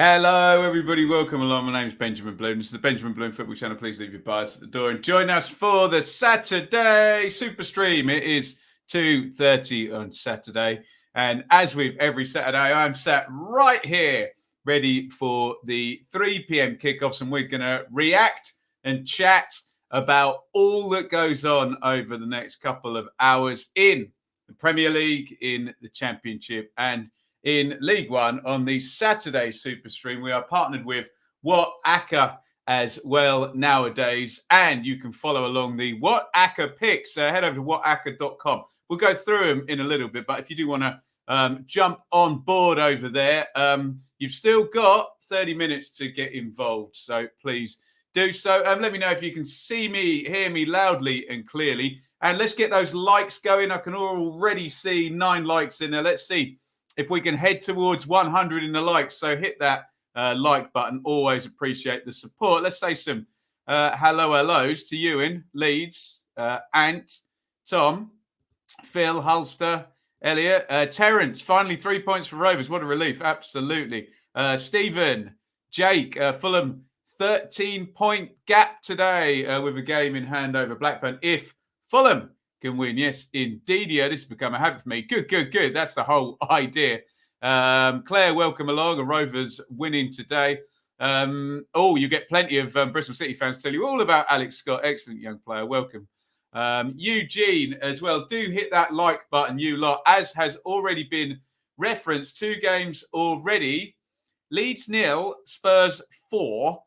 Hello, everybody. Welcome along. My name is Benjamin Bloom. This is the Benjamin Bloom Football Channel. Please leave your bias at the door and join us for the Saturday Superstream. It is 2:30 on Saturday. And as with every Saturday, I'm sat right here ready for the 3 p.m. kickoffs. And we're going to react and chat about all that goes on over the next couple of hours in the Premier League, in the Championship, and in League One on the Saturday Superstream. We are partnered with WhiteHartDane as well nowadays, and you can follow along the WhiteHartDane picks. Head over to whathardane.com. We'll go through them in a little bit, but if you do want to jump on board over there, you've still got 30 minutes to get involved, so please do so. Let me know if you can see me, hear me loudly and clearly, and let's get those likes going. I can already see 9 likes in there. Let's see if we can head towards 100 in the likes. So hit that like button. Always appreciate the support. Let's say some hellos to Iain, Leeds, Ant, Tom, Phil, Hulster, Elliot, Terence. Finally 3 points for Rovers. What a relief. Absolutely. Stephen, Jake, Fulham, 13-point gap today with a game in hand over Blackburn. If Fulham can win. Yes, indeed. Yeah, this has become a habit for me. Good. That's the whole idea. Claire, welcome along. A Rovers winning today. You get plenty of Bristol City fans tell you all about Alex Scott. Excellent young player. Welcome. Eugene as well. Do hit that like button, you lot. As has already been referenced, 2 games already. Leeds 0, Spurs 4.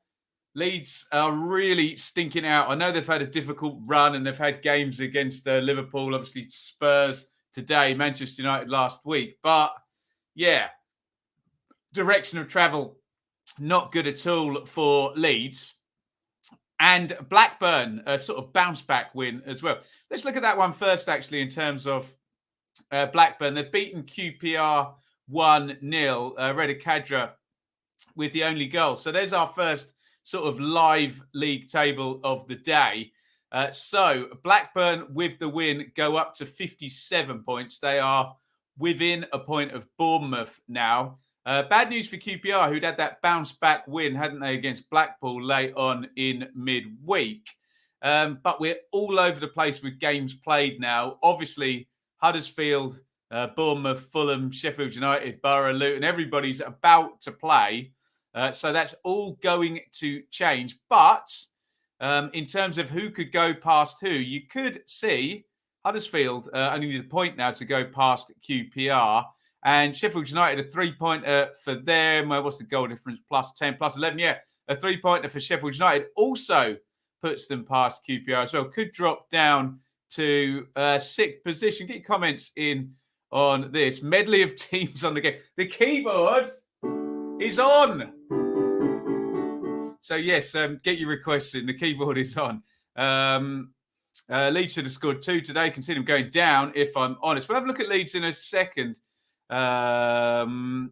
Leeds are really stinking out. I know they've had a difficult run and they've had games against Liverpool, obviously Spurs today, Manchester United last week. But, yeah, direction of travel, not good at all for Leeds. And Blackburn, a sort of bounce-back win as well. Let's look at that one first, actually, in terms of Blackburn. They've beaten QPR 1-0. Ruddock Kadra with the only goal. So there's our first sort of live league table of the day. So Blackburn with the win go up to 57 points. They are within a point of Bournemouth now. Bad news for QPR, who'd had that bounce back win, hadn't they, against Blackpool late on in midweek. But we're all over the place with games played now. Obviously, Huddersfield, Bournemouth, Fulham, Sheffield United, Borough, Luton, everybody's about to play. So that's all going to change. But in terms of who could go past who, you could see Huddersfield only need a point now to go past QPR. And Sheffield United, a 3-pointer for them. What's the goal difference? Plus 10, plus 11. Yeah, a 3-pointer for Sheffield United also puts them past QPR as well. Could drop down to 6th position. Get your comments in on this. Medley of teams on the game. The keyboard is on. So, yes, get your requests in. The keyboard is on. Leeds should have scored 2 today. Can see them going down, if I'm honest. We'll have a look at Leeds in a second. Bournemouth's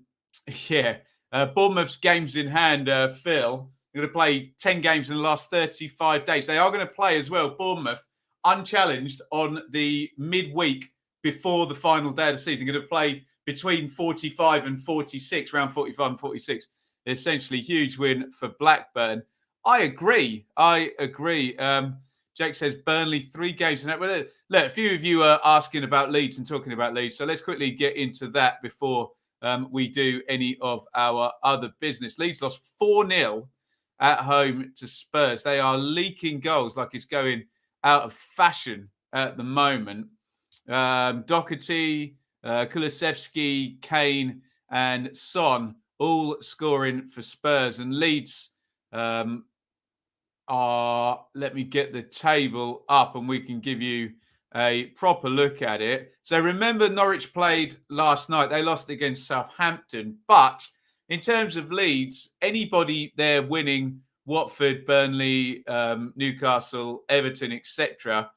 games in hand, Phil. They're going to play 10 games in the last 35 days. They are going to play as well, Bournemouth, unchallenged on the midweek before the final day of the season. They're going to play between 45 and 46, round 45 and 46. Essentially, huge win for Blackburn. I agree. Jake says Burnley 3 games. Well, look, a few of you are asking about Leeds and talking about Leeds. So let's quickly get into that before we do any of our other business. Leeds lost 4-0 at home to Spurs. They are leaking goals like it's going out of fashion at the moment. Doherty, Kulusevski, Kane and Son all scoring for Spurs. And Leeds let me get the table up and we can give you a proper look at it. So remember, Norwich played last night. They lost against Southampton. But in terms of Leeds, anybody there winning, Watford, Burnley, Newcastle, Everton, etc.,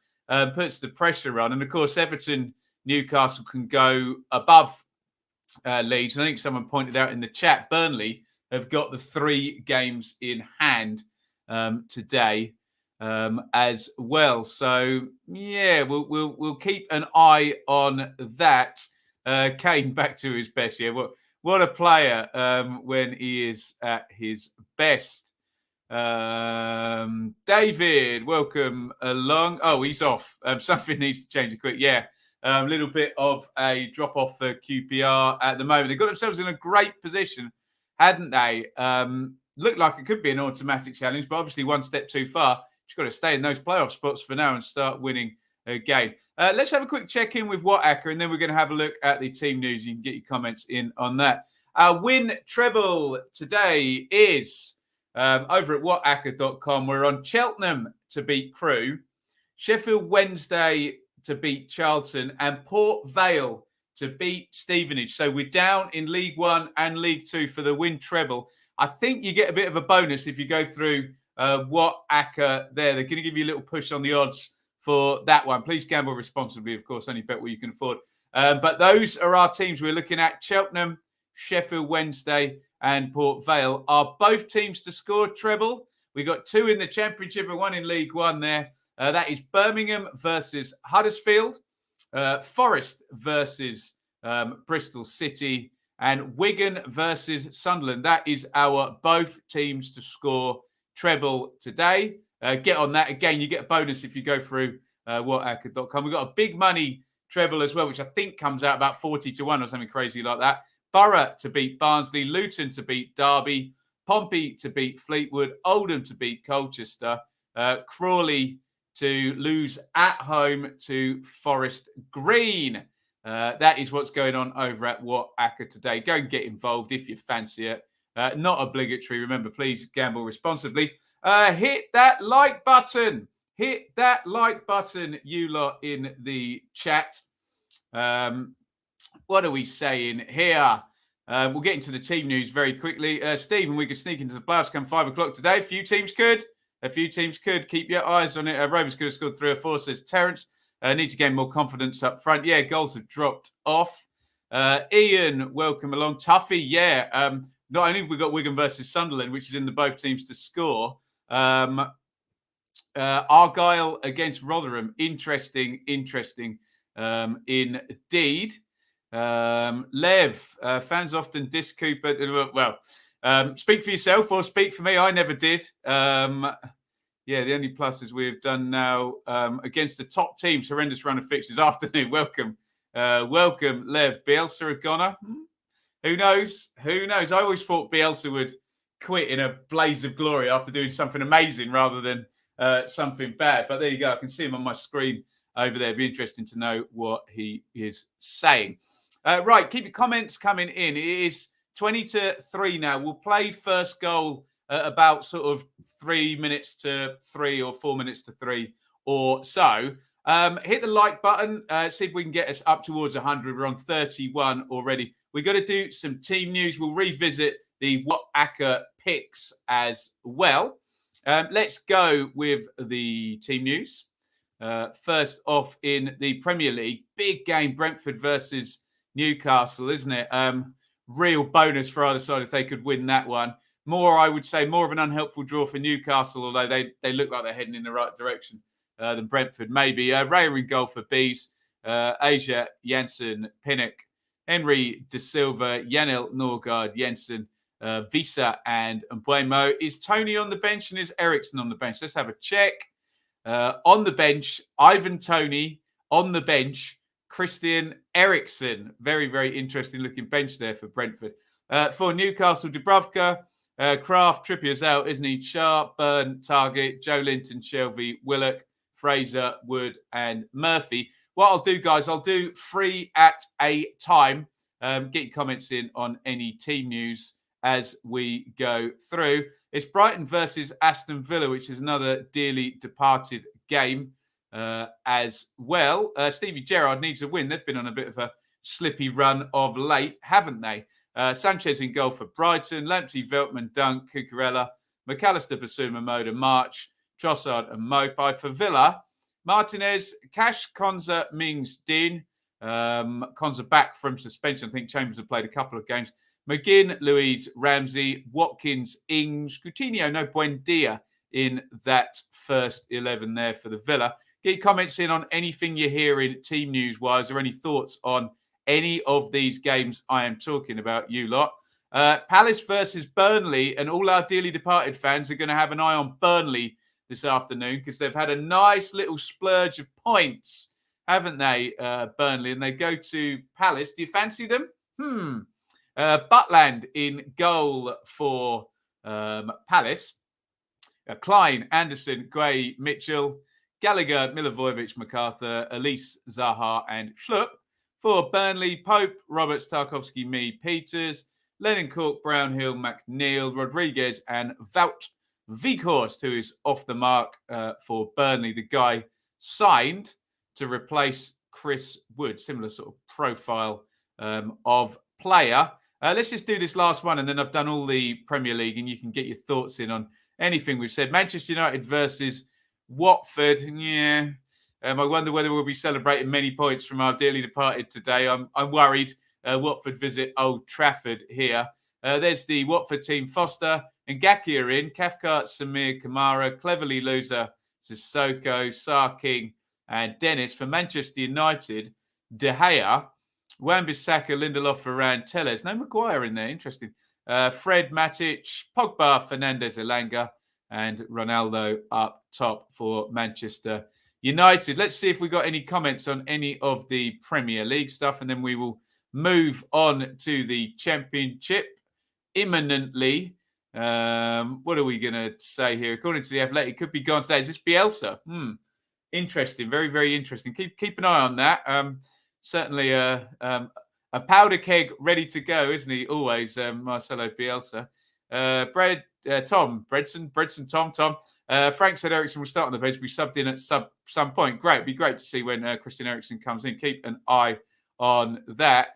puts the pressure on. And of course, Everton, Newcastle can go above Leeds. And I think someone pointed out in the chat, Burnley have got the 3 games in hand today as well. So yeah, we'll keep an eye on that. Kane back to his best. Yeah, What a player when he is at his best. David, welcome along. Oh, he's off. Something needs to change quick. Yeah, a little bit of a drop off for QPR at the moment. They got themselves in a great position, hadn't they? Looked like it could be an automatic challenge, but obviously one step too far. You've got to stay in those playoff spots for now and start winning a game. Let's have a quick check-in with Whacker, and then we're going to have a look at the team news. You can get your comments in on that. Our win treble today is over at whatacker.com. We're on Cheltenham to beat Crewe, Sheffield Wednesday to beat Charlton, and Port Vale to beat Stevenage. So we're down in League One and League Two for the win treble. I think you get a bit of a bonus if you go through Whacker there. They're going to give you a little push on the odds for that one. Please gamble responsibly, of course. Only bet what you can afford. But those are our teams we're looking at. Cheltenham, Sheffield Wednesday, and Port Vale are both teams to score treble. We got 2 in the Championship and 1 in League One there. That is Birmingham versus Huddersfield, Forest versus Bristol City, and Wigan versus Sunderland. That is our both teams to score treble today. Get on that. Again, you get a bonus if you go through whatacker.com. We've got a big money treble as well, which I think comes out about 40-1 or something crazy like that. Borough to beat Barnsley, Luton to beat Derby, Pompey to beat Fleetwood, Oldham to beat Colchester, Crawley to lose at home to Forest Green. That is what's going on over at Whacker today. Go and get involved if you fancy it. Not obligatory. Remember, please gamble responsibly. Hit that like button. Hit that like button, you lot in the chat. What are we saying here? We'll get into the team news very quickly. Stephen, we could sneak into the playoffs come 5 o'clock today. A few teams could. Keep your eyes on it. Rovers could have scored 3 or 4, says Terence. Need to gain more confidence up front. Yeah, goals have dropped off. Iain, welcome along. Tuffy, yeah. Not only have we got Wigan versus Sunderland, which is in the both teams to score. Argyle against Rotherham. Interesting indeed. Lev, fans often diss Cooper. Well, speak for yourself or speak for me. I never did. Yeah, the only pluses we've done now against the top teams. Horrendous run of fixtures. Afternoon. Welcome, Lev. Bielsa a goner? Who knows? I always thought Bielsa would quit in a blaze of glory after doing something amazing rather than something bad. But there you go. I can see him on my screen over there. It'd be interesting to know what he is saying. Right, keep your comments coming in. It is 20-3 now. We'll play first goal about sort of 3 minutes to 3 or 4 minutes to 3 or so. Hit the like button. See if we can get us up towards 100. We're on 31 already. We've got to do some team news. We'll revisit the Whacker picks as well. Let's go with the team news. First off in the Premier League, big game, Brentford versus Newcastle, isn't it? Real bonus for either side if they could win that one. I would say, more of an unhelpful draw for Newcastle, although they look like they're heading in the right direction than Brentford, maybe. Raya in goal for Bees, Asia, Janssen, Pinnock, Henry De Silva, Janel, Norgard, Jensen, Visa, and Mbuemo. Is Tony on the bench and is Eriksson on the bench? Let's have a check. On the bench, Ivan Toney. On the bench, Christian Eriksen. Very, very interesting looking bench there for Brentford. For Newcastle, Dubravka, Kraft, Trippier's out, isn't he? Sharp, Burn, Target, Joe Linton, Shelby, Willock, Fraser, Wood, and Murphy. What I'll do, guys, I'll do 3 at a time. Get your comments in on any team news as we go through. It's Brighton versus Aston Villa, which is another dearly departed game as well. Stevie Gerrard needs a win. They've been on a bit of a slippy run of late, haven't they? Sanchez in goal for Brighton, Lamptey, Veltman, Dunk, Cucurella, McAllister, Basuma, Moda, March, Trossard and Mopai. For Villa, Martinez, Cash, Konza, Mings, Din. Konza back from suspension. I think Chambers have played a couple of games. McGinn, Louise, Ramsey, Watkins, Ings, Coutinho, no Buendia in that first 11 there for the Villa. Get your comments in on anything you're hearing team news-wise or any thoughts on any of these games I am talking about, you lot. Palace versus Burnley, and all our dearly departed fans are going to have an eye on Burnley this afternoon because they've had a nice little splurge of points, haven't they, Burnley? And they go to Palace. Do you fancy them? Butland in goal for Palace. Klein, Anderson, Gray, Mitchell, Gallagher, Milivojevic, MacArthur, Elise, Zaha, and Schlupp. For Burnley, Pope, Roberts, Tarkovsky, Mee, Peters, Lennon, Cook, Brownhill, McNeil, Rodriguez, and Wout Weghorst, who is off the mark for Burnley. The guy signed to replace Chris Wood. Similar sort of profile of player. Let's just do this last one, and then I've done all the Premier League, and you can get your thoughts in on anything we've said. Manchester United versus Watford. Yeah. I wonder whether we'll be celebrating many points from our dearly departed today. I'm worried. Watford visit Old Trafford here. There's the Watford team. Foster and Gaki are in. Cathcart, Samir, Kamara, Cleverly Loser, Sissoko, Sarr King, and Dennis. For Manchester United, De Gea, Wan-Bissaka, Lindelof, Varane, Telles. No Maguire in there. Interesting. Fred, Matic, Pogba, Fernandes, Elanga, and Ronaldo up top for Manchester United. Let's see if we got any comments on any of the Premier League stuff, and then we will move on to the Championship imminently. What are we going to say here? According to the Athletic, could be gone today. Is this Bielsa? Interesting. Very, very interesting. Keep an eye on that. Certainly a powder keg ready to go, isn't he? Always, Marcelo Bielsa. Tom, Bredson, Tom. Frank said Ericsson will start on the bench, be subbed in at some point. Great. It'd be great to see when Christian Eriksen comes in. Keep an eye on that.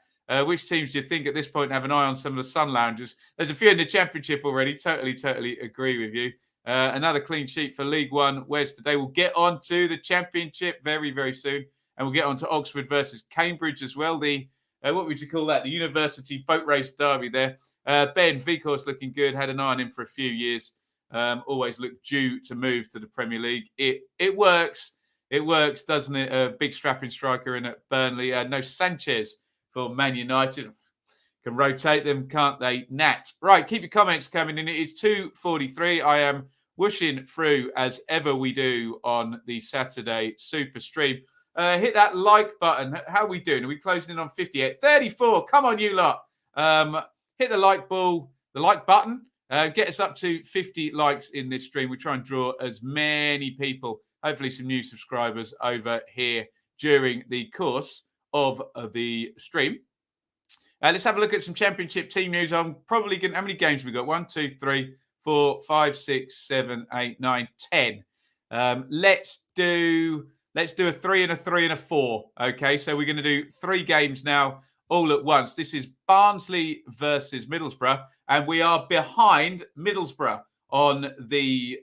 Which teams do you think at this point have an eye on some of the Sun Loungers? There's a few in the Championship already. Totally agree with you. Another clean sheet for League One. Where's today? We'll get on to the Championship very, very soon. And we'll get on to Oxford versus Cambridge as well. The what would you call that? The University Boat Race Derby there. Ben, Weghorst looking good. Had an eye on him for a few years. Always looked due to move to the Premier League. It works. It works, doesn't it? A big strapping striker in at Burnley. No Sanchez for Man United. Can rotate them, can't they? Nat. Right, keep your comments coming in. It is 2:43. I am whooshing through as ever we do on the Saturday Super Stream. Hit that like button. How are we doing? Are we closing in on 58? 34. Come on, you lot. Hit the like button. Get us up to 50 likes in this stream. We try and draw as many people, hopefully some new subscribers over here during the course of the stream. Let's have a look at some Championship team news. I'm probably going. How many games have we got? 1, 2, 3, 4, 5, 6, 7, 8, 9, 10. Let's do a 3 and a 3 and a 4. Okay, so we're going to do 3 games now all at once. This is Barnsley versus Middlesbrough, and we are behind Middlesbrough on the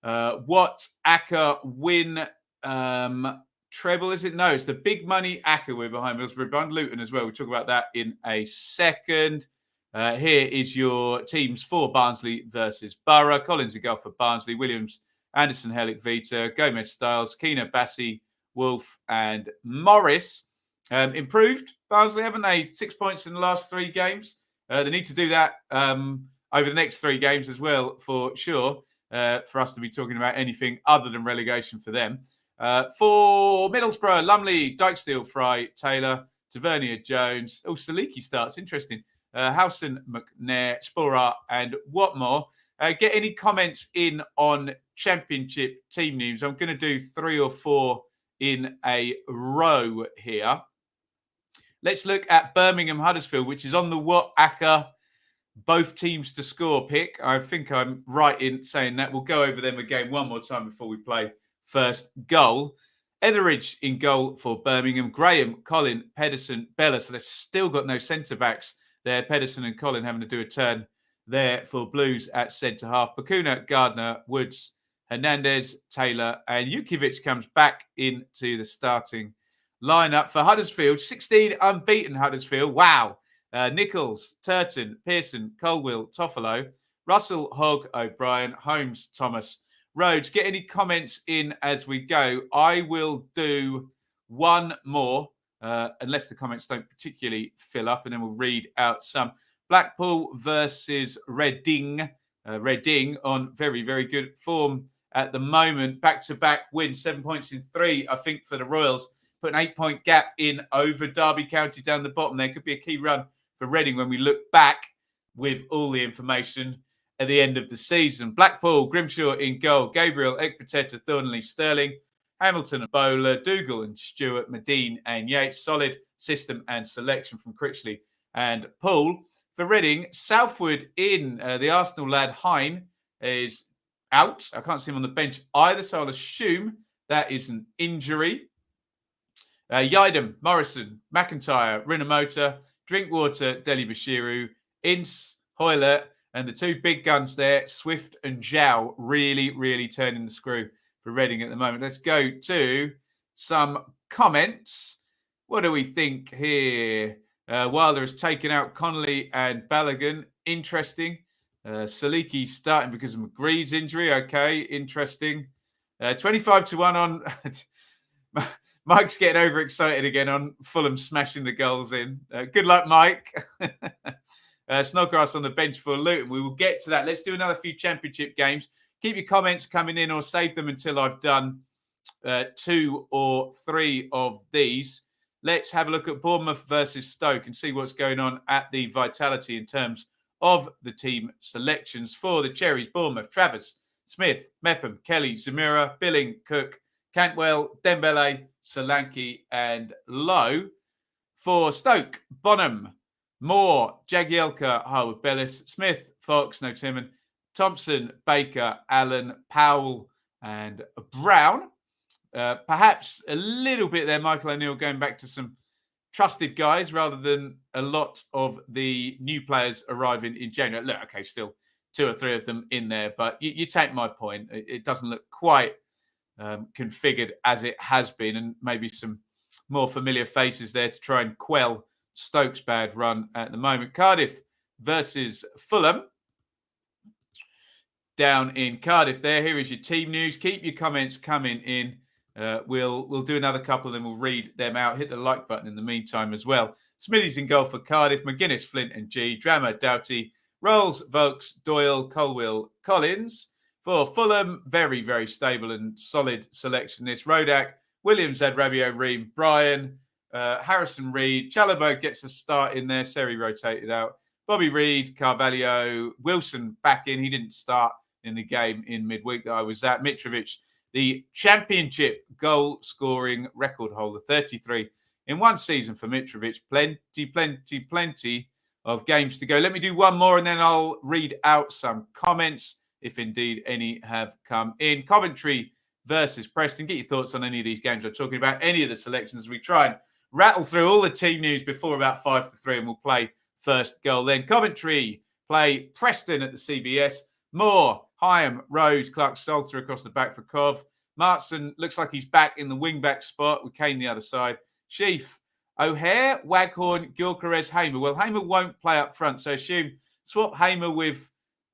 what Acker win treble, is it? No, it's the big money Acker. We're behind Middlesbrough. We're behind Luton as well. We'll talk about that in a second. Here is your teams for Barnsley versus Borough. Collins a goal for Barnsley. Williams, Anderson, Hellick, Vita, Gomez, Styles, Keena, Bassi, Wolf, and Morris. Improved Barnsley, haven't they? 6 points in the last 3 games. They need to do that over the next 3 games as well, for sure, for us to be talking about anything other than relegation for them. For Middlesbrough, Lumley, Dykesteel, Fry, Taylor, Tavernier, Jones. Oh, Saliki starts. Interesting. Howson, McNair, Sporar, and Watmore. Get any comments in on Championship team news. I'm going to do 3 or 4 in a row here. Let's look at Birmingham Huddersfield, which is on the What Acker both teams to score pick. I think I'm right in saying that. We'll go over them again one more time before we play first goal. Etheridge in goal for Birmingham. Graham, Colin, Pedersen, Bella. So they've still got no centre-backs there. Pedersen and Colin having to do a turn there for Blues at centre-half. Bakuna, Gardner, Woods, Hernandez, Taylor, and Jukiewicz comes back into the starting lineup for Huddersfield. 16 unbeaten Huddersfield. Wow. Nichols, Turton, Pearson, Colwill, Toffolo, Russell, Hogg, O'Brien, Holmes, Thomas, Rhodes. Get any comments in as we go. I will do one more unless the comments don't particularly fill up, and then we'll read out some. Blackpool versus Reading. Reading on very, very good form at the moment. Back-to-back wins, 7 points in 3, I think, for the Royals. Put an 8-point gap in over Derby County down the bottom. There could be a key run for Reading when we look back with all the information at the end of the season. Blackpool, Grimshaw in goal. Gabriel, Ekpateta, Thornley, Stirling, Hamilton and Bowler, Dougal and Stewart, Medine and Yates. Solid system and selection from Critchley and Poole. For Reading, Southwood in. The Arsenal lad Hein is out. I can't see him on the bench either, so I'll assume that is an injury. Yidam, Morrison, McIntyre, Rinomota, Drinkwater, Deli Bashiru, Ince, Hoyle, and the two big guns there, Swift and Zhao, really turning the screw for Reading at the moment. Let's go to some comments. What do we think here? Wilder has taken out Connolly and Balogun. Interesting. Saliki starting because of McGree's injury. Okay, interesting. 25-1 on... Mike's getting overexcited again on Fulham smashing the goals in. Good luck, Mike. Snodgrass on the bench for Luton. We will get to that. Let's do another few championship games. Keep your comments coming in or save them until I've done 2 or 3 of these. Let's have a look at Bournemouth versus Stoke and see what's going on at the Vitality in terms of the team selections. For the Cherries, Bournemouth, Travers, Smith, Metham, Kelly, Zamira, Billing, Cook, Cantwell, Dembele, Solanke and Lowe. For Stoke, Bonham, Moore, Jagielka, Harwood, Bellis, Smith, Fox, no Timon, Thompson, Baker, Allen, Powell and Brown. Perhaps a little bit there, Michael O'Neill, going back to some trusted guys rather than a lot of the new players arriving in January. Look, okay, still 2 or 3 of them in there, but you take my point. It doesn't look quite configured as it has been, and maybe some more familiar faces there to try and quell Stoke's bad run at the moment. Cardiff versus Fulham. Down in Cardiff there. Here is your team news. Keep your comments coming in. We'll do another couple, then we'll read them out. Hit the like button in the meantime as well. Smithies in goal for Cardiff. McGuinness, Flint and G. Drama, Doughty. Rolls, Vokes, Doyle, Colwill, Collins. For Fulham, very stable and solid selection. This Ruddock, Williams, Adrabio, Ream, Bryan, Harrison Reed. Chalobah gets a start in there. Seri rotated out. Bobby Reed, Carvalho, Wilson back in. He didn't start in the game in midweek that I was at. Mitrovic, the championship goal scoring record holder, 33 in one season for Mitrovic. Plenty of games to go. Let me do one more and then I'll read out some comments, if indeed any have come in. Coventry versus Preston. Get your thoughts on any of these games I'm talking about, any of the selections as we try and rattle through all the team news before about 5 to 3 and we'll play first goal then. Coventry play Preston at the CBS. Moore, Hyam, Rose, Clark, Salter across the back for Cov. Martson looks like he's back in the wing-back spot with Kane the other side. Sheaf, O'Hare, Waghorn, Gilchrist, Hamer. Well, Hamer won't play up front, so assume swap Hamer with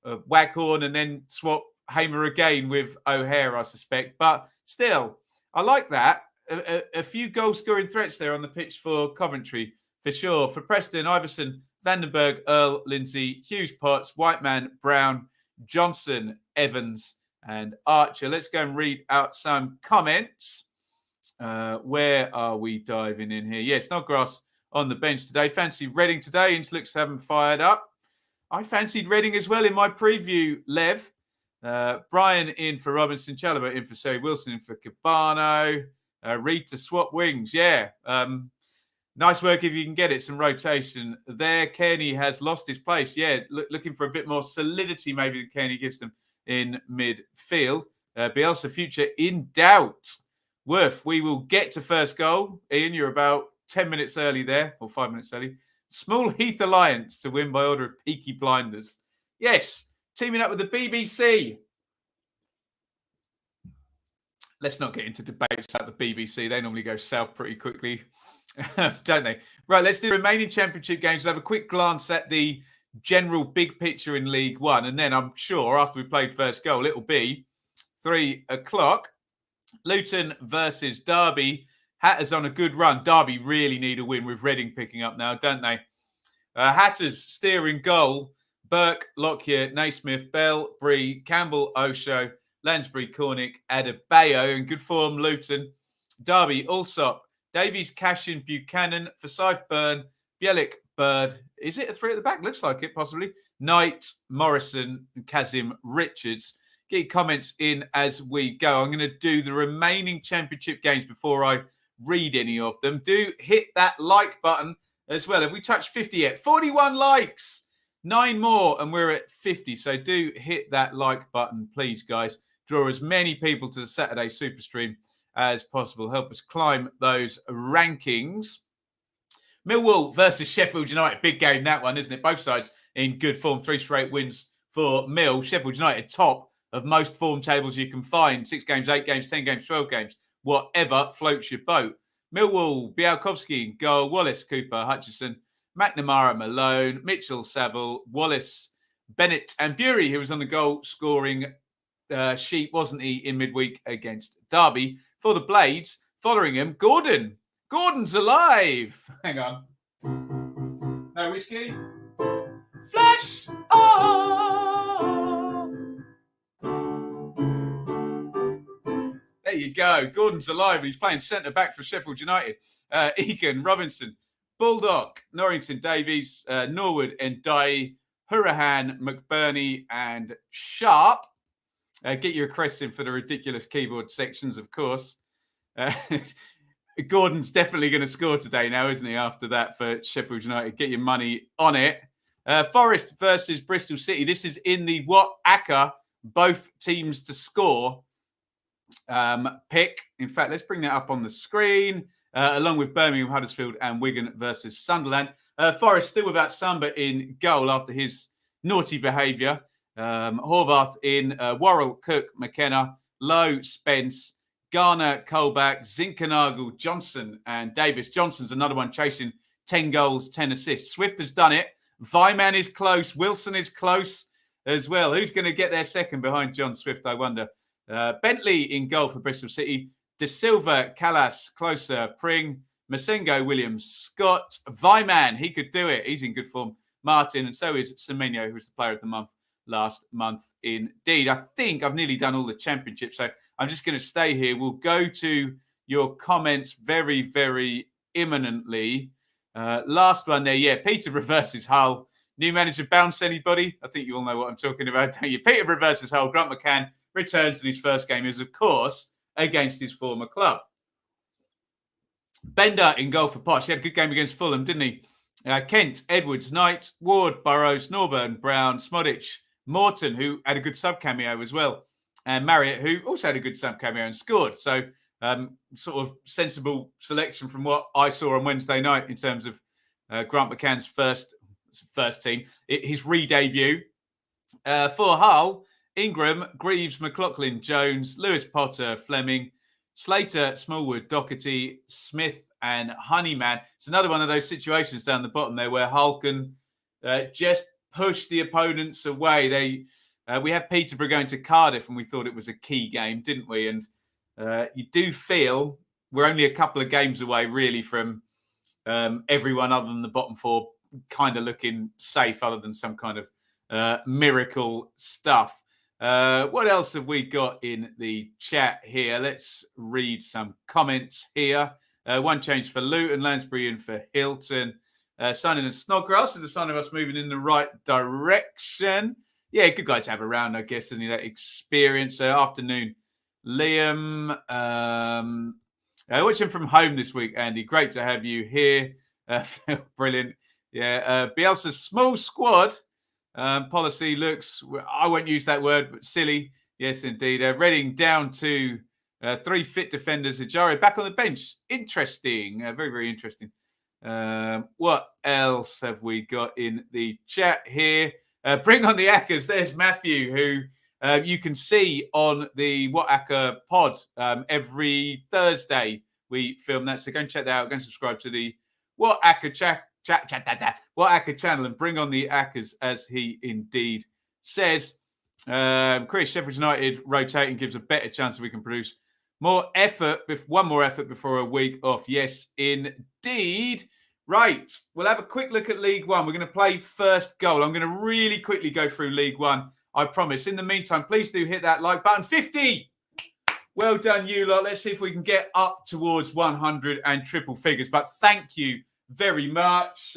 Waghorn and then swap Hamer again with O'Hare, I suspect. But still, I like that. A few goal-scoring threats there on the pitch for Coventry, for sure. For Preston, Iverson, Vandenberg, Earl, Lindsay, Hughes, Potts, Whiteman, Brown, Johnson, Evans, and Archer. Let's go and read out some comments. Where are we diving in here? Yes, Snodgrass on the bench today. Fancy Reading today. Inslooks haven't fired up. I fancied Reading as well in my preview, Lev. Brian in for Robinson, Chalobah in for Seri Wilson, in for Cabano. Reed to swap wings. Yeah. Nice work if you can get it. Some rotation there. Kearney has lost his place. Yeah, looking for a bit more solidity maybe than Kearney gives them in midfield. Bielsa future in doubt. Worth, we will get to first goal. Iain, you're about 10 minutes early there, or 5 minutes early. Small Heath Alliance to win by order of Peaky Blinders. Yes, teaming up with the BBC. Let's not get into debates about the BBC. They normally go south pretty quickly, don't they? Right, let's do the remaining championship games. We'll have a quick glance at the general big picture in League One. And then I'm sure after we played first goal, it'll be 3 o'clock. Luton versus Derby Hatters on a good run. Darby really need a win with Reading picking up now, don't they? Hatters steering goal. Burke, Lockyer, Naismith, Bell, Bree, Campbell, Osho, Lansbury, Cornick, Adebayo in good form, Luton. Darby, Allsop, Davies, Cashin, Buchanan, Forsyth, Byrne, Bielik, Bird. Is it a three at the back? Looks like it, possibly. Knight, Morrison, and Kazim Richards. Get your comments in as we go. I'm going to do the remaining championship games before I read any of them. Do hit that like button as well. Have we touched 50 yet? 41 likes. 9 more and we're at 50. So do hit that like button, please, guys. Draw as many people to the Saturday Super Stream as possible. Help us climb those rankings. Millwall versus Sheffield United. Big game, that one, isn't it? Both sides in good form. 3 straight wins for Mill. Sheffield United top of most form tables you can find. 6 games, 8 games, 10 games, 12 games. Whatever floats your boat. Millwall, Bialkowski, goal. Wallace, Cooper, Hutchison, McNamara, Malone, Mitchell, Saville, Wallace, Bennett, and Bury, who was on the goal scoring sheet, wasn't he, in midweek against Derby. For the Blades, Fotheringham, Gordon. Gordon's alive. Hang on. No whiskey. Flash on. There you go. Gordon's alive. He's playing centre back for Sheffield United. Egan, Robinson, Bulldog, Norrington, Davies, Norwood, Ndiaye, Hurahan, McBurney, and Sharp. Get your requests in for the ridiculous keyboard sections, of course. Gordon's definitely going to score today now, isn't he, after that for Sheffield United? Get your money on it. Forest versus Bristol City. This is in the WhiteHartDane, both teams to score pick. In fact, let's bring that up on the screen, along with Birmingham, Huddersfield, and Wigan versus Sunderland. Forest still without Samba in goal after his naughty behaviour. Horvath in, Worrell, Cook, McKenna, Lowe, Spence, Garner, Colback, Zinkernagel, Johnson, and Davis. Johnson's another one chasing 10 goals, 10 assists. Swift has done it. Vyman is close. Wilson is close as well. Who's going to get there second behind John Swift, I wonder? Bentley in goal for Bristol City. De Silva, Callas, closer. Pring, Masengo, Williams, Scott, Vyman. He could do it. He's in good form. Martin, and so is Semenyo, who was the player of the month last month indeed. I think I've nearly done all the championships, so I'm just going to stay here. We'll go to your comments very, very imminently. Last one there, yeah, Peter reverses Hull. New manager bounce anybody? I think you all know what I'm talking about, don't you? Peter reverses Hull. Grant McCann returns in his first game, is of course against his former club. Bender in goal for Posh. He had a good game against Fulham, didn't he? Kent, Edwards, Knight, Ward, Burrows, Norburn, Brown, Smodic, Morton, who had a good sub cameo as well, and Marriott, who also had a good sub cameo and scored. So sort of sensible selection from what I saw on Wednesday night in terms of Grant McCann's first team. His re-debut. For Hull, Ingram, Greaves, McLaughlin, Jones, Lewis Potter, Fleming, Slater, Smallwood, Doherty, Smith, and Honeyman. It's another one of those situations down the bottom there where Hull can just push the opponents away. We had Peterborough going to Cardiff and we thought it was a key game, didn't we? And you do feel we're only a couple of games away, really, from everyone other than the bottom four kind of looking safe, other than some kind of miracle stuff. What else have we got in the chat here? Let's read some comments here. One change for Luton, Lansbury in for Hilton. Signing of Snodgrass is a sign of us moving in the right direction. Yeah, good guys to have around, I guess, and that experience. Afternoon, Liam. Watching from home this week, Andy. Great to have you here. Brilliant. Yeah, Bielsa's small squad policy looks, I won't use that word, but silly. Yes, indeed. Reading down to 3 fit defenders. Ajari back on the bench. Interesting. Very, very interesting. What else have we got in the chat here? Bring on the Ackers. There's Matthew, who you can see on the WhiteHartDane pod every Thursday. We film that, so go and check that out. Go and subscribe to the WhiteHartDane WhiteHartDane channel and bring on the Ackers, as he indeed says. Chris, Sheffield United rotating gives a better chance that we can produce More effort, one more effort before a week off. Yes, indeed. Right, we'll have a quick look at League One. We're going to play first goal. I'm going to really quickly go through League One, I promise. In the meantime, please do hit that like button. 50! Well done, you lot. Let's see if we can get up towards 100 and triple figures. But thank you very much.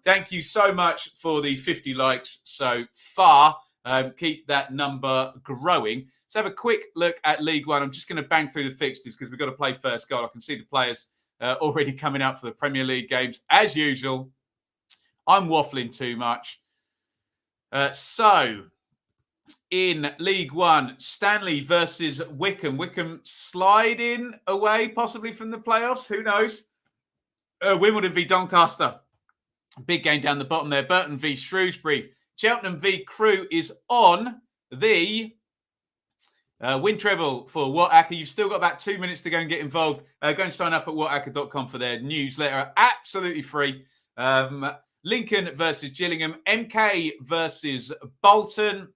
Thank you so much for the 50 likes so far. Keep that number growing. Let's have a quick look at League One. I'm just going to bang through the fixtures because we've got to play first goal. I can see the players already coming out for the Premier League games. As usual, I'm waffling too much. So, in League One, Stanley versus Wycombe. Wycombe sliding away possibly from the playoffs. Who knows? Wimbledon v Doncaster. Big game down the bottom there. Burton v Shrewsbury. Cheltenham v Crewe is on the win treble for WhiteHartDane. You've still got about 2 minutes to go and get involved. Go and sign up at WhiteHartDane.com for their newsletter. Absolutely free. Lincoln versus Gillingham. MK versus Bolton.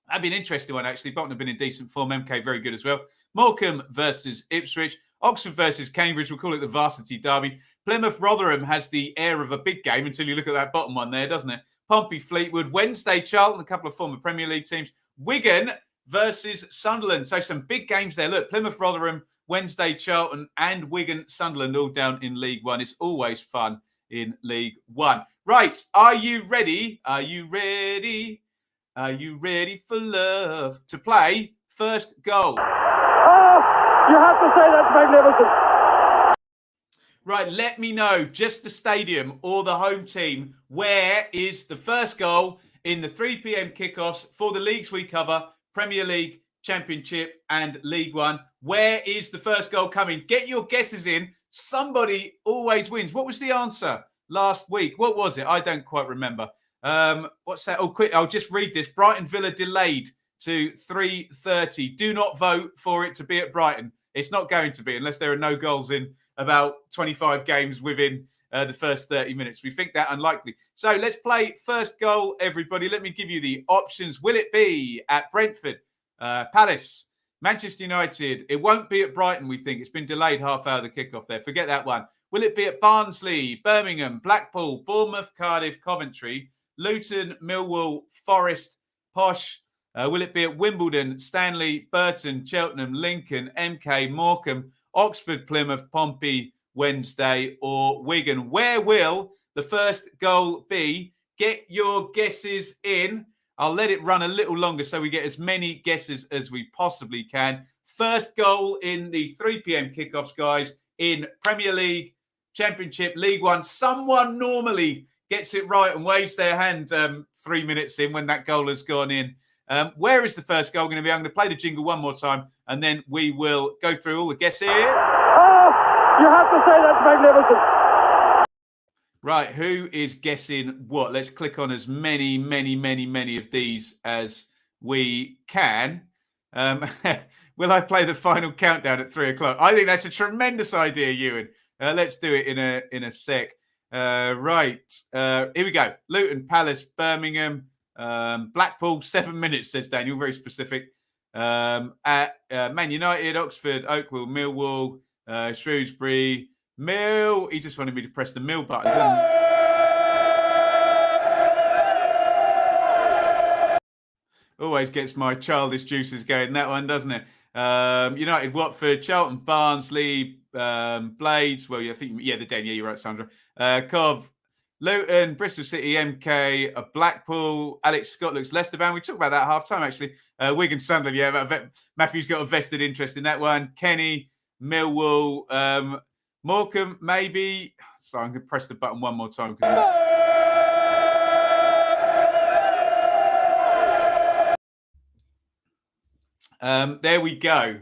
That'd be an interesting one, actually. Bolton have been in decent form. MK very good as well. Morecambe versus Ipswich. Oxford versus Cambridge. We'll call it the varsity derby. Plymouth Rotherham has the air of a big game until you look at that bottom one there, doesn't it? Pompey Fleetwood. Wednesday Charlton, a couple of former Premier League teams. Wigan versus Sunderland. So some big games there. Look, Plymouth Rotherham, Wednesday Charlton, and Wigan Sunderland all down in League One. It's always fun in League One. Right, are you ready? Are you ready? Are you ready for love? To play first goal. Oh, you have to say that's magnificent. Right, let me know, just the stadium or the home team, where is the first goal in the 3 p.m. kickoffs for the leagues we cover, Premier League, Championship and League One. Where is the first goal coming? Get your guesses in. Somebody always wins. What was the answer last week? What was it? I don't quite remember. What's that? Oh, quick, I'll just read this. Brighton Villa delayed to 3:30. Do not vote for it to be at Brighton. It's not going to be unless there are no goals in about 25 games within the first 30 minutes. We think that unlikely. So let's play first goal, everybody. Let me give you the options. Will it be at Brentford, Palace, Manchester United? It won't be at Brighton, we think. It's been delayed half hour of the kickoff there. Forget that one. Will it be at Barnsley, Birmingham, Blackpool, Bournemouth, Cardiff, Coventry, Luton, Millwall, Forest, Posh? Will it be at Wimbledon, Stanley, Burton, Cheltenham, Lincoln, MK, Morecambe, Oxford, Plymouth, Pompey, Wednesday or Wigan? Where will the first goal be? Get your guesses in. I'll let it run a little longer so we get as many guesses as we possibly can. First goal in the 3 p.m. kickoffs, guys, in Premier League, Championship, League One. Someone normally gets it right and waves their hand 3 minutes in when that goal has gone in. Where is the first goal going to be? I'm going to play the jingle one more time and then we will go through all the guesses. Oh, you have to say that's magnificent. Right, who is guessing what? Let's click on as many of these as we can. Will I play the final countdown at 3 o'clock? I think that's a tremendous idea, Ewan. Let's do it in a sec. Right, here we go. Luton, Palace, Birmingham, Blackpool, 7 minutes, says Daniel, very specific. At Man United, Oxford, Oakwell, Millwall, Shrewsbury, Mill. He just wanted me to press the Mill button, didn't he? Always gets my childish juices going, that one, doesn't it? United, Watford, Charlton, Barnsley, Blades. Well, I think, the Den. Yeah, you're right, Sandra. Cov, Luton, Bristol City, MK, Blackpool. Alex Scott looks Leicester bound. We talked about that at half time, actually. Wigan, Sunderland. Yeah, Matthew's got a vested interest in that one. Kenny, Millwall, Morecambe, maybe. So I'm going to press the button one more time. There we go.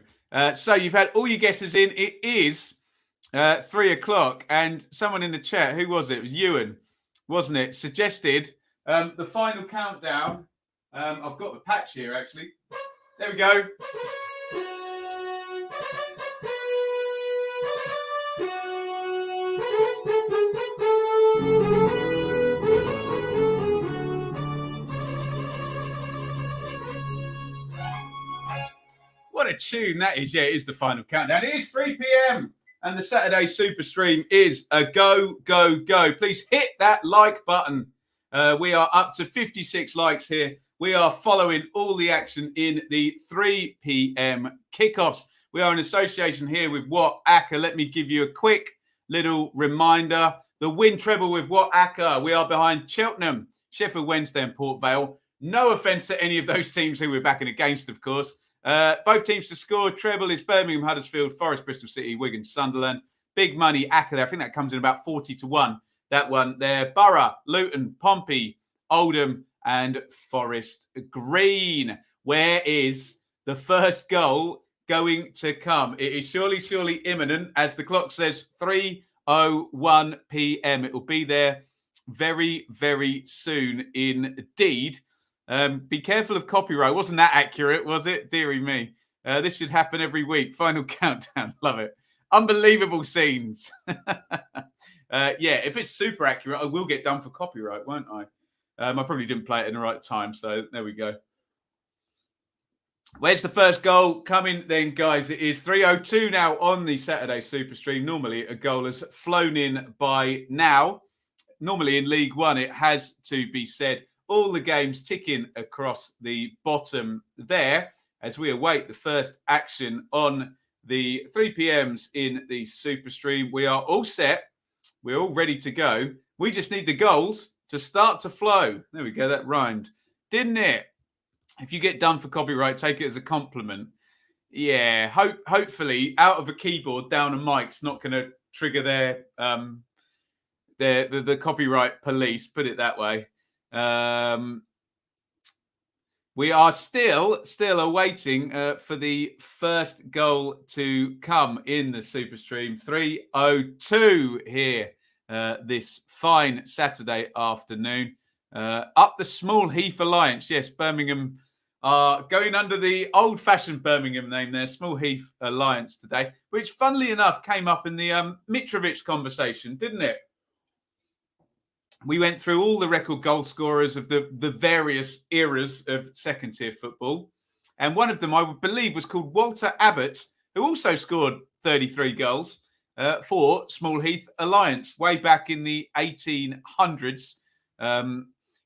So you've had all your guesses in. It is 3 o'clock. And someone in the chat, who was it? It was Ewan, wasn't it? Suggested the final countdown. I've got the patch here, actually. There we go. a tune that is. Yeah, it is the final countdown. It is 3 p.m. and the Saturday Super Stream is a go, go, go. Please hit that like button. We are up to 56 likes here. We are following all the action in the 3 p.m. kickoffs. We are in association here with What Acca. Let me give you a quick little reminder. The win treble with What Acca. We are behind Cheltenham, Sheffield Wednesday and Port Vale. No offence to any of those teams who we're backing against, of course. Both teams to score. Treble is Birmingham, Huddersfield, Forest, Bristol City, Wigan, Sunderland. Big money, Acca there. I think that comes in about 40-1. That one there. Borough, Luton, Pompey, Oldham and Forest Green. Where is the first goal going to come? It is surely imminent. As the clock says, 3:01 p.m. It will be there very, very soon indeed. Be careful of copyright. Wasn't that accurate, was it? Deary me. This should happen every week. Final countdown. Love it. Unbelievable scenes. Yeah, if it's super accurate, I will get done for copyright, won't I? I probably didn't play it in the right time, so there we go. Where's the first goal coming then, guys? It is 3:02 now on the Saturday Super Stream. Normally, a goal has flown in by now. Normally in League One, it has to be said. All the games ticking across the bottom there as we await the first action on the 3 p.m.s in the Super Stream. We are all set. We're all ready to go. We just need the goals to start to flow. There we go. That rhymed, didn't it? If you get done for copyright, take it as a compliment. Yeah, hopefully out of a keyboard down a mic's not going to trigger the copyright police, put it that way. We are still awaiting for the first goal to come in the Super Stream. 3:02 here this fine Saturday afternoon. Up the Small Heath Alliance. Yes, Birmingham are going under the old-fashioned Birmingham name there, Small Heath Alliance today, which funnily enough came up in the Mitrovic conversation, didn't it? We went through all the record goal scorers of the various eras of second-tier football. And one of them, I would believe, was called Walter Abbott, who also scored 33 goals for Small Heath Alliance way back in the 1800s.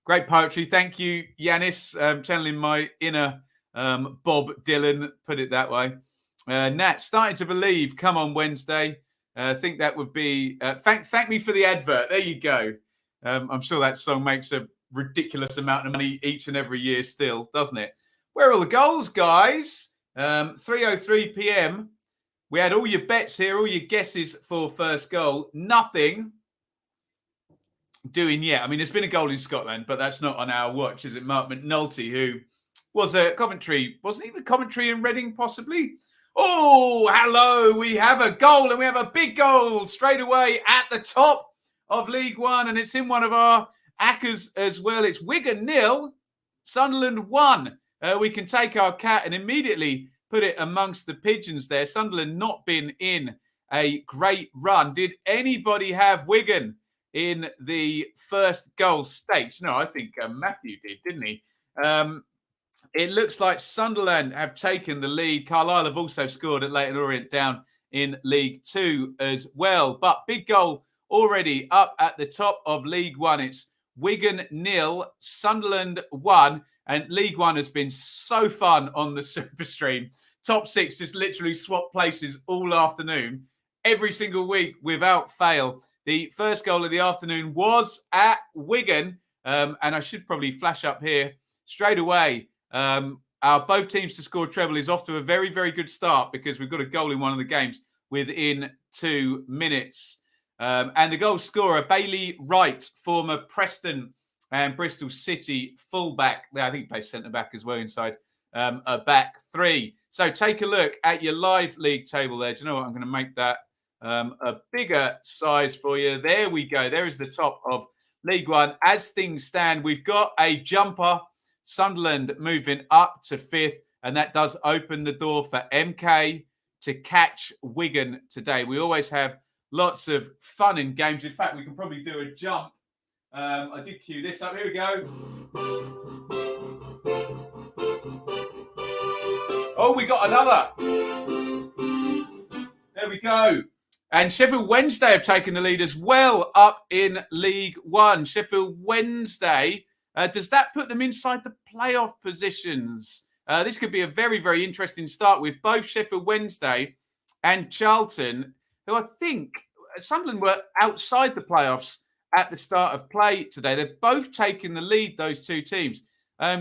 Great poetry. Thank you, Yanis. Channeling my inner Bob Dylan, put it that way. Nat, starting to believe, come on Wednesday. I think that would be... thank me for the advert. There you go. I'm sure that song makes a ridiculous amount of money each and every year still, doesn't it? Where are all the goals, guys? 3:03 p.m. We had all your bets here, all your guesses for first goal. Nothing doing yet. I mean, there's been a goal in Scotland, but that's not on our watch, is it? Mark McNulty, who was a Coventry, wasn't he with Coventry and Reading, possibly? Oh, hello. We have a goal, and we have a big goal straight away at the top of League One, and it's in one of our Accas as well. It's Wigan 0, Sunderland 1. We can take our cat and immediately put it amongst the pigeons there. Sunderland not been in a great run. Did anybody have Wigan in the first goal stage? No, I think Matthew did, didn't he? It looks like Sunderland have taken the lead. Carlisle have also scored at Leyton Orient down in League Two as well. But big goal already up at the top of League One. It's Wigan 0, Sunderland 1. And League One has been so fun on the Super Stream. Top six just literally swap places all afternoon, every single week without fail. The first goal of the afternoon was at Wigan. And I should probably flash up here straight away. Our both teams to score treble is off to a very, very good start because we've got a goal in one of the games within 2 minutes. And the goal scorer, Bailey Wright, former Preston and Bristol City fullback. I think he plays centre-back as well inside a back three. So take a look at your live league table there. Do you know what? I'm going to make that a bigger size for you. There we go. There is the top of League One. As things stand, we've got a jumper. Sunderland moving up to 5th. And that does open the door for MK to catch Wigan today. We always have lots of fun in games. In fact, we can probably do a jump. I did cue this up. Here we go. Oh, we got another. There we go. And Sheffield Wednesday have taken the lead as well up in League One. Sheffield Wednesday, does that put them inside the playoff positions? This could be a very, very interesting start with both Sheffield Wednesday and Charlton, who I think Sunderland were outside the playoffs at the start of play today. They've both taken the lead, those two teams.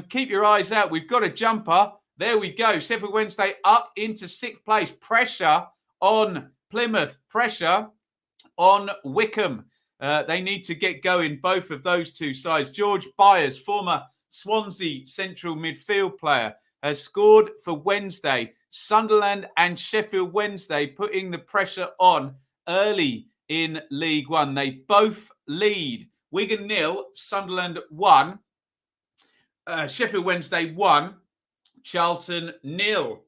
Keep your eyes out. We've got a jumper. There we go. Sheffield Wednesday up into 6th place. Pressure on Plymouth, pressure on Wickham. They need to get going, both of those two sides. George Byers, former Swansea central midfield player, has scored for Wednesday. Sunderland and Sheffield Wednesday putting the pressure on early in League One. They both lead. Wigan 0, Sunderland 1, Sheffield Wednesday 1, Charlton 0.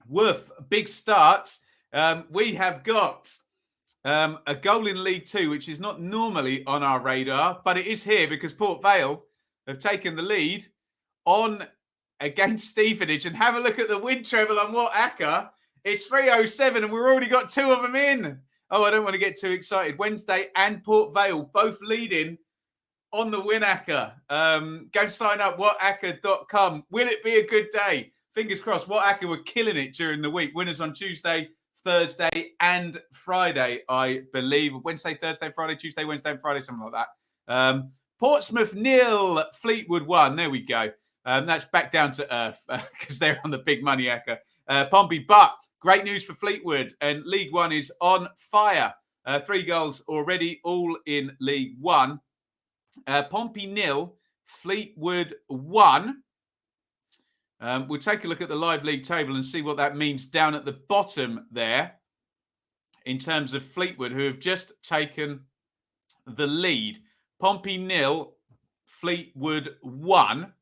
Woof, big start. We have got a goal in League Two, which is not normally on our radar, but it is here because Port Vale have taken the lead on against Stevenage. And have a look at the win treble on Watchalong. It's 307 and we've already got 2 of them in. Oh, I don't want to get too excited. Wednesday and Port Vale both leading on the Winacker. Go sign up, whatacker.com. Will it be a good day? Fingers crossed. Watchalong were killing it during the week. Winners on Tuesday, Thursday and Friday, I believe. Wednesday, Thursday, Friday, Tuesday, Wednesday and Friday, something like that. Portsmouth 0, Fleetwood 1. There we go. That's back down to earth because they're on the big money acca. Pompey, but great news for Fleetwood. And League One is on fire. 3 goals already, all in League One. Pompey 0, Fleetwood 1. We'll take a look at the live league table and see what that means down at the bottom there in terms of Fleetwood, who have just taken the lead. Pompey 0, Fleetwood 1.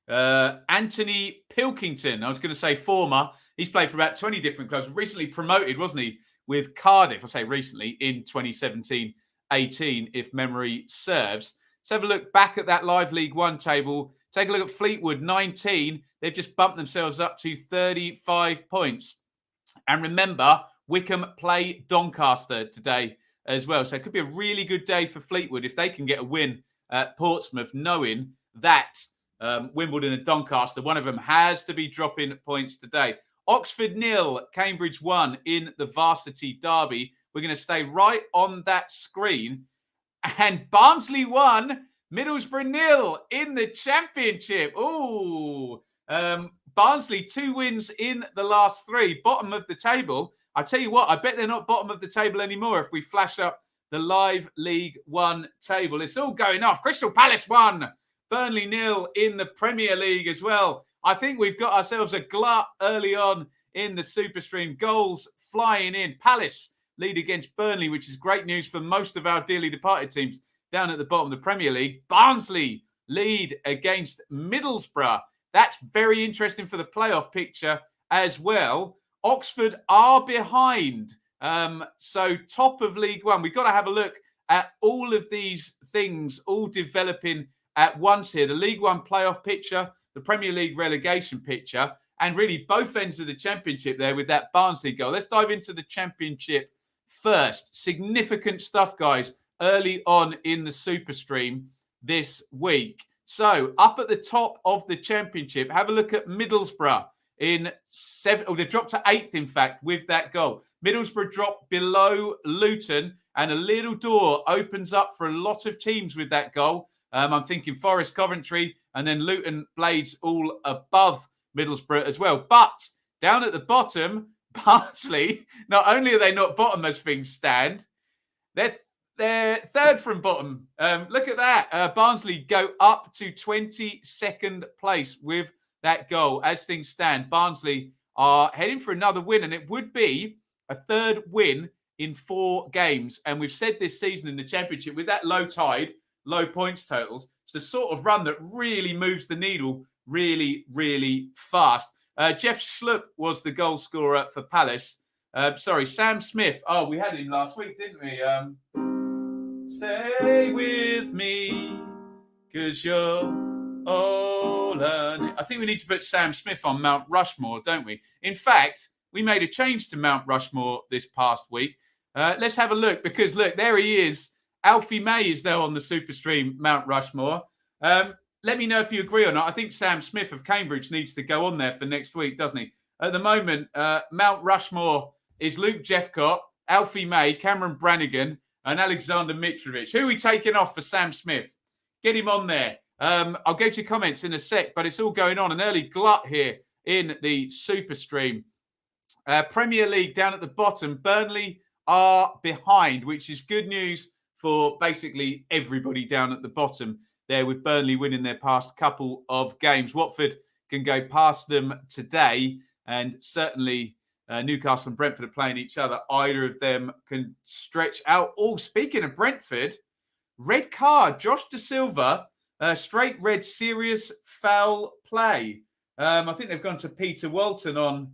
Anthony Pilkington, I was going to say former. He's played for about 20 different clubs. Recently promoted, wasn't he, with Cardiff? I say recently, in 2017-18, if memory serves. Let's have a look back at that live League One table. Take a look at Fleetwood, 19. They've just bumped themselves up to 35 points. And remember, Wickham play Doncaster today as well. So it could be a really good day for Fleetwood if they can get a win at Portsmouth, knowing that Wimbledon and Doncaster, one of them has to be dropping points today. Oxford 0, Cambridge 1 in the Varsity Derby. We're going to stay right on that screen. And Barnsley 1, Middlesbrough 0 in the Championship. Ooh, Barnsley 2 wins in the last 3, bottom of the table. I tell you what, I bet they're not bottom of the table anymore if we flash up the live League One table. It's all going off. Crystal Palace 1, Burnley 0 in the Premier League as well. I think we've got ourselves a glut early on in the Superstream. Goals flying in. Palace lead against Burnley, which is great news for most of our dearly departed teams down at the bottom of the Premier League. Barnsley lead against Middlesbrough. That's very interesting for the playoff picture as well. Oxford are behind. So top of League One. We've got to have a look at all of these things all developing at once here. The League One playoff picture, the Premier League relegation picture, and really both ends of the Championship there with that Barnsley goal. Let's dive into the Championship first. Significant stuff, guys, early on in the Superstream this week. So up at the top of the Championship, have a look at Middlesbrough in 7th. Oh, they've dropped to 8th, in fact, with that goal. Middlesbrough dropped below Luton, and a little door opens up for a lot of teams with that goal. I'm thinking Forest, Coventry, and then Luton Blades all above Middlesbrough as well. But down at the bottom, Barnsley, not only are they not bottom as things stand, they're 3rd from bottom. Look at that. Barnsley go up to 22nd place with that goal. As things stand, Barnsley are heading for another win, and it would be a 3rd win in 4 games. And we've said this season in the Championship, with that low tide, low points totals, it's the sort of run that really moves the needle really, really fast. Jeff Schlupp was the goal scorer for Palace. Sam Smith. Oh, we had him last week, didn't we? Stay with me, 'cause you're I think we need to put Sam Smith on Mount Rushmore, don't we? In fact, we made a change to Mount Rushmore this past week. Let's have a look because, look, there he is. Alfie May is now on the Superstream Mount Rushmore. Let me know if you agree or not. I think Sam Smith of Cambridge needs to go on there for next week, doesn't he? At the moment, Mount Rushmore is Luke Jeffcott, Alfie May, Cameron Brannigan, and Alexander Mitrovic. Who are we taking off for Sam Smith? Get him on there. I'll go to comments in a sec, but it's all going on. An early glut here in the Superstream. Premier League down at the bottom. Burnley are behind, which is good news for basically everybody down at the bottom there, with Burnley winning their past couple of games. Watford can go past them today, and certainly Newcastle and Brentford are playing each other. Either of them can stretch out. Oh, speaking of Brentford, red card, Josh Da Silva, straight red, serious foul play. I think they've gone to Peter Walton on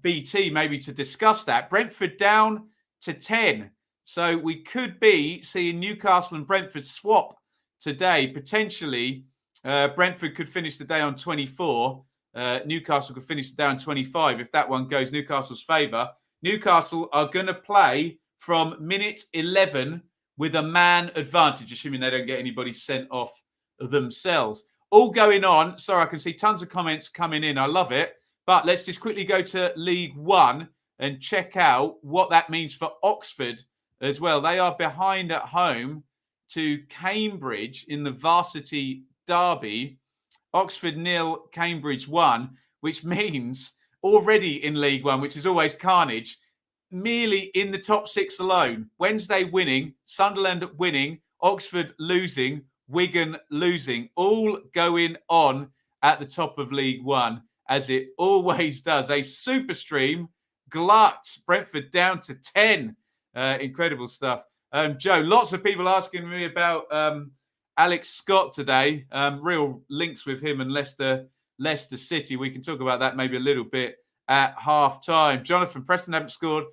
BT maybe to discuss that. Brentford down to 10. So we could be seeing Newcastle and Brentford swap today. Potentially, Brentford could finish the day on 24. Newcastle could finish the day on 25 if that one goes Newcastle's favour. Newcastle are going to play from minute 11 with a man advantage, assuming they don't get anybody sent off themselves. All going on. Sorry, I can see tons of comments coming in. I love it. But let's just quickly go to League One and check out what that means for Oxford as well. They are behind at home to Cambridge in the varsity derby. Oxford 0, Cambridge 1, which means already in League One, which is always carnage, merely in the top 6 alone. Wednesday winning, Sunderland winning, Oxford losing, Wigan losing, all going on at the top of League One, as it always does. A Superstream glut. Brentford down to 10. Incredible stuff. Joe, lots of people asking me about Alex Scott today. Real links with him and Leicester City. We can talk about that maybe a little bit at half-time. Jonathan, Preston haven't scored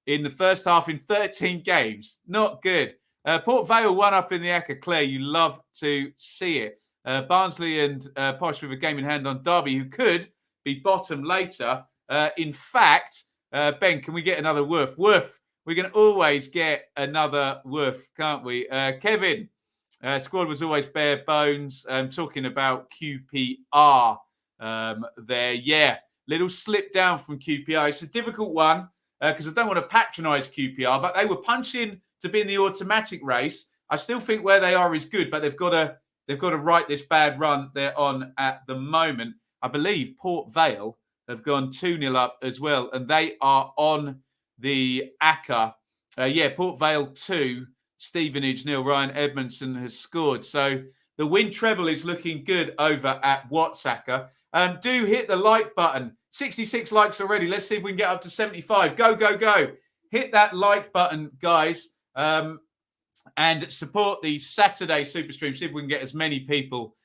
in the first half in 13 games. Not good. Port Vale 1 up in the Acker Clare. You love to see it. Barnsley and Posh with a game in hand on Darby, who could be bottom later. In fact, Ben, can we get another woof? Woof. We can always get another woof, can't we? Kevin, squad was always bare bones. Talking about QPR there. Yeah, little slip down from QPR. It's a difficult one because I don't want to patronise QPR, but they were punching to be in the automatic race. I still think where they are is good, but they've got to right this bad run they're on at the moment. I believe Port Vale have gone 2-0 up as well, and they are on the Acker. Port Vale 2, Stevenage 0. Ryan Edmondson has scored. So the win treble is looking good over at Watchalong. Do hit the like button. 66 likes already. Let's see if we can get up to 75. Go, go, go. Hit that like button, guys. And support the Saturday Superstream. See if we can get as many people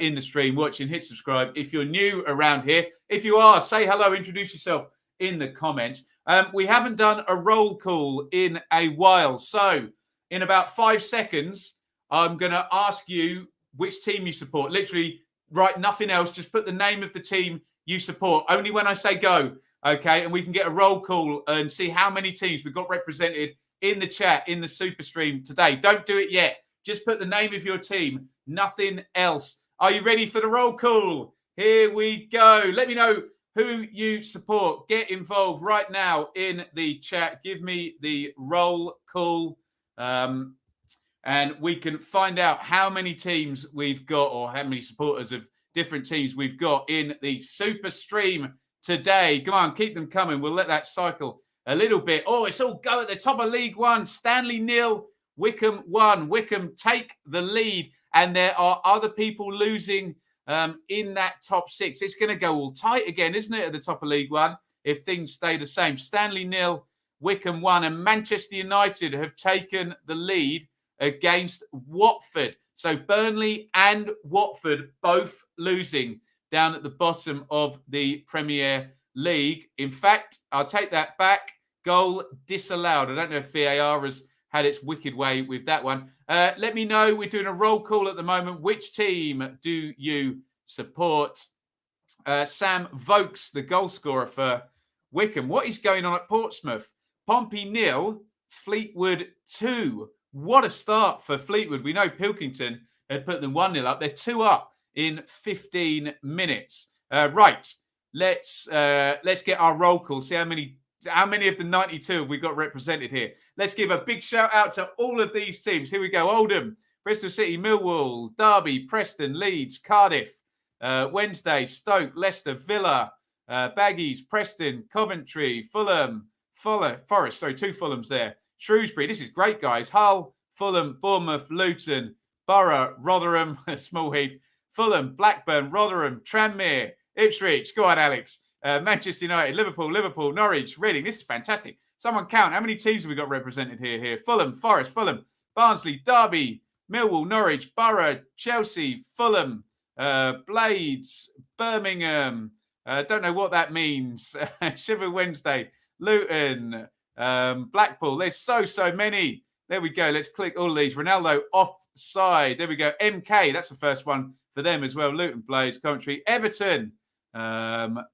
in the stream watching. Hit subscribe if you're new around here. If you are, say hello, introduce yourself in the comments. We haven't done a roll call in a while. So in about 5 seconds, I'm going to ask you which team you support. Literally, write nothing else. Just put the name of the team you support. Only when I say go, okay? And we can get a roll call and see how many teams we've got represented in the chat, in the Superstream today. Don't do it yet. Just put the name of your team. Nothing else. Are you ready for the roll call? Here we go. Let me know who you support. Get involved right now in the chat. Give me the roll call. And we can find out how many teams we've got or how many supporters of different teams we've got in the Superstream today. Come on, keep them coming. We'll let that cycle a little bit. Oh, it's all go at the top of League One. Stanley 0, Wickham 1. Wickham take the lead. And there are other people losing in that top 6. It's going to go all tight again, isn't it, at the top of League One, if things stay the same. Stanley 0, Wickham 1. And Manchester United have taken the lead against Watford. So Burnley and Watford both losing down at the bottom of the Premier League. In fact, I'll take that back. Goal disallowed. I don't know if VAR had its wicked way with that one. Let me know. We're doing a roll call at the moment. Which team do you support? Sam Vokes, the goal scorer for Wickham. What is going on at Portsmouth? Pompey 0, Fleetwood 2. What a start for Fleetwood. We know Pilkington had put them 1-0 up. They're 2 up in 15 minutes. Right. Let's get our roll call. See how many of the 92 have we got represented here. Let's give a big shout out to all of these teams. Here we go. Oldham, Bristol City, Millwall, Derby, Preston, Leeds, Cardiff, Wednesday, Stoke, Leicester, Villa, Baggies, Preston, Coventry, Fulham, Forest. Sorry, 2 Fulhams there. Shrewsbury. This is great, guys. Hull, Fulham, Bournemouth, Luton, Borough, Rotherham, Smallheath, Fulham, Blackburn, Rotherham, Tranmere, Ipswich. Go on, Alex. Manchester United, Liverpool, Norwich, Reading. This is fantastic. Someone count. How many teams have we got represented here? Fulham, Forest, Fulham, Barnsley, Derby, Millwall, Norwich, Borough, Chelsea, Fulham, Blades, Birmingham. Don't know what that means. Sheffield Wednesday, Luton, Blackpool. There's so many. There we go. Let's click all of these. Ronaldo offside. There we go. MK. That's the first one for them as well. Luton, Blades, Coventry, Everton,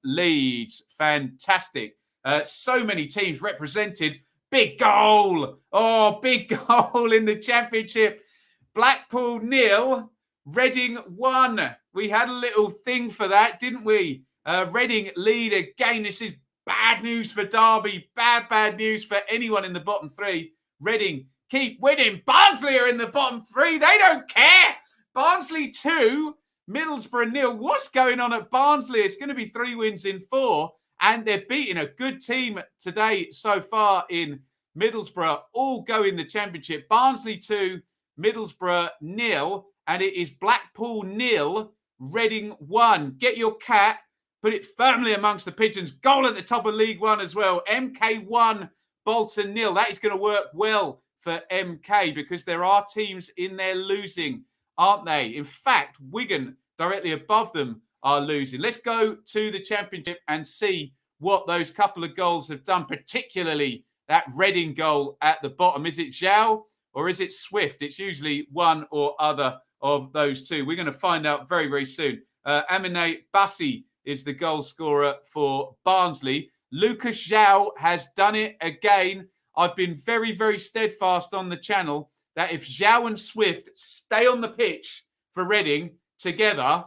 Leeds. Fantastic. So many teams represented. Big goal. Oh, big goal in the Championship. Blackpool 0, Reading 1. We had a little thing for that, didn't we? Reading lead again. This is bad news for Derby. Bad news for anyone in the bottom 3. Reading keep winning. Barnsley are in the bottom 3. They don't care. Barnsley 2, Middlesbrough 0. What's going on at Barnsley? It's going to be 3 wins in 4. And they're beating a good team today so far in Middlesbrough. All go in the Championship. Barnsley 2, Middlesbrough 0. And it is Blackpool 0, Reading 1. Get your cat. Put it firmly amongst the pigeons. Goal at the top of League One as well. MK 1, Bolton 0. That is going to work well for MK because there are teams in there losing, aren't they? In fact, Wigan, directly above them, are losing. Let's go to the Championship and see what those couple of goals have done, particularly that Reading goal at the bottom. Is it Zhao or is it Swift? It's usually one or other of those two. We're going to find out very soon. Amine Bassi is the goal scorer for Barnsley. Lucas Zhao has done it again. I've been very steadfast on the channel that if Zhao and Swift stay on the pitch for Reading together,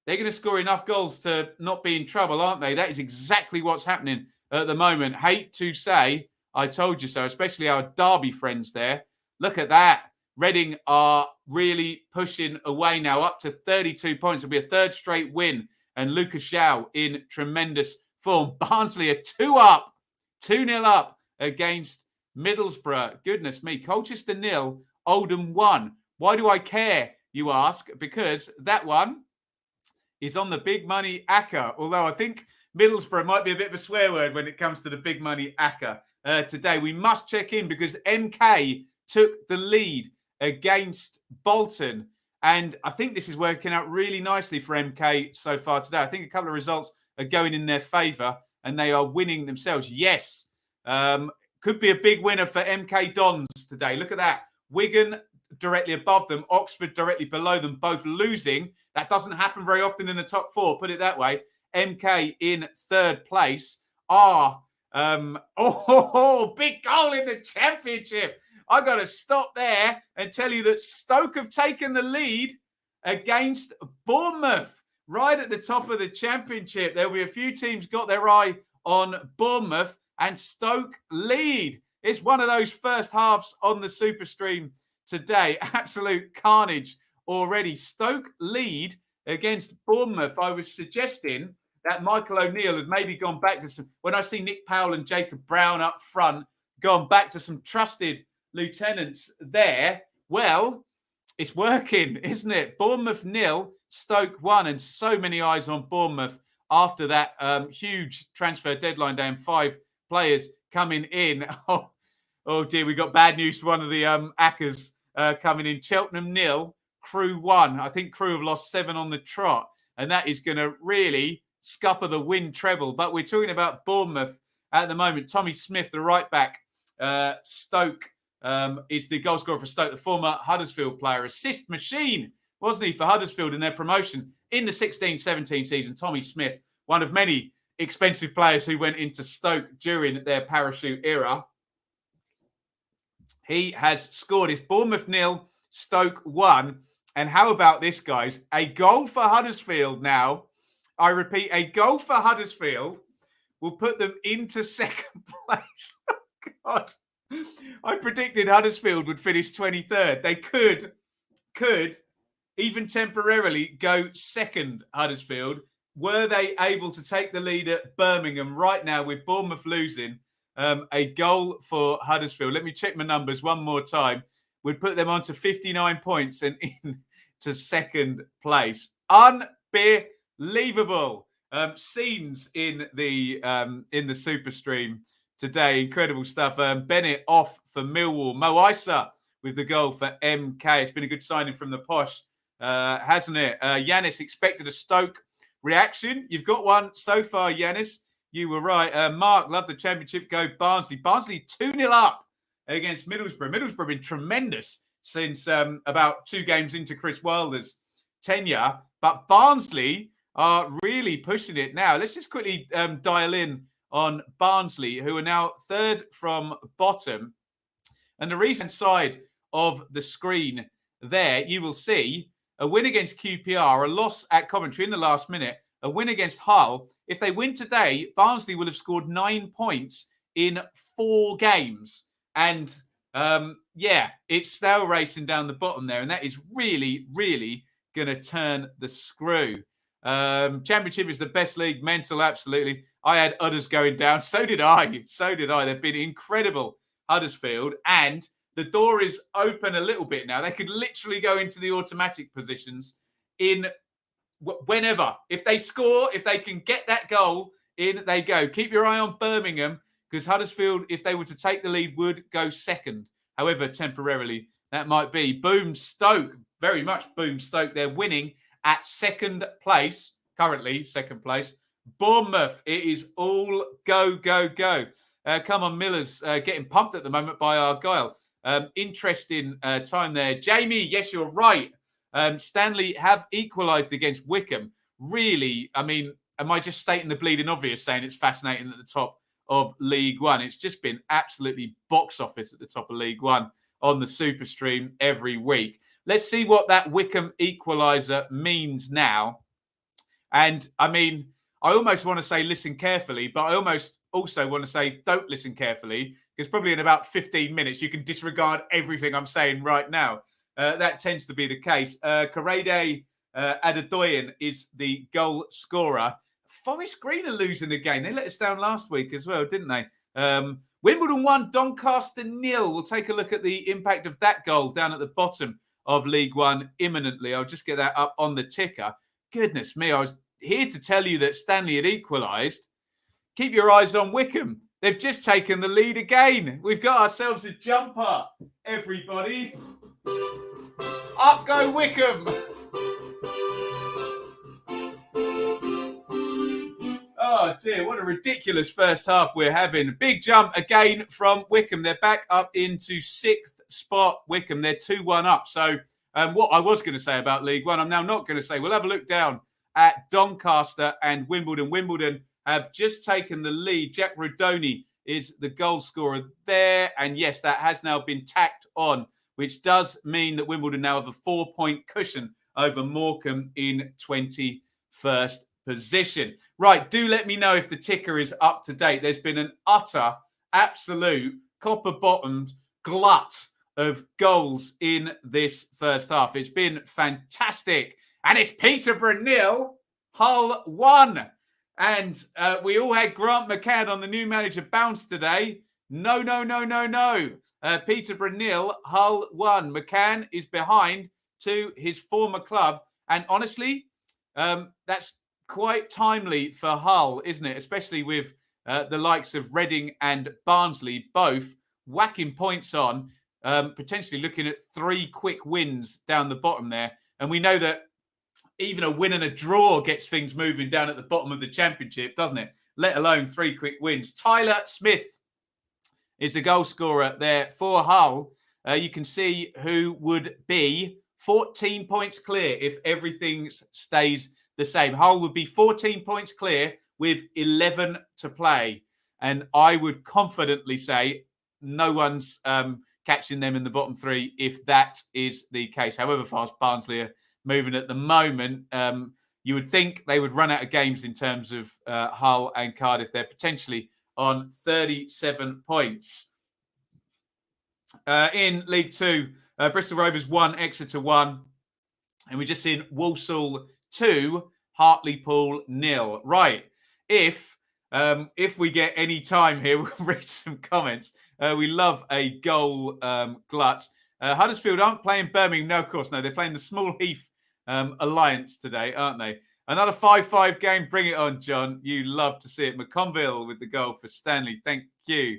they're going to score enough goals to not be in trouble, aren't they? That is exactly what's happening at the moment. Hate to say, I told you so, especially our Derby friends there. Look at that. Reading are really pushing away now, up to 32 points. It'll be a 3rd straight win. And Lucas Zhao in tremendous form. Barnsley are 2-0 up against Middlesbrough. Goodness me. Colchester 0, Oldham 1. Why do I care, you ask? Because that one is on the big money ACCA. Although I think Middlesbrough might be a bit of a swear word when it comes to the big money ACCA today. We must check in because MK took the lead against Bolton. And I think this is working out really nicely for MK so far today. I think a couple of results are going in their favour and they are winning themselves. Yes, could be a big winner for MK Dons today. Look at that. Wigan directly above them, Oxford directly below them, both losing. That doesn't happen very often in the top 4, put it that way. MK in 3rd place are... big goal in the Championship. I got to stop there and tell you that Stoke have taken the lead against Bournemouth right at the top of the Championship. There'll be a few teams got their eye on Bournemouth and Stoke lead. It's one of those first halves on the Superstream today. Absolute carnage already. Stoke lead against Bournemouth. I was suggesting that Michael O'Neill had maybe gone back to some... When I see Nick Powell and Jacob Brown up front, gone back to some trusted lieutenants there. Well, it's working, isn't it? Bournemouth 0, Stoke 1, and so many eyes on Bournemouth after that huge transfer deadline day and 5 players coming in. Oh dear, we got bad news for one of the Accas coming in. Cheltenham 0, Crew 1. I think Crew have lost 7 on the trot, and that is going to really scupper the win treble. But we're talking about Bournemouth at the moment. Tommy Smith, the right back, Stoke is the goal scorer for Stoke, the former Huddersfield player. Assist machine, wasn't he, for Huddersfield in their promotion in the 16-17 season. Tommy Smith, one of many expensive players who went into Stoke during their parachute era. He has scored. It's Bournemouth 0, Stoke 1. And how about this, guys? A goal for Huddersfield now. I repeat, a goal for Huddersfield will put them into second place. Oh, God. I predicted Huddersfield would finish 23rd. They could even temporarily go second, Huddersfield, were they able to take the lead at Birmingham right now with Bournemouth losing. A goal for Huddersfield. Let me check my numbers one more time. Would put them on to 59 points and into second place. Unbelievable. Scenes in the Superstream today. Incredible stuff. Bennett off for Millwall. Mo Issa with the goal for MK. It's been a good signing from the posh, hasn't it? Yanis expected a Stoke reaction. You've got one so far, Yanis. You were right. Mark, love the championship. Go Barnsley. Barnsley 2-0 up against Middlesbrough. Middlesbrough been tremendous since about 2 games into Chris Wilder's tenure. But Barnsley are really pushing it now. Let's just quickly dial in on Barnsley, who are now 3rd from bottom. And the recent side of the screen there, you will see a win against QPR, a loss at Coventry in the last minute, a win against Hull. If they win today, Barnsley will have scored 9 points in 4 games. And it's stale racing down the bottom there. And that is really, really going to turn the screw. Championship is the best league. Mental, absolutely. I had Udders going down. So did I. They've been incredible, Huddersfield. And the door is open a little bit now. They could literally go into the automatic positions in whenever. If they score, if they can get that goal in, they go. Keep your eye on Birmingham, because Huddersfield, if they were to take the lead, would go second. However, temporarily, that might be. Boom, Stoke. Very much boom, Stoke. They're winning at second place. Currently, second place. Bournemouth. It is all go, go, go. Come on, Miller's getting pumped at the moment by Argyle. Interesting time there. Jamie, yes, you're right. Stanley have equalised against Wickham. Really, I mean, am I just stating the bleeding obvious, saying it's fascinating at the top of League One? It's just been absolutely box office at the top of League One on the Superstream every week. Let's see what that Wickham equaliser means now. And, I mean, I almost want to say listen carefully, but I almost also want to say don't listen carefully, because probably in about 15 minutes you can disregard everything I'm saying right now. That tends to be the case. Korede Adedoyan is the goal scorer. Forest Green are losing again. They let us down last week as well, didn't they? Wimbledon 1, Doncaster 0. We'll take a look at the impact of that goal down at the bottom of League One imminently. I'll just get that up on the ticker. Goodness me, I was here to tell you that Stanley had equalised. Keep your eyes on Wickham. They've just taken the lead again. We've got ourselves a jumper, everybody. Up go Wickham. Oh dear, what a ridiculous first half we're having. Big jump again from Wickham. They're back up into 6th spot, Wickham. They're 2-1 up. So what I was going to say about League One, I'm now not going to say. We'll have a look down at Doncaster and Wimbledon. Wimbledon have just taken the lead. Jack Ruddock is the goal scorer there. And yes, that has now been tacked on, which does mean that Wimbledon now have a 4-point cushion over Morecambe in 21st position. Right, do let me know if the ticker is up to date. There's been an utter, absolute, copper-bottomed glut of goals in this first half. It's been fantastic. And it's Peterborough 0, Hull 1. And we all had Grant McCann on the new manager bounce today. No. Peterborough 0, Hull 1. McCann is behind to his former club. And honestly, that's quite timely for Hull, isn't it? Especially with the likes of Reading and Barnsley both whacking points on, potentially looking at 3 quick wins down the bottom there. And we know that even a win and a draw gets things moving down at the bottom of the championship, doesn't it? Let alone 3 quick wins. Tyler Smith is the goal scorer there for Hull. You can see who would be 14 points clear if everything stays the same. Hull would be 14 points clear with 11 to play. And I would confidently say no one's catching them in the bottom three if that is the case. However fast Barnsley are moving at the moment, you would think they would run out of games in terms of Hull and Cardiff. They're potentially on 37 points. In League Two, Bristol Rovers 1, Exeter 1. And we're just in Walsall 2, Hartlepool 0. Right. If we get any time here, we'll read some comments. We love a goal glut. Huddersfield aren't playing Birmingham. No, of course, no. They're playing the Small Heath Alliance today, aren't they? Another 5-5 game. Bring it on, John. You love to see it. McConville with the goal for Stanley. Thank you.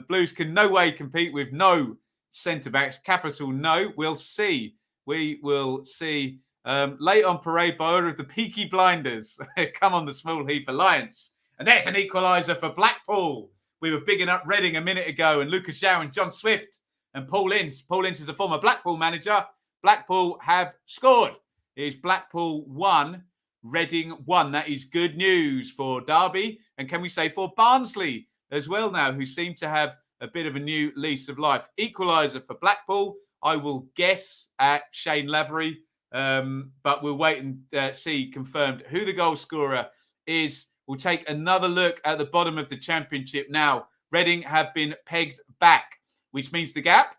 Blues can no way compete with no centre-backs. Capital no. We'll see. We will see. Late on parade by order of the Peaky Blinders. Come on, the Small Heath Alliance. And that's an equaliser for Blackpool. We were bigging up Reading a minute ago, and Lucas Zhao and John Swift and Paul Ince. Paul Ince is a former Blackpool manager. Blackpool have scored. It is Blackpool 1, Reading 1. That is good news for Darby. And can we say for Barnsley as well now, who seem to have a bit of a new lease of life. Equaliser for Blackpool. I will guess at Shane Lavery, but we'll wait and see confirmed who the goal scorer is. We'll take another look at the bottom of the championship now. Reading have been pegged back, which means the gap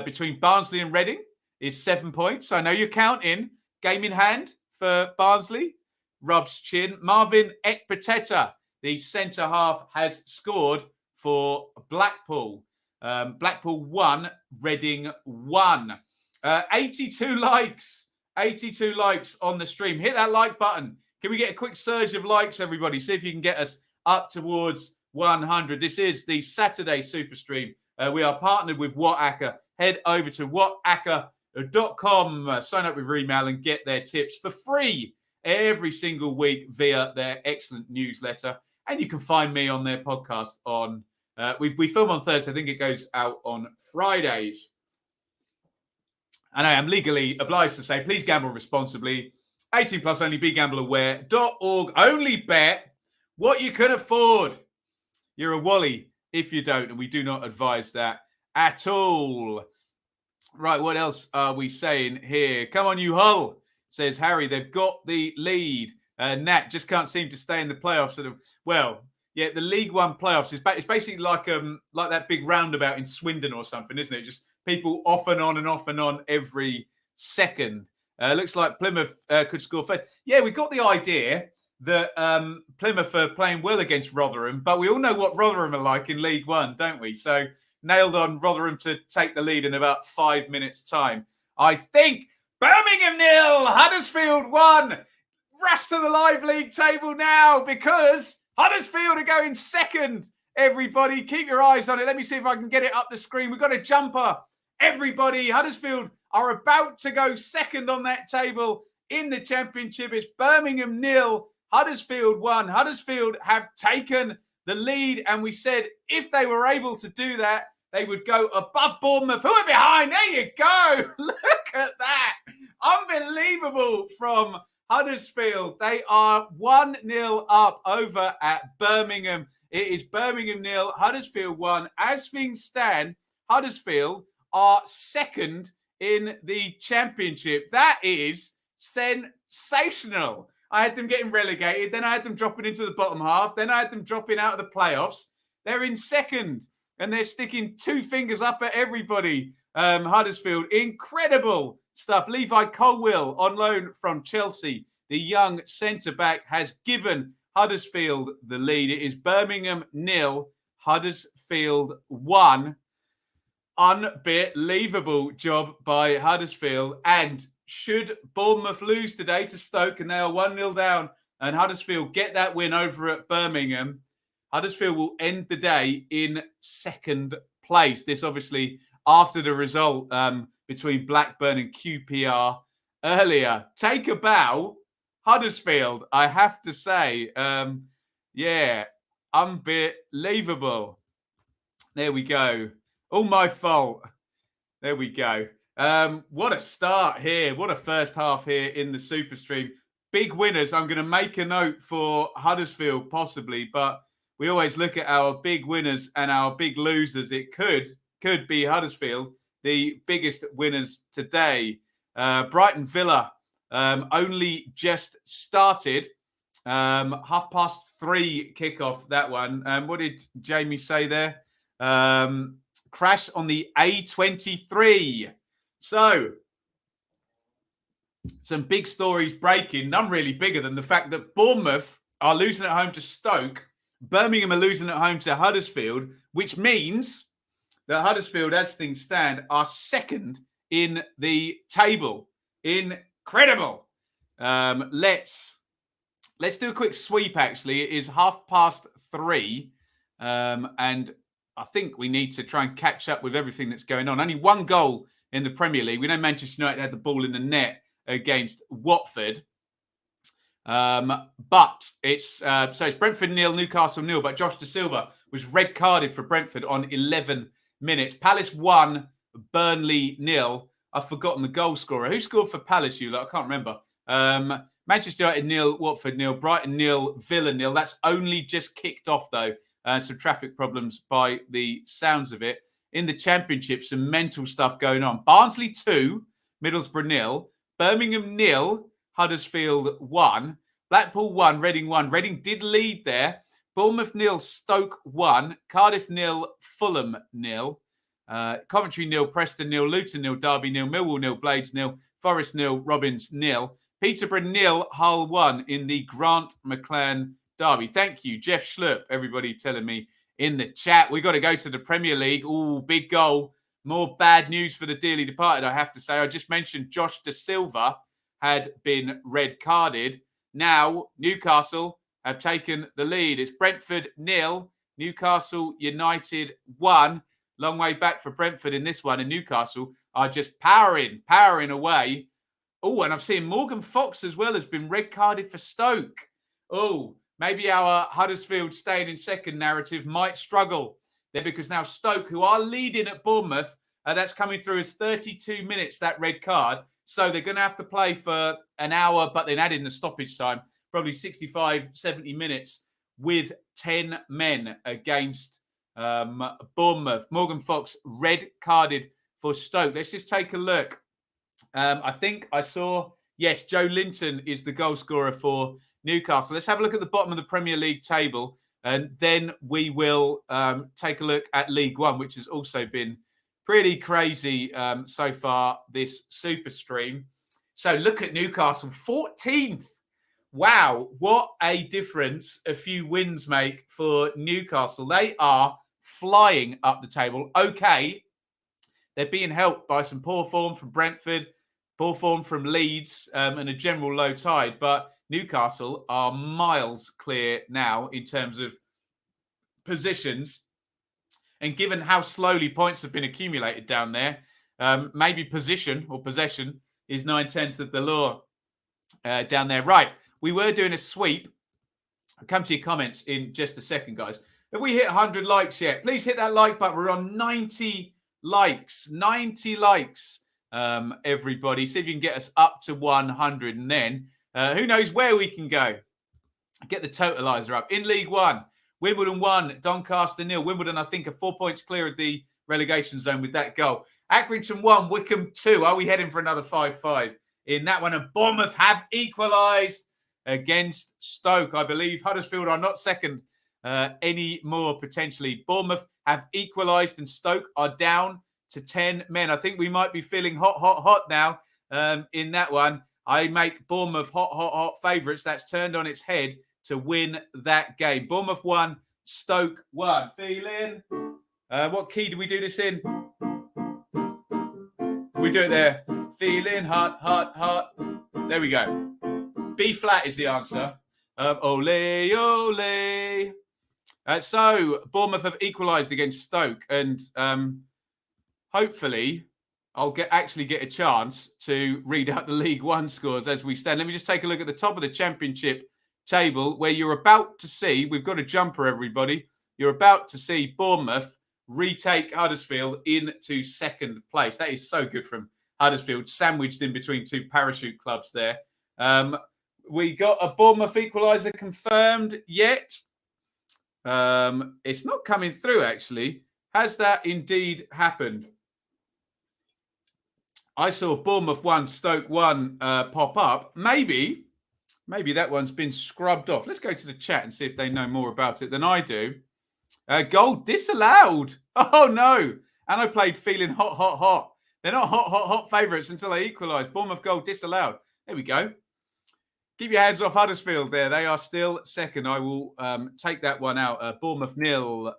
between Barnsley and Reading is 7 points. I know you're counting. Game in hand for Barnsley. Rubs chin. Marvin Ekpateta, the centre half, has scored for Blackpool. Blackpool 1, Reading 1. 82 likes. 82 likes on the stream. Hit that like button. Can we get a quick surge of likes, everybody? See if you can get us up towards 100. This is the Saturday Super Stream. We are partnered with Watchalong. Head over to watchalong.com, sign up with Email and get their tips for free every single week via their excellent newsletter. And you can find me on their podcast on, we film on Thursday. I think it goes out on Fridays. And I am legally obliged to say, please gamble responsibly. 18 plus only, begambleaware.org. Only bet what you can afford. You're a wally if you don't, and we do not advise that at all. Right, what else are we saying here? Come on, you Hull, says Harry. They've got the lead. Nat just can't seem to stay in the playoffs. Well, yeah, the League One playoffs it's basically like that big roundabout in Swindon or something, isn't it? Just people off and on every second. Looks like Plymouth could score first. Yeah, we got the idea that Plymouth are playing well against Rotherham, but we all know what Rotherham are like in League One, don't we? So nailed on Rotherham to take the lead in about 5 minutes' time. I think Birmingham 0, Huddersfield 1. Rush to the live league table now because Huddersfield are going second. Everybody, keep your eyes on it. Let me see if I can get it up the screen. We've got a jumper. Everybody, Huddersfield are about to go second on that table in the championship. It's Birmingham 0, Huddersfield 1. Huddersfield have taken the lead, and we said if they were able to do that, they would go above Bournemouth, who are behind. There you go. Look at that. Unbelievable from Huddersfield. They are 1-0 up over at Birmingham. It is Birmingham 0, Huddersfield 1. As things stand, Huddersfield are second in the championship. That is sensational. I had them getting relegated, then I had them dropping into the bottom half, then I had them dropping out of the playoffs. They're in second, and they're sticking two fingers up at everybody. Huddersfield, incredible stuff. Levi Coyle on loan from Chelsea, the young centre-back, has given Huddersfield the lead. It is Birmingham 0, Huddersfield 1. Unbelievable job by Huddersfield. And should Bournemouth lose today to Stoke and they are 1-0 down and Huddersfield get that win over at Birmingham, Huddersfield will end the day in second place. This obviously after the result between Blackburn and QPR earlier. Take a bow, Huddersfield, I have to say. Yeah, unbelievable. There we go. All my fault. There we go. What a start here. What a first half here in the Superstream. Big winners. I'm going to make a note for Huddersfield, possibly, but we always look at our big winners and our big losers. It could be Huddersfield, the biggest winners today. Brighton Villa only just started. 3:30 kickoff, that one. What did Jamie say there? Crash on the A23. So, some big stories breaking, none really bigger than the fact that Bournemouth are losing at home to Stoke, Birmingham are losing at home to Huddersfield, which means that Huddersfield, as things stand, are second in the table. Incredible. Let's do a quick sweep, actually. It is 3:30, and I think we need to try and catch up with everything that's going on. Only one goal in the Premier League. We know Manchester United had the ball in the net against Watford. But it's Brentford 0, Newcastle 0. But Josh Da Silva was red carded for Brentford on 11 minutes. Palace 1, Burnley 0. I've forgotten the goal scorer. Who scored for Palace, you lot? I can't remember. Manchester United 0, Watford 0, Brighton 0, Villa 0. That's only just kicked off, though. Some traffic problems by the sounds of it. In the Championship, some mental stuff going on. Barnsley 2, Middlesbrough 0, Birmingham 0, Huddersfield 1, Blackpool 1, Reading 1. Reading did lead there. Bournemouth 0, Stoke 1, Cardiff 0, Fulham 0, Coventry 0, Preston 0, Luton 0, Derby 0, Millwall 0, Blades 0, Forest 0, Robins 0, Peterborough 0, Hull 1 in the Grant McLaren Derby. Thank you, Jeff Schlupp. Everybody telling me in the chat. We've got to go to the Premier League. Ooh, big goal. More bad news for the dearly departed, I have to say. I just mentioned Josh Da Silva had been red carded. Now, Newcastle have taken the lead. It's Brentford 0, Newcastle United 1. Long way back for Brentford in this one. And Newcastle are just powering away. Oh, and I've seen Morgan Fox as well has been red carded for Stoke. Oh, maybe our Huddersfield staying in second narrative might struggle there because now Stoke, who are leading at Bournemouth, that's coming through as 32 minutes, that red card. So they're going to have to play for an hour, but then add in the stoppage time, probably 65, 70 minutes with 10 men against Bournemouth. Morgan Fox red carded for Stoke. Let's just take a look. I think I saw, yes, Joe Linton is the goal scorer for Newcastle. Let's have a look at the bottom of the Premier League table, and then we will take a look at League One, which has also been pretty crazy so far this Superstream. So look at Newcastle, 14th. Wow, what a difference a few wins make for Newcastle. They are flying up the table. Okay, they're being helped by some poor form from Brentford, poor form from Leeds, and a general low tide. But Newcastle are miles clear now in terms of positions. And given how slowly points have been accumulated down there, maybe position or possession is 9/10 of the law down there. Right, we were doing a sweep. I'll come to your comments in just a second, guys. Have we hit 100 likes yet? Please hit that like button. We're on 90 likes. 90 likes, everybody. See if you can get us up to 100. And then who knows where we can go. Get the totalizer up. In League One, Wimbledon 1, Doncaster 0. Wimbledon, I think, are 4 points clear of the relegation zone with that goal. Accrington 1, Wickham 2. Are we heading for another 5-5 in that one? And Bournemouth have equalised against Stoke. I believe Huddersfield are not second anymore, potentially. Bournemouth have equalised and Stoke are down to 10 men. I think we might be feeling hot now in that one. I make Bournemouth hot favourites. That's turned on its head to win that game. Bournemouth 1, Stoke 1. Feeling. What key do we do this in? We do it there. Feeling hot. There we go. B flat is the answer. Ole, ole. So Bournemouth have equalised against Stoke, and hopefully I'll actually get a chance to read out the League One scores as we stand. Let me just take a look at the top of the Championship table, where you're about to see, we've got a jumper, everybody. You're about to see Bournemouth retake Huddersfield into second place. That is so good from Huddersfield, sandwiched in between two parachute clubs there. We got a Bournemouth equaliser confirmed yet. It's not coming through, actually. Has that indeed happened? I saw Bournemouth 1, Stoke 1 pop up. Maybe that one's been scrubbed off. Let's go to the chat and see if they know more about it than I do. Goal disallowed. Oh, no. And I played feeling hot. They're not hot favourites until they equalise. Bournemouth goal disallowed. There we go. Keep your hands off Huddersfield there. They are still second. I will take that one out. Bournemouth 0.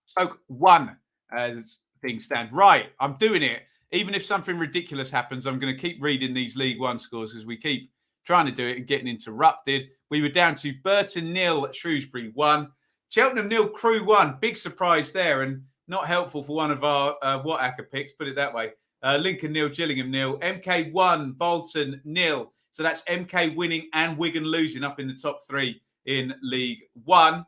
Stoke 1 as things stand. Right, I'm doing it. Even if something ridiculous happens, I'm going to keep reading these League One scores because we keep trying to do it and getting interrupted. We were down to Burton 0, Shrewsbury 1. Cheltenham 0, Crew 1. Big surprise there and not helpful for one of our WhiteHartDane picks, put it that way. Lincoln 0, Gillingham 0. MK 1, Bolton 0. So that's MK winning and Wigan losing up in the top 3 in League One.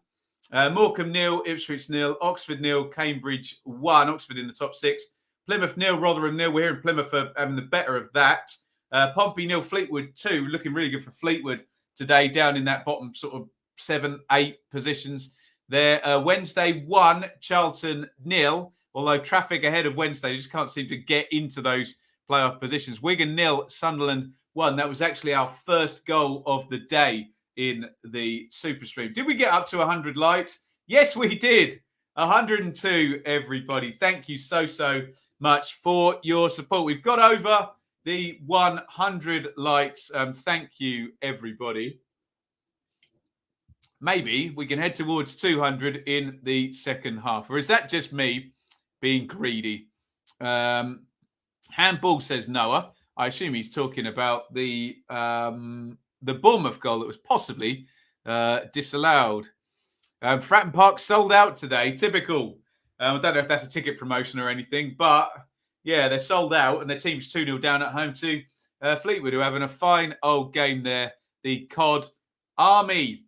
Morecambe 0, Ipswich 0, Oxford 0, Cambridge 1. Oxford in the top 6. Plymouth 0, Rotherham 0. We're here in Plymouth for having the better of that. Pompey 0, Fleetwood 2. Looking really good for Fleetwood today, down in that bottom sort of 7, 8 positions there. Wednesday 1, Charlton 0. Although traffic ahead of Wednesday, you just can't seem to get into those playoff positions. Wigan 0, Sunderland 1. That was actually our first goal of the day in the Superstream. Did we get up to 100 likes? Yes, we did. 102, everybody. Thank you so much for your support. We've got over the 100 likes. Thank you, everybody. Maybe we can head towards 200 in the second half. Or is that just me being greedy? Handball, says Noah. I assume he's talking about the Bournemouth goal that was possibly disallowed. Fratton Park sold out today. Typical. I don't know if that's a ticket promotion or anything, but yeah, they're sold out and their team's 2-0 down at home to Fleetwood, who are having a fine old game there. The COD Army.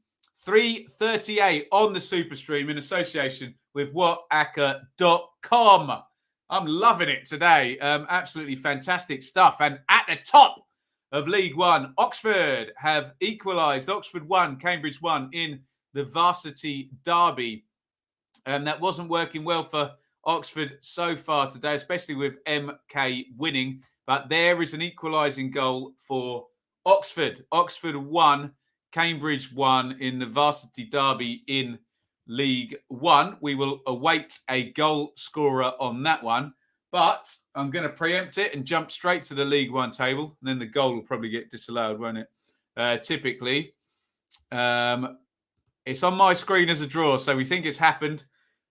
3:38 on the Superstream in association with WhatHartDane.com. I'm loving it today. Absolutely fantastic stuff. And at the top of League One, Oxford have equalised. Oxford 1, Cambridge 1 in the varsity derby. And that wasn't working well for Oxford so far today, especially with MK winning. But there is an equalising goal for Oxford. Oxford 1, Cambridge 1 in the varsity derby in League One. We will await a goal scorer on that one. But I'm going to preempt it and jump straight to the League One table. And then the goal will probably get disallowed, won't it? Typically. It's on my screen as a draw, so we think it's happened.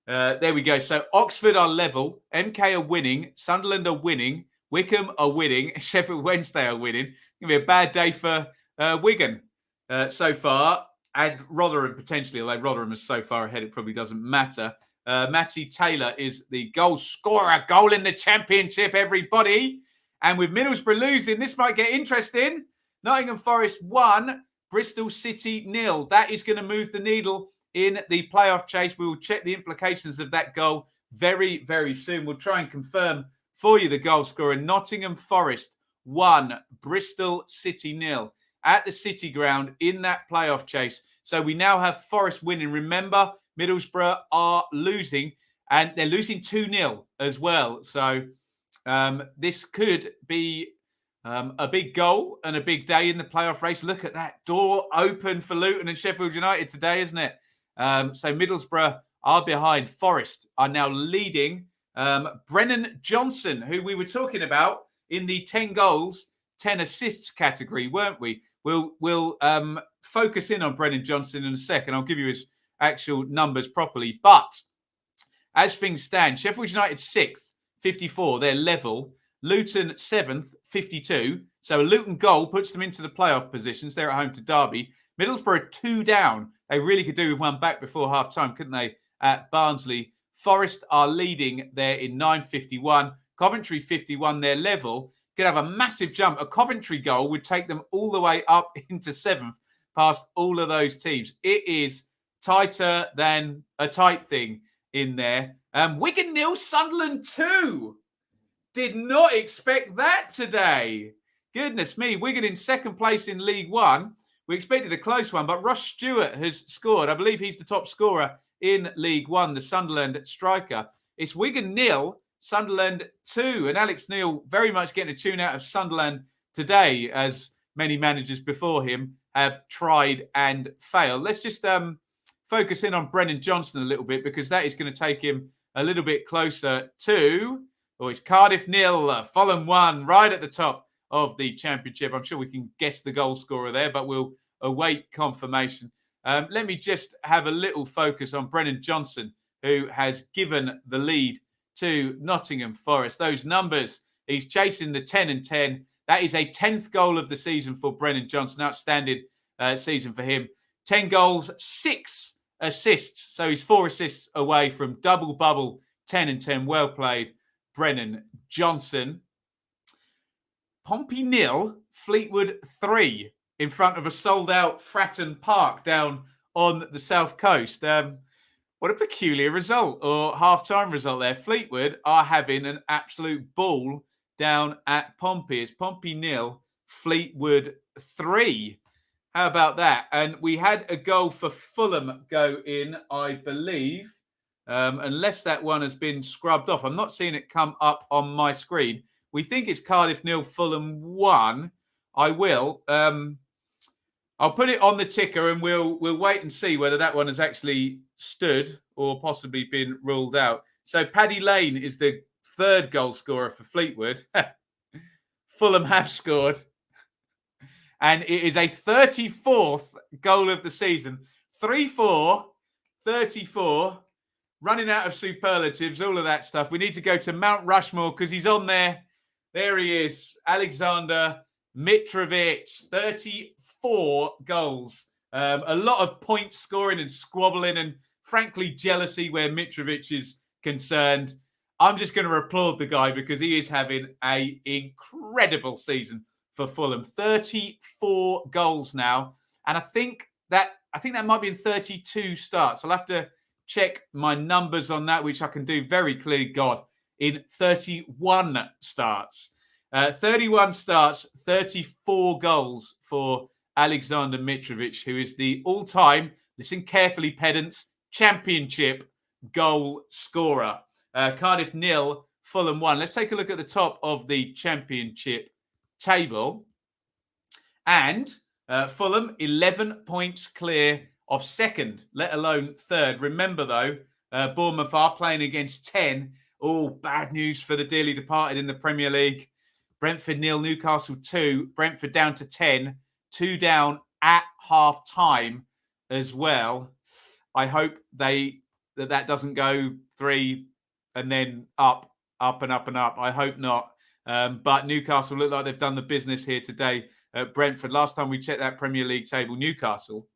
There we go. So Oxford are level. MK are winning. Sunderland are winning. Wickham are winning. Sheffield Wednesday are winning. It's going to be a bad day for Wigan so far. And Rotherham potentially, although Rotherham is so far ahead, it probably doesn't matter. Matty Taylor is the goal scorer. Goal in the championship, everybody. And with Middlesbrough losing, this might get interesting. Nottingham Forest 1, Bristol City 0. That is going to move the needle in the playoff chase. We will check the implications of that goal very, very soon. We'll try and confirm for you the goal scorer. Nottingham Forest 1, Bristol City 0 at the City Ground in that playoff chase. So we now have Forest winning. Remember, Middlesbrough are losing, and they're losing 2-0 as well. So this could be a big goal and a big day in the playoff race. Look at that door open for Luton and Sheffield United today, isn't it? So Middlesbrough are behind. Forest are now leading. Brennan Johnson, who we were talking about in the 10 goals, 10 assists category, weren't we? We'll focus in on Brennan Johnson in a second. I'll give you his actual numbers properly. But as things stand, Sheffield United 6th, 54. They're level. Luton 7th, 52. So a Luton goal puts them into the playoff positions. They're at home to Darby. Middlesbrough 2 down. They really could do with one back before half-time, couldn't they, at Barnsley? Forest are leading there in 9:51. Coventry 51, they're level. Could have a massive jump. A Coventry goal would take them all the way up into 7th, past all of those teams. It is tighter than a tight thing in there. Wigan 0, Sunderland 2. Did not expect that today. Goodness me. Wigan in second place in League One. We expected a close one, but Ross Stewart has scored. I believe he's the top scorer in League One, the Sunderland striker. It's Wigan 0, Sunderland 2. And Alex Neil very much getting a tune out of Sunderland today, as many managers before him have tried and failed. Let's just focus in on Brennan Johnson a little bit, because that is going to take him a little bit closer to... Oh, it's Cardiff 0, Fulham 1, right at the top of the Championship. I'm sure we can guess the goal scorer there, but we'll await confirmation. Let me just have a little focus on Brennan Johnson, who has given the lead to Nottingham Forest. Those numbers, he's chasing the 10 and 10. That is a 10th goal of the season for Brennan Johnson. Outstanding season for him. 10 goals, 6 assists. So he's 4 assists away from double bubble, 10 and 10. Well played, Brennan Johnson. Pompey 0, Fleetwood 3 in front of a sold-out Fratton Park down on the south coast. What a peculiar result, or half-time result there. Fleetwood are having an absolute ball down at Pompey. It's Pompey 0, Fleetwood 3. How about that? And we had a goal for Fulham go in, I believe, unless that one has been scrubbed off. I'm not seeing it come up on my screen. We think it's Cardiff 0, Fulham 1. I will. I'll put it on the ticker, and we'll wait and see whether that one has actually stood or possibly been ruled out. So Paddy Lane is the third goal scorer for Fleetwood. Fulham have scored. And it is a 34th goal of the season. 3-4, 34. Running out of superlatives, all of that stuff. We need to go to Mount Rushmore because he's on there. There he is, Alexander Mitrovic, 34 goals. A lot of point scoring and squabbling and, frankly, jealousy where Mitrovic is concerned. I'm just going to applaud the guy because he is having an incredible season for Fulham. 34 goals now. And I think that might be in 32 starts. I'll have to check my numbers on that, which I can do very clearly, God, in 31 starts. 31 starts, 34 goals for Alexander Mitrovic, who is the all-time, listen carefully, pedants, Championship goal scorer. Cardiff 0, Fulham 1. Let's take a look at the top of the Championship table. And Fulham, 11 points clear of second, let alone third. Remember, though, Bournemouth are playing against 10. Oh, bad news for the dearly departed in the Premier League. Brentford 0, Newcastle 2. Brentford down to 10. 2 down at half-time as well. I hope that doesn't go 3 and then up and up and up. I hope not. But Newcastle look like they've done the business here today at Brentford. Last time we checked that Premier League table, Newcastle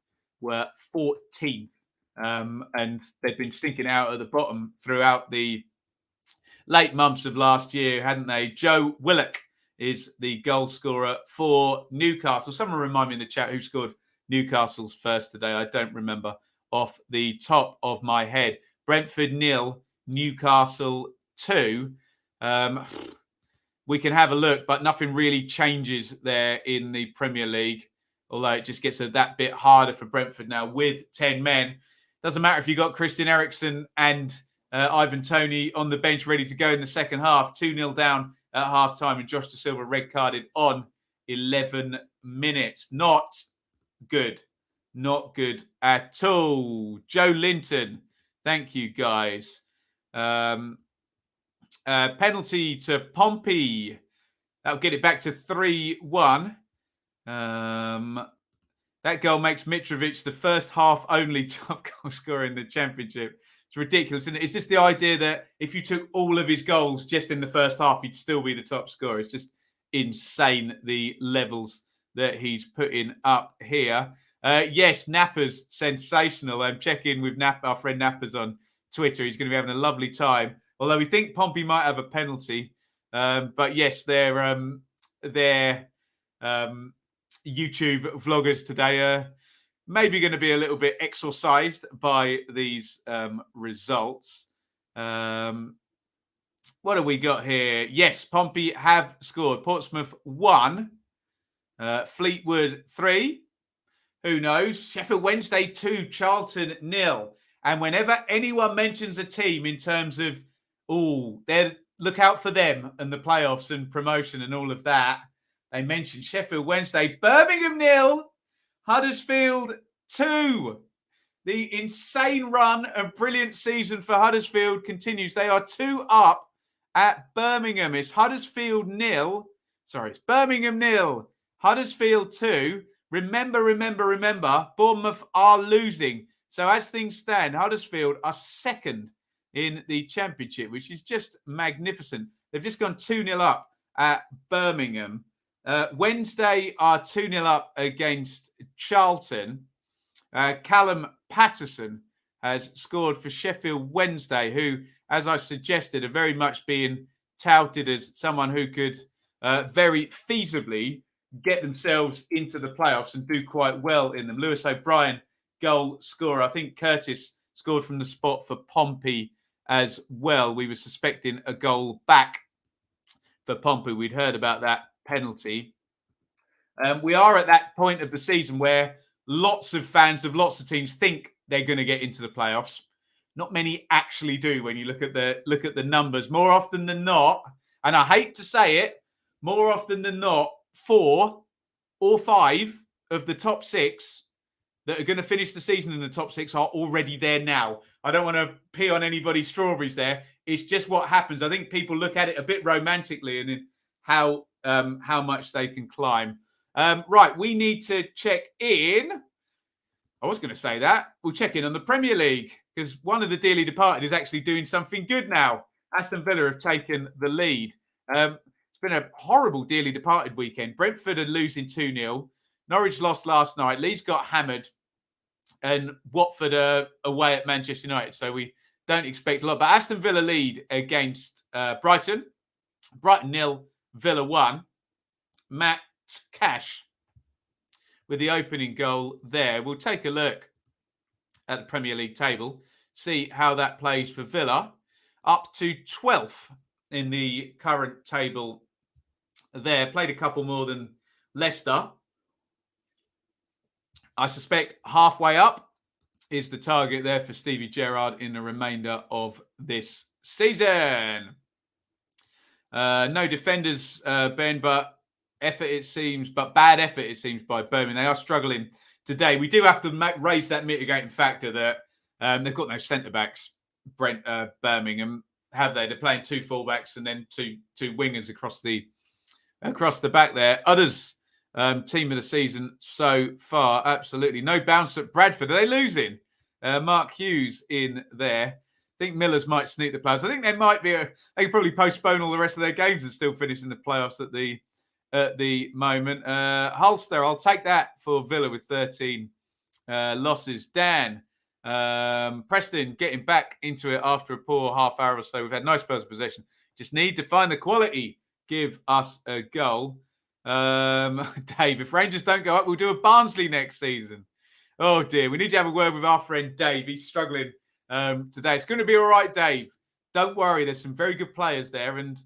were 14th. And they'd been stinking out at the bottom throughout the late months of last year, hadn't they? Joe Willock is the goal scorer for Newcastle. Someone remind me in the chat who scored Newcastle's first today. I don't remember off the top of my head. Brentford 0, Newcastle 2. We can have a look, but nothing really changes there in the Premier League, although it just gets that bit harder for Brentford now with 10 men. Doesn't matter if you've got Christian Eriksen and Ivan Toney on the bench ready to go in the second half. 2-0 down at half-time, and Josh De Silva red-carded on 11 minutes. Not good. Not good at all. Joe Linton, thank you, guys. Penalty to Pompey. That'll get it back to 3-1. That goal makes Mitrovic the first half only top goal scorer in the Championship. It's ridiculous, isn't it? Is this the idea that if you took all of his goals just in the first half, he'd still be the top scorer? It's just insane, the levels that he's putting up here. Yes, Napper's sensational. Check in with Napper, our friend Napper's on Twitter. He's going to be having a lovely time. Although we think Pompey might have a penalty. But yes, their YouTube vloggers today are maybe going to be a little bit exorcised by these results. What have we got here? Yes, Pompey have scored. Portsmouth 1. Fleetwood 3. Who knows? Sheffield Wednesday 2. Charlton 0. And whenever anyone mentions a team in terms of, look out for them and the playoffs and promotion and all of that, they mention Sheffield Wednesday. Birmingham 0. Huddersfield 2. The insane run and brilliant season for Huddersfield continues. They are 2 up at Birmingham. It's Huddersfield 0. Sorry, it's Birmingham 0. Huddersfield 2. Remember, Bournemouth are losing. So as things stand, Huddersfield are second in the Championship, which is just magnificent. They've just gone 2-0 up at Birmingham. Wednesday are 2-0 up against Charlton. Callum Patterson has scored for Sheffield Wednesday, who, as I suggested, are very much being touted as someone who could very feasibly get themselves into the playoffs and do quite well in them. Lewis O'Brien, goal scorer. I think Curtis scored from the spot for Pompey as well. We were suspecting a goal back for Pompey. We'd heard about that penalty. We are at that point of the season where lots of fans of lots of teams think they're going to get into the playoffs. Not many actually do when you look at the numbers. More often than not, and I hate to say it, more often than not, 4 or 5 of the top 6 that are going to finish the season in the top 6 are already there now. I don't want to pee on anybody's strawberries there. It's just what happens. I think people look at it a bit romantically and in how much they can climb. Right, we need to check in. I was going to say that. We'll check in on the Premier League because one of the dearly departed is actually doing something good now. Aston Villa have taken the lead. It's been a horrible dearly departed weekend. Brentford are losing 2-0. Norwich lost last night. Leeds got hammered. And Watford are away at Manchester United. So we don't expect a lot. But Aston Villa lead against Brighton. Brighton 0, Villa 1. Matt Cash with the opening goal there. We'll take a look at the Premier League table, see how that plays for Villa. Up to 12th in the current table there. Played a couple more than Leicester. I suspect halfway up is the target there for Stevie Gerrard in the remainder of this season. No defenders, Ben, but bad effort, it seems, by Birmingham. They are struggling today. We do have to raise that mitigating factor that they've got no centre-backs, Birmingham, have they? They're playing 2 full-backs and then two wingers across the back there. Others, team of the season so far, absolutely. No bounce at Bradford. Are they losing? Mark Hughes in there. I think Millers might sneak the playoffs. I think there might be they could probably postpone all the rest of their games and still finish in the playoffs at the moment. Hulster, I'll take that for Villa with 13 losses. Dan, Preston getting back into it after a poor half hour or so. We've had nice spells of possession. Just need to find the quality. Give us a goal. Dave, if Rangers don't go up, we'll do a Barnsley next season. Oh dear, we need to have a word with our friend Dave. He's struggling today. It's going to be all right, Dave. Don't worry. There's some very good players there, and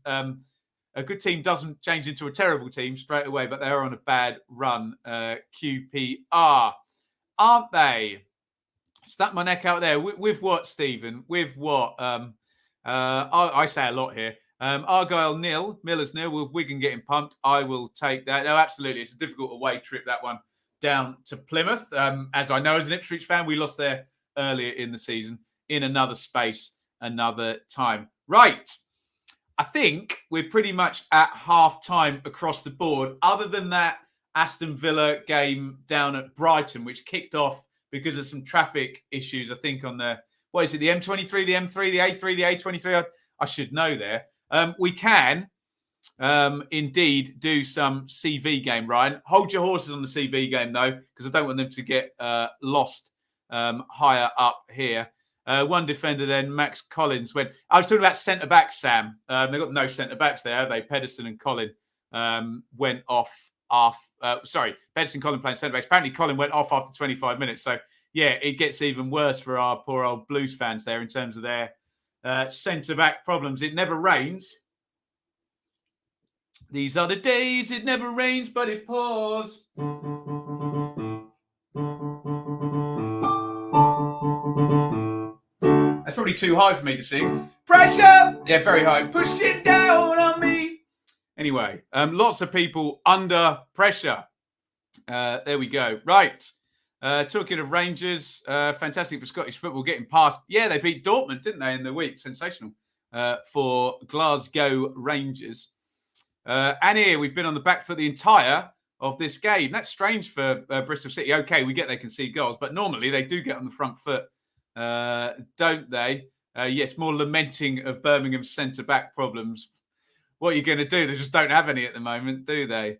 a good team doesn't change into a terrible team straight away, but they're on a bad run. QPR, aren't they? Stuck my neck out there. With what, Stephen? With what? I say a lot here. Argyle 0, Millers 0, with Wigan getting pumped. I will take that. No, absolutely. It's a difficult away trip, that one, down to Plymouth. As I know, as an Ipswich fan, we lost there earlier in the season in another space, another time. Right. I think we're pretty much at half-time across the board, other than that Aston Villa game down at Brighton, which kicked off because of some traffic issues, I think, on the, what is it, the M23, the M3, the A3, the A23? I should know there. We can indeed do some CV game, Ryan. Hold your horses on the CV game, though, because I don't want them to get lost higher up here. One defender then, Max Collins. When I was talking about centre-backs, Sam, they've got no centre-backs there, have they? Pedersen and Colin went off. Pedersen and Colin playing centre-backs. Apparently, Colin went off after 25 minutes. So, yeah, it gets even worse for our poor old Blues fans there in terms of their centre-back problems. It never rains. These are the days it never rains, but it pours. That's probably too high for me to sing. Pressure! Yeah, very high. Push it down on me. Anyway, lots of people under pressure. There we go. Right. Talking of Rangers, fantastic for Scottish football getting past. Yeah, they beat Dortmund, didn't they, in the week? Sensational for Glasgow Rangers. And here we've been on the back foot the entire of this game. That's strange for Bristol City. Okay, we get they concede goals, but normally they do get on the front foot, don't they? Yes, more lamenting of Birmingham's centre-back problems. What are you going to do? They just don't have any at the moment, do they?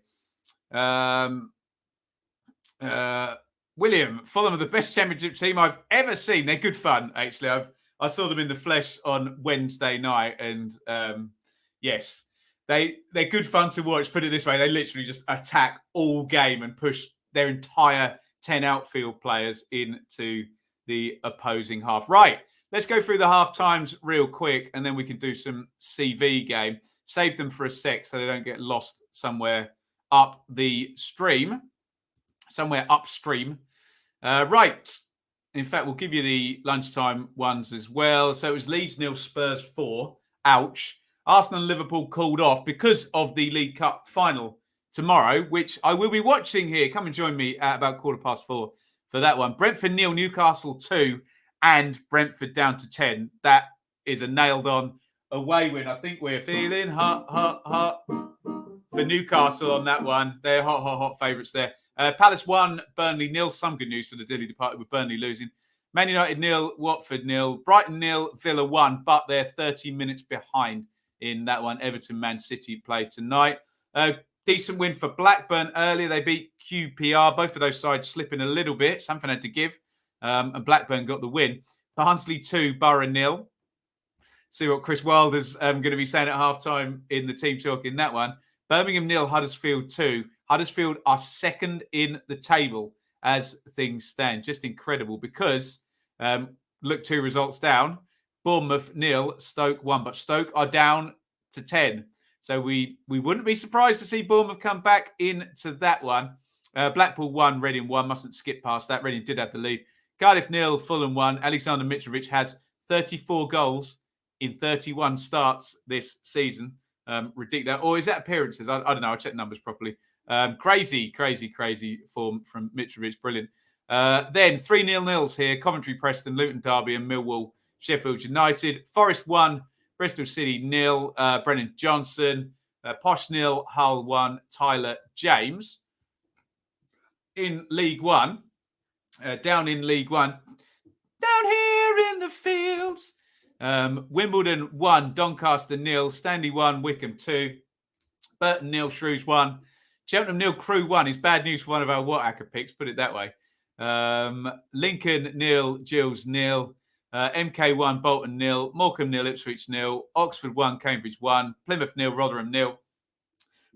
William, Fulham are the best championship team I've ever seen. They're good fun, actually. I saw them in the flesh on Wednesday night, and yes, they're good fun to watch. Put it this way, they literally just attack all game and push their entire 10 outfield players into the opposing half. Right, let's go through the half times real quick, and then we can do some CV game. Save them for a sec so they don't get lost somewhere up the stream. Somewhere upstream. Right. In fact, we'll give you the lunchtime ones as well. So it was Leeds 0, Spurs 4. Ouch. Arsenal and Liverpool called off because of the League Cup final tomorrow, which I will be watching here. Come and join me at about 4:15 for that one. Brentford 0, Newcastle 2, and Brentford down to 10. That is a nailed-on away win. I think we're feeling hot for Newcastle on that one. They're hot favourites there. Palace 1, Burnley 0. Some good news for the dearly departed with Burnley losing. Man United 0, Watford 0. Brighton 0, Villa 1, but they're 30 minutes behind in that one. Everton, Man City play tonight. Decent win for Blackburn earlier. They beat QPR. Both of those sides slipping a little bit. Something had to give. And Blackburn got the win. Barnsley 2, Borough 0. See what Chris Wilder's going to be saying at halftime in the team talk in that one. Birmingham 0, Huddersfield 2. Huddersfield are second in the table as things stand. Just incredible because look 2 results down. Bournemouth 0, Stoke 1. But Stoke are down to 10. So we wouldn't be surprised to see Bournemouth come back into that one. Blackpool 1, Reading 1. Mustn't skip past that. Reading did have the lead. Cardiff 0, Fulham 1. Alexander Mitrovic has 34 goals in 31 starts this season. Ridiculous. Or is that appearances? I don't know. I'll check numbers properly. Crazy form from Mitrovic. Brilliant. Then 3-0 here. Coventry, Preston, Luton, Derby, and Millwall, Sheffield United. Forest 1, Bristol City 0. Brennan Johnson. Posh 0, Hull 1, Tyler James. In League One. Down in League One. Down here in the fields. Wimbledon 1, Doncaster 0. Stanley 1, Wickham 2. Burton 0, Shrews 1. Cheltenham 0, Crew 1 is bad news for one of our Wathacker picks, put it that way. Lincoln 0, Gills 0. MK 1, Bolton 0. Morecambe 0, Ipswich 0. Oxford 1, Cambridge 1. Plymouth 0, Rotherham 0.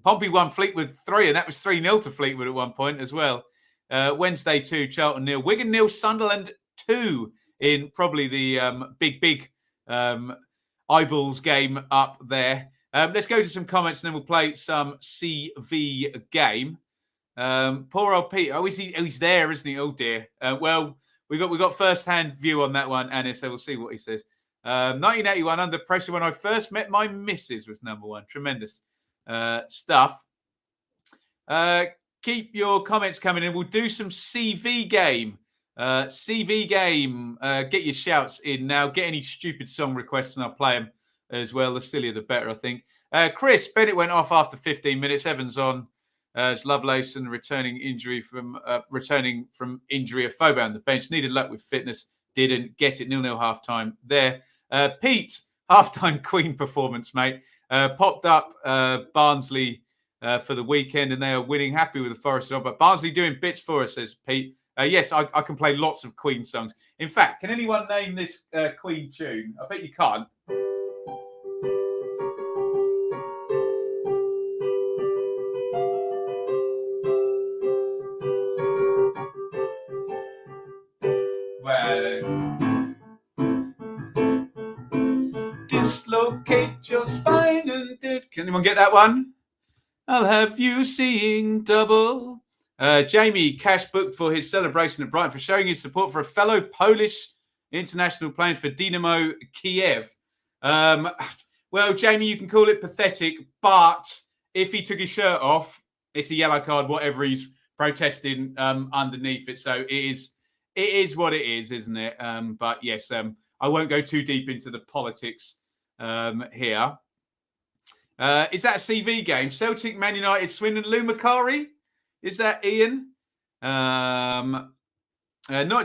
Pompey 1, Fleetwood 3, and that was 3-0 to Fleetwood at one point as well. Wednesday 2, Charlton 0. Wigan 0, Sunderland 2 in probably the big eyeballs game up there. Let's go to some comments and then we'll play some CV game. Poor old Pete. Oh, he's there, isn't he? Oh dear. Well, we got first-hand view on that one, Annie, so we'll see what he says. 1981, Under Pressure, when I first met my missus, was number 1. Tremendous stuff. Keep your comments coming in. We'll do some CV game. Get your shouts in now. Get any stupid song requests and I'll play them as well. The sillier, the better, I think. Chris, Bennett went off after 15 minutes. Evans on as Lovelace returning from injury. A Phobe on the bench. Needed luck with fitness. Didn't get it. 0-0 halftime there. Pete, halftime Queen performance, mate. Popped up Barnsley for the weekend and they are winning. Happy with the Forest job. But Barnsley doing bits for us, says Pete. Yes, I can play lots of Queen songs. In fact, can anyone name this Queen tune? I bet you can't. dislocate your spine. And can anyone get that one? I'll have you seeing double. Jamie cash booked for his celebration at Brighton for showing his support for a fellow Polish international playing for Dynamo Kiev. Well, Jamie, you can call it pathetic, but if he took his shirt off, it's a yellow card, whatever he's protesting underneath it. So it is what it is, isn't it? But yes, I won't go too deep into the politics here. Is that a CV game? Celtic, Man United, Swindon, Lou Macari? Is that Iain? Not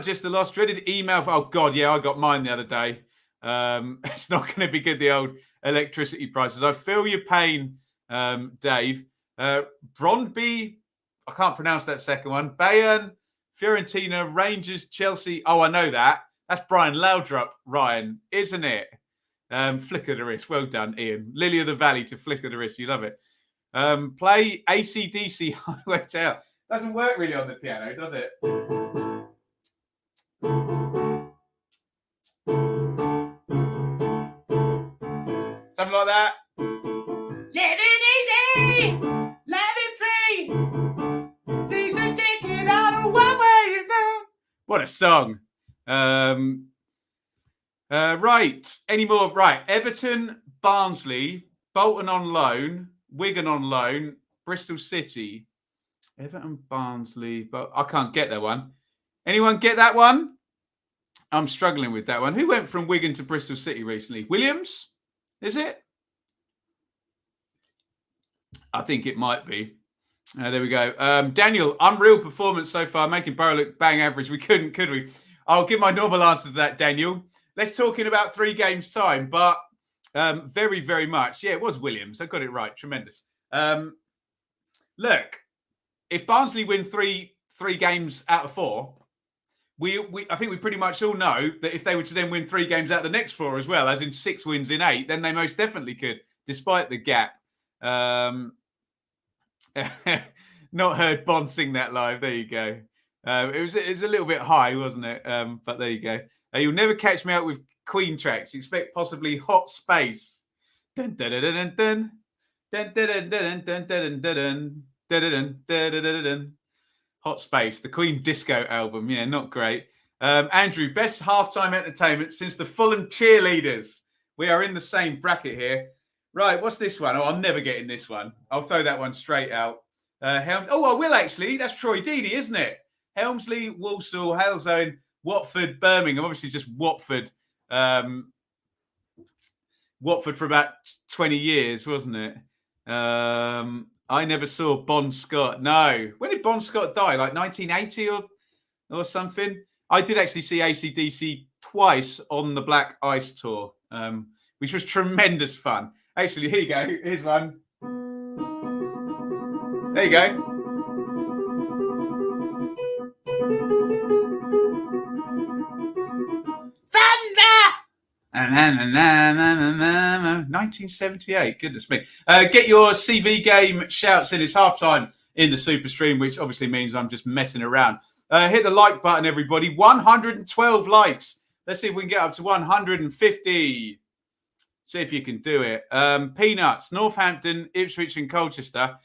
just the lost dreaded email. Oh, God, yeah, I got mine the other day. It's not going to be good, the old electricity prices. I feel your pain, Dave. Brondby, I can't pronounce that second one. Bayern, Fiorentina, Rangers, Chelsea. Oh, I know that. That's Brian Laudrup, Ryan, isn't it? Flick of the wrist. Well done, Iain. Lily of the Valley to flick of the wrist. You love it. Play AC/DC Highway Tale. Doesn't work really on the piano, does it? Something like that. Living easy, living free. Season ticket on a one-way now. What a song. Right. Any more? Right. Everton, Barnsley, Bolton on loan, Wigan on loan, Bristol City. Everton, Barnsley, but I can't get that one. Anyone get that one? I'm struggling with that one. Who went from Wigan to Bristol City recently? Williams? Is it? I think it might be. There we go. Daniel, unreal performance so far, making Borough look bang average. We couldn't, could we? I'll give my normal answer to that, Daniel. Let's talk in about 3 games' time, but very, very much. Yeah, it was Williams. I got it right. Tremendous. Look, if Barnsley win three games out of 4, I think we pretty much all know that if they were to then win 3 games out of the next 4 as well, as in 6 wins in 8, then they most definitely could, despite the gap. Not heard Bond sing that live. There you go. It was a little bit high, wasn't it? But there you go. You'll never catch me out with Queen tracks. Expect possibly Hot Space. Dun, dun, dun, dun, dun. Dun, dun, dun, dun, dun, dun, dun, dun, dun, dun, dun. Hot Space, the Queen disco album. Yeah, not great. Andrew, best halftime entertainment since the Fulham cheerleaders. We are in the same bracket here. Right, what's this one? Oh, I'm never getting this one. I'll throw that one straight out. I will actually. That's Troy Deeney, isn't it? Helmsley, Walsall, Halezone, Watford, Birmingham. Obviously, just Watford. Watford for about 20 years, wasn't it? I never saw Bon Scott. No. When did Bon Scott die? Like 1980 or something? I did actually see AC/DC twice on the Black Ice Tour, which was tremendous fun. Actually, here you go. Here's one. There you go. Thunder! 1978. Goodness me. Get your CV game shouts in. It's halftime in the Superstream, which obviously means I'm just messing around. Hit the like button, everybody. 112 likes. Let's see if we can get up to 150. See if you can do it. Peanuts, Northampton, Ipswich and Colchester.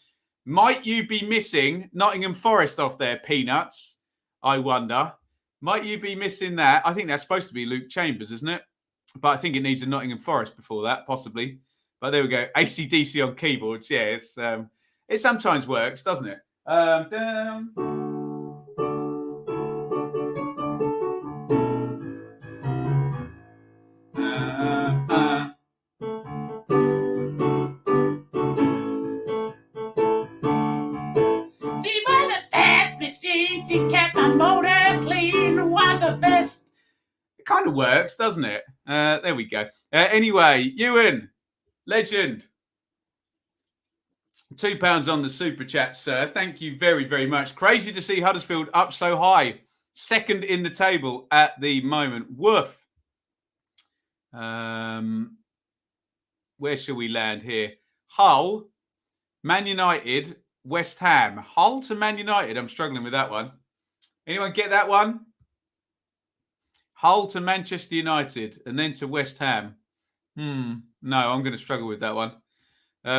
Might you be missing Nottingham Forest off there, Peanuts? I wonder. Might you be missing that? I think that's supposed to be Luke Chambers, isn't it? But I think it needs a Nottingham Forest before that, possibly. But there we go. AC/DC on keyboards. Yeah, it sometimes works, doesn't it? Kind of works, doesn't it? There we go. Anyway, Ewan, legend. £2 on the super chat, sir. Thank you very, very much. Crazy to see Huddersfield up so high. 2nd in the table at the moment. Woof. Where shall we land here? Hull, Man United, West Ham. Hull to Man United. I'm struggling with that one. Anyone get that one? Hull to Manchester United and then to West Ham. No, I'm going to struggle with that one.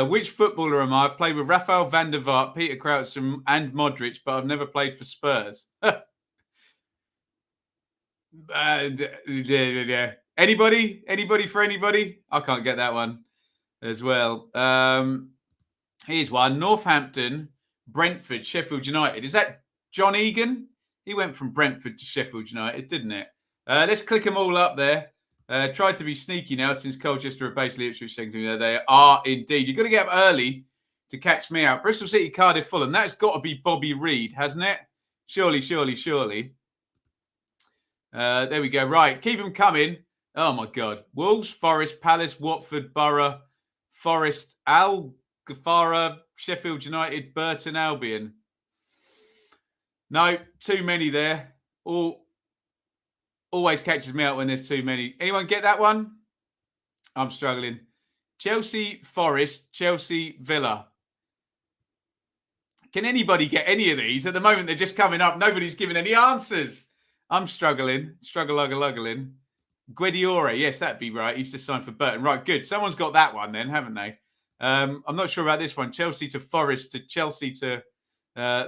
Which footballer am I? I've played with Rafael van der Vaart, Peter Crouch, and Modric, but I've never played for Spurs. Anybody? Anybody for anybody? I can't get that one as well. Here's one. Northampton, Brentford, Sheffield United. Is that John Egan? He went from Brentford to Sheffield United, didn't it? Let's click them all up there. Tried to be sneaky now since Colchester are basically Ipswich saying to me they are indeed. You've got to get up early to catch me out. Bristol City, Cardiff, Fulham. That's got to be Bobby Reid, hasn't it? Surely. There we go. Right, keep them coming. Oh, my God. Wolves, Forest, Palace, Watford, Borough, Forest, Al Ghafara, Sheffield United, Burton, Albion. No, too many there. Always catches me out when there's too many. Anyone get that one? I'm struggling. Chelsea, Forest, Chelsea, Villa. Can anybody get any of these? At the moment, they're just coming up. Nobody's giving any answers. I'm struggling. Struggling. Guediore. Yes, that'd be right. He's just signed for Burton. Right, good. Someone's got that one then, haven't they? I'm not sure about this one. Chelsea to Forest to Chelsea to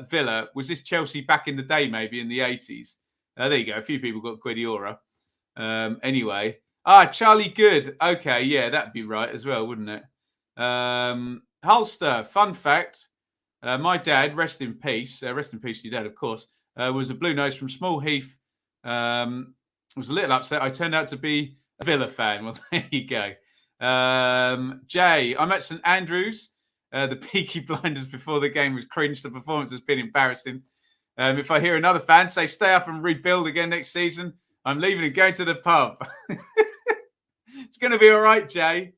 Villa. Was this Chelsea back in the day, maybe in the 80s? There you go. A few people got Guediore. Anyway. Charlie Good. Okay, yeah, that'd be right as well, wouldn't it? Hulster. Fun fact. My dad, rest in peace to your dad, of course, was a Blue Nose from Small Heath. Was a little upset. I turned out to be a Villa fan. Well, there you go. Jay, I'm at St Andrews. The Peaky Blinders before the game was cringe. The performance has been embarrassing. If I hear another fan say stay up and rebuild again next season, I'm leaving and going to the pub. It's going to be all right, Jay.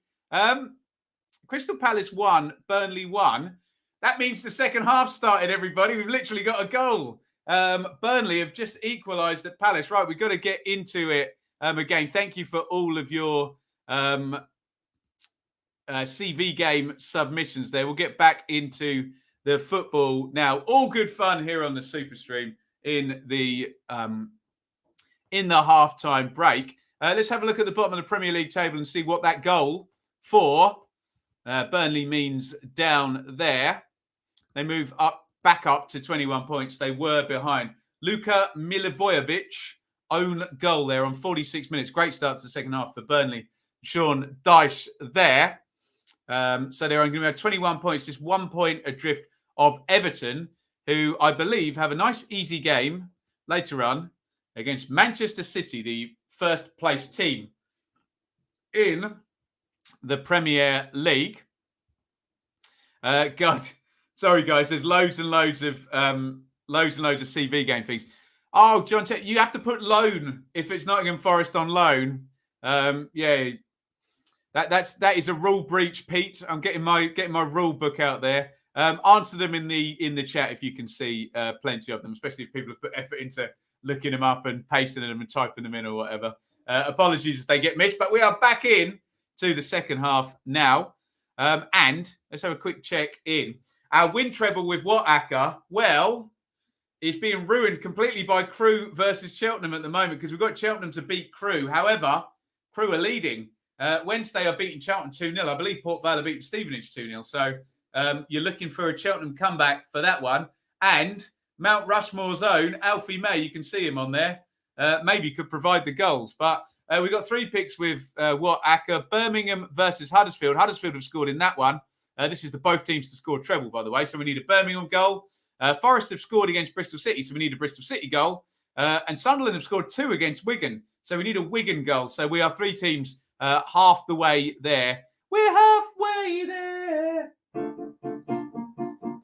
Crystal Palace 1, Burnley 1. That means the second half started, everybody. We've literally got a goal. Burnley have just equalised at Palace. Right, we've got to get into it again. Thank you for all of your CV game submissions there. We'll get back into the football now. All good fun here on the Superstream in the halftime break. Let's have a look at the bottom of the Premier League table and see what that goal for Burnley means down there. They move back up to 21 points. They were behind. Luka Milivojevic, own goal there on 46 minutes. Great start to the second half for Burnley. Sean Dyche there. So they're going to have 21 points, just 1 point adrift of Everton, who I believe have a nice easy game later on against Manchester City, the first place team in the Premier League. God, sorry guys, there's loads and loads of CV game things. Oh, John, you have to put loan if it's Nottingham Forest on loan. Yeah, that is a rule breach, Pete. I'm getting my rule book out there. Answer them in the chat if you can see plenty of them, especially if people have put effort into looking them up and pasting them and typing them in or whatever. Apologies if they get missed, but we are back in to the second half now. And let's have a quick check in. Our win treble with Watchalong, well, is being ruined completely by Crewe versus Cheltenham at the moment because we've got Cheltenham to beat Crewe. However, Crewe are leading. Wednesday are beating Cheltenham 2-0. I believe Port Vale are beating Stevenage 2-0. So you're looking for a Cheltenham comeback for that one. And Mount Rushmore's own, Alfie May, you can see him on there, maybe could provide the goals. But we've got 3 picks with Watchalong. Birmingham versus Huddersfield. Huddersfield have scored in that one. This is the both teams to score treble, by the way. So we need a Birmingham goal. Forest have scored against Bristol City, so we need a Bristol City goal. And Sunderland have scored 2 against Wigan. So we need a Wigan goal. So we are 3 teams half the way there. We're halfway there.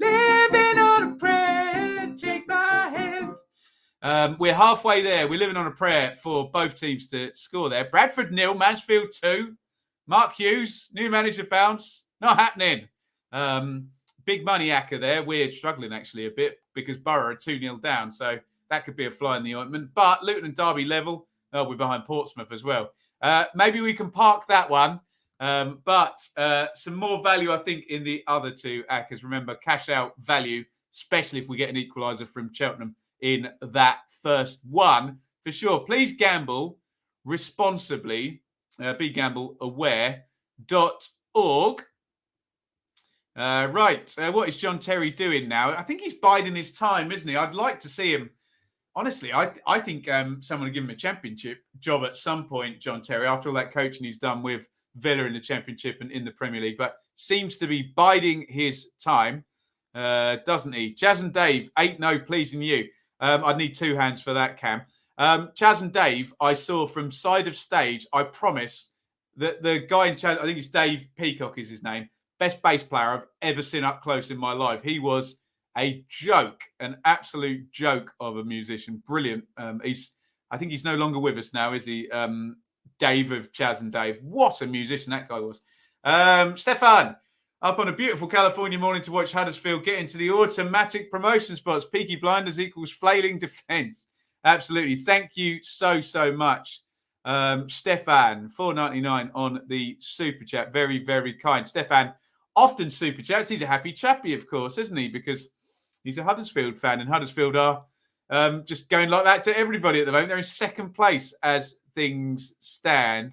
Living on a prayer, take my hand. We're halfway there. We're living on a prayer for both teams to score there. Bradford 0, Mansfield 2. Mark Hughes, new manager bounce. Not happening. Big money Acker there. We're struggling actually a bit because Borough are 2-0 down. So that could be a fly in the ointment. But Luton and Derby level. Oh, we're behind Portsmouth as well. Maybe we can park that one. But some more value, I think, in the other 2 Ackers. Remember, cash out value, especially if we get an equaliser from Cheltenham in that first one. For sure. Please gamble responsibly. begambleaware.org. What is John Terry doing now? I think he's biding his time, isn't he? I'd like to see him. Honestly, I think someone would give him a championship job at some point, John Terry, after all that coaching he's done with Villa in the Championship and in the Premier League. But seems to be biding his time, doesn't he? Chaz and Dave, 8-0 pleasing you. I'd need 2 hands for that, Cam. Chaz and Dave, I saw from side of stage. I promise that the guy in Chaz, I think it's Dave Peacock is his name, best bass player I've ever seen up close in my life. He was a joke, an absolute joke of a musician. Brilliant. I think he's no longer with us now, is he? Dave of Chaz and Dave. What a musician that guy was. Stefan, up on a beautiful California morning to watch Huddersfield get into the automatic promotion spots. Peaky Blinders equals flailing defence. Absolutely. Thank you so much. Stefan, $4.99 on the Super Chat. Very, very kind. Stefan often Super Chats. He's a happy chappy, of course, isn't he? Because he's a Huddersfield fan, and Huddersfield are just going like that to everybody at the moment. They're in second place as things stand.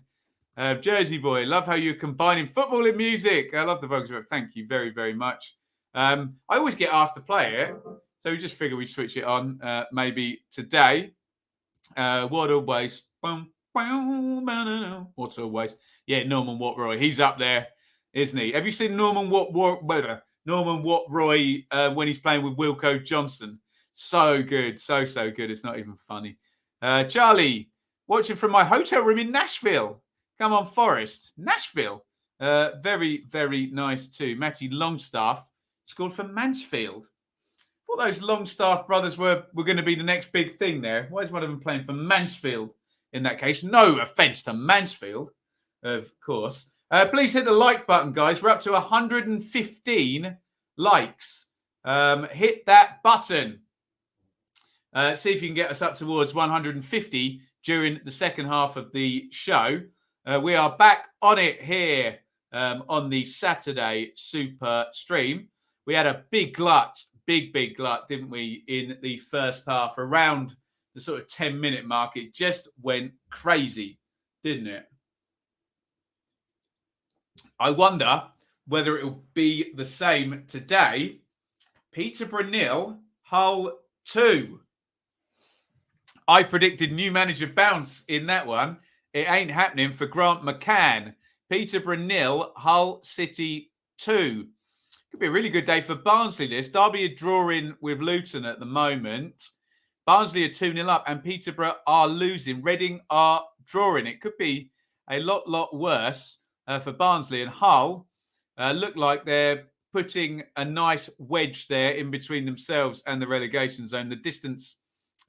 Jersey boy, love how you're combining football and music. I love the vocals. Thank you very, very much. I always get asked to play it, so we just figure we'd switch it on maybe today. What always. What always. Yeah, Norman Watt-Roy. He's up there, isn't he? Have you seen Norman Watt-Roy when he's playing with Wilco Johnson? So good. So good. It's not even funny. Charlie, watching from my hotel room in Nashville. Come on, Forest. Nashville. Very, very nice too. Matty Longstaff scored for Mansfield. I thought those Longstaff brothers were going to be the next big thing there. Why is one of them playing for Mansfield in that case? No offence to Mansfield, of course. Please hit the like button, guys. We're up to 115 likes. Hit that button. See if you can get us up towards 150 during the second half of the show. We are back on it here on the Saturday Super Stream. We had a big glut, didn't we, in the first half? Around the sort of 10-minute mark, it just went crazy, didn't it? I wonder whether it will be the same today. Peterborough 0, Hull 2. I predicted new manager bounce in that one. It ain't happening for Grant McCann. Peterborough 0, Hull City 2. Could be a really good day for Barnsley this. Derby are drawing with Luton at the moment. Barnsley are 2-0 up and Peterborough are losing. Reading are drawing. It could be a lot worse for Barnsley. And Hull look like they're putting a nice wedge there in between themselves and the relegation zone. The distance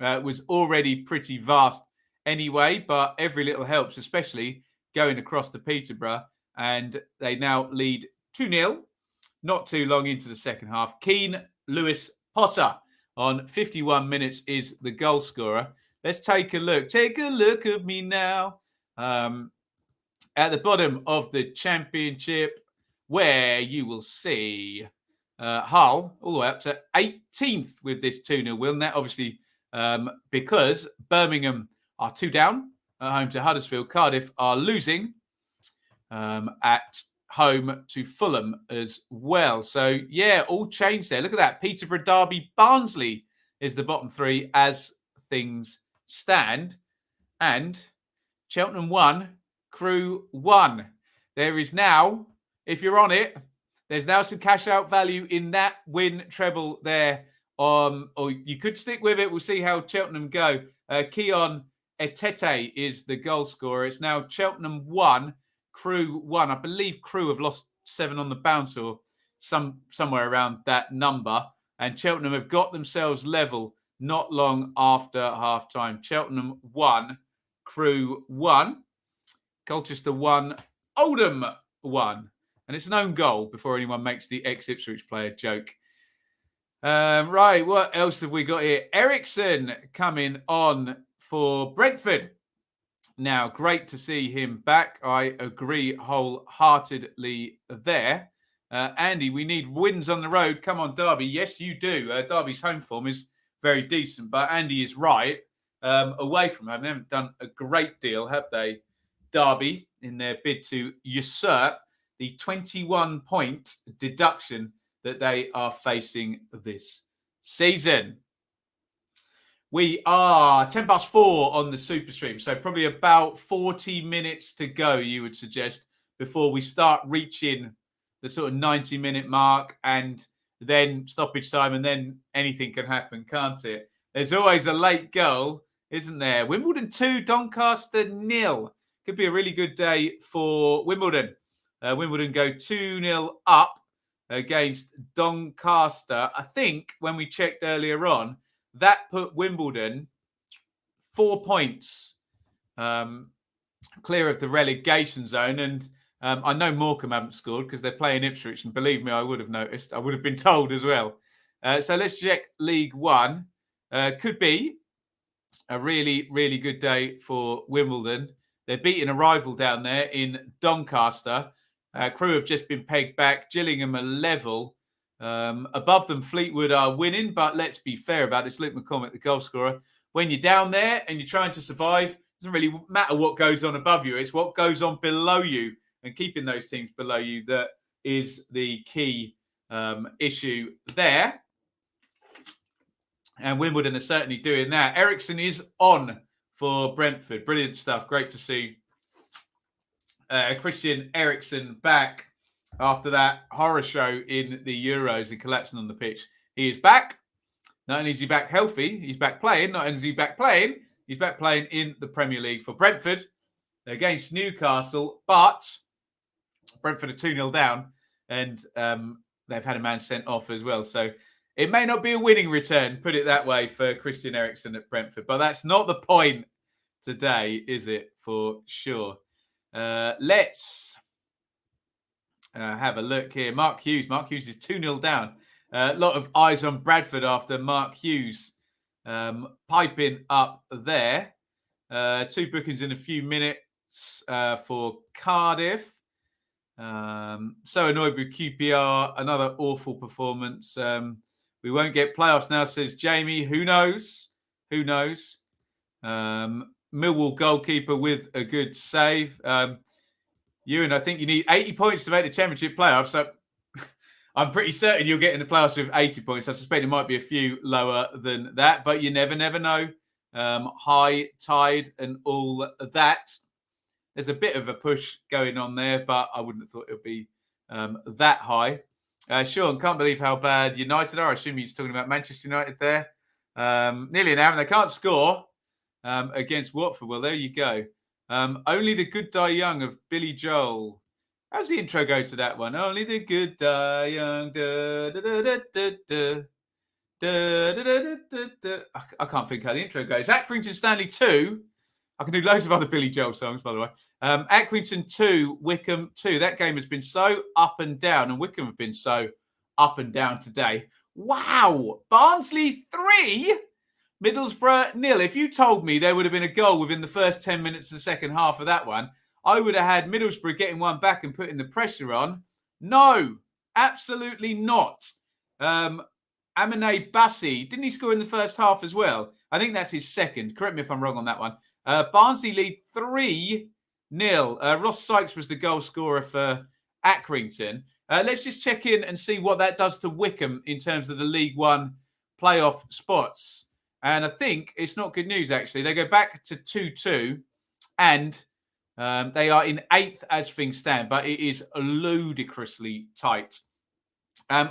was already pretty vast anyway, but every little helps, especially going across to Peterborough. And they now lead 2-0, not too long into the second half. Keane Lewis Potter on 51 minutes is the goal scorer. Let's take a look. Take a look at me now. At the bottom of the Championship, where you will see Hull all the way up to 18th with this 2-0 win. That obviously because Birmingham are 2 down at home to Huddersfield. Cardiff are losing at home to Fulham as well. So, yeah, all changed there. Look at that. Peterborough, Derby, Barnsley is the bottom 3 as things stand. And Cheltenham 1, Crew 1. There is now, if you're on it, there's now some cash out value in that win treble there. Or you could stick with it. We'll see how Cheltenham go. Keon Etete is the goal scorer. It's now Cheltenham 1, Crew 1. I believe Crew have lost 7 on the bounce or somewhere around that number. And Cheltenham have got themselves level not long after half-time. Cheltenham 1, Crew 1. Colchester 1, Oldham 1. And it's an own goal before anyone makes the ex-Ipswich player joke. Right, what else have we got here? Ericsson coming on for Brentford. Now, great to see him back. I agree wholeheartedly there. Andy, we need wins on the road. Come on, Derby. Yes, you do. Derby's home form is very decent, but Andy is right. Away from home, they haven't done a great deal, have they? Darby in their bid to usurp the 21-point deduction that they are facing this season. We are 4:10 on the Superstream, so probably about 40 minutes to go, you would suggest, before we start reaching the sort of 90-minute mark, and then stoppage time, and then anything can happen, can't it? There's always a late goal, isn't there? Wimbledon 2, Doncaster 0. Could be a really good day for Wimbledon. Wimbledon go 2-0 up against Doncaster. I think when we checked earlier on, that put Wimbledon 4 points clear of the relegation zone. And I know Morecambe haven't scored because they're playing Ipswich. And believe me, I would have noticed. I would have been told as well. So let's check League One. Could be a really, really good day for Wimbledon. They're beating a rival down there in Doncaster. Crewe have just been pegged back. Gillingham are level. Above them, Fleetwood are winning, but let's be fair about this. Luke McCormick, the goal scorer. When you're down there and you're trying to survive, it doesn't really matter what goes on above you. It's what goes on below you, and keeping those teams below you that is the key issue there. And Wimbledon are certainly doing that. Ericsson is on for Brentford. Brilliant stuff. Great to see Christian Eriksen back after that horror show in the Euros and collapsing on the pitch. He is back. Not only is he back healthy, he's back playing. Not only is he back playing, he's back playing in the Premier League for Brentford against Newcastle. But Brentford are 2-0 down, and they've had a man sent off as well. So it may not be a winning return, put it that way, for Christian Eriksen at Brentford. But that's not the point today, is it? For sure. Let's have a look here. Mark Hughes. Mark Hughes is 2-0 down. A lot of eyes on Bradford after Mark Hughes piping up there. 2 bookings in a few minutes for Cardiff. So annoyed with QPR. Another awful performance. We won't get playoffs now, says Jamie. Who knows? Who knows? Millwall goalkeeper with a good save. Ewan, I think you need 80 points to make the championship playoffs. So I'm pretty certain you'll get in the playoffs with 80 points. I suspect it might be a few lower than that, but you never know. High tide and all that. There's a bit of a push going on there, but I wouldn't have thought it would be that high. Sean, can't believe how bad United are. I assume he's talking about Manchester United there. Nearly an hour, and they can't score against Watford. Well, there you go. Only the good die young of Billy Joel. How's the intro go to that one? Only the good die young. Da, da, da, da, da, da. Da, da, da, da, da. I can't think how the intro goes. Accrington Stanley 2. I can do loads of other Billy Joel songs, by the way. Accrington 2, Wickham 2. That game has been so up and down, and Wickham have been so up and down today. Wow! Barnsley 3, Middlesbrough 0. If you told me there would have been a goal within the first 10 minutes of the second half of that one, I would have had Middlesbrough getting one back and putting the pressure on. No, absolutely not. Amine Bassi, didn't he score in the first half as well? I think that's his second. Correct me if I'm wrong on that one. Barnsley lead 3-0. Ross Sykes was the goal scorer for Accrington. Let's just check in and see what that does to Wickham in terms of the League One playoff spots. And I think it's not good news, actually. They go back to 2-2 and they are in 8th as things stand, but it is ludicrously tight. I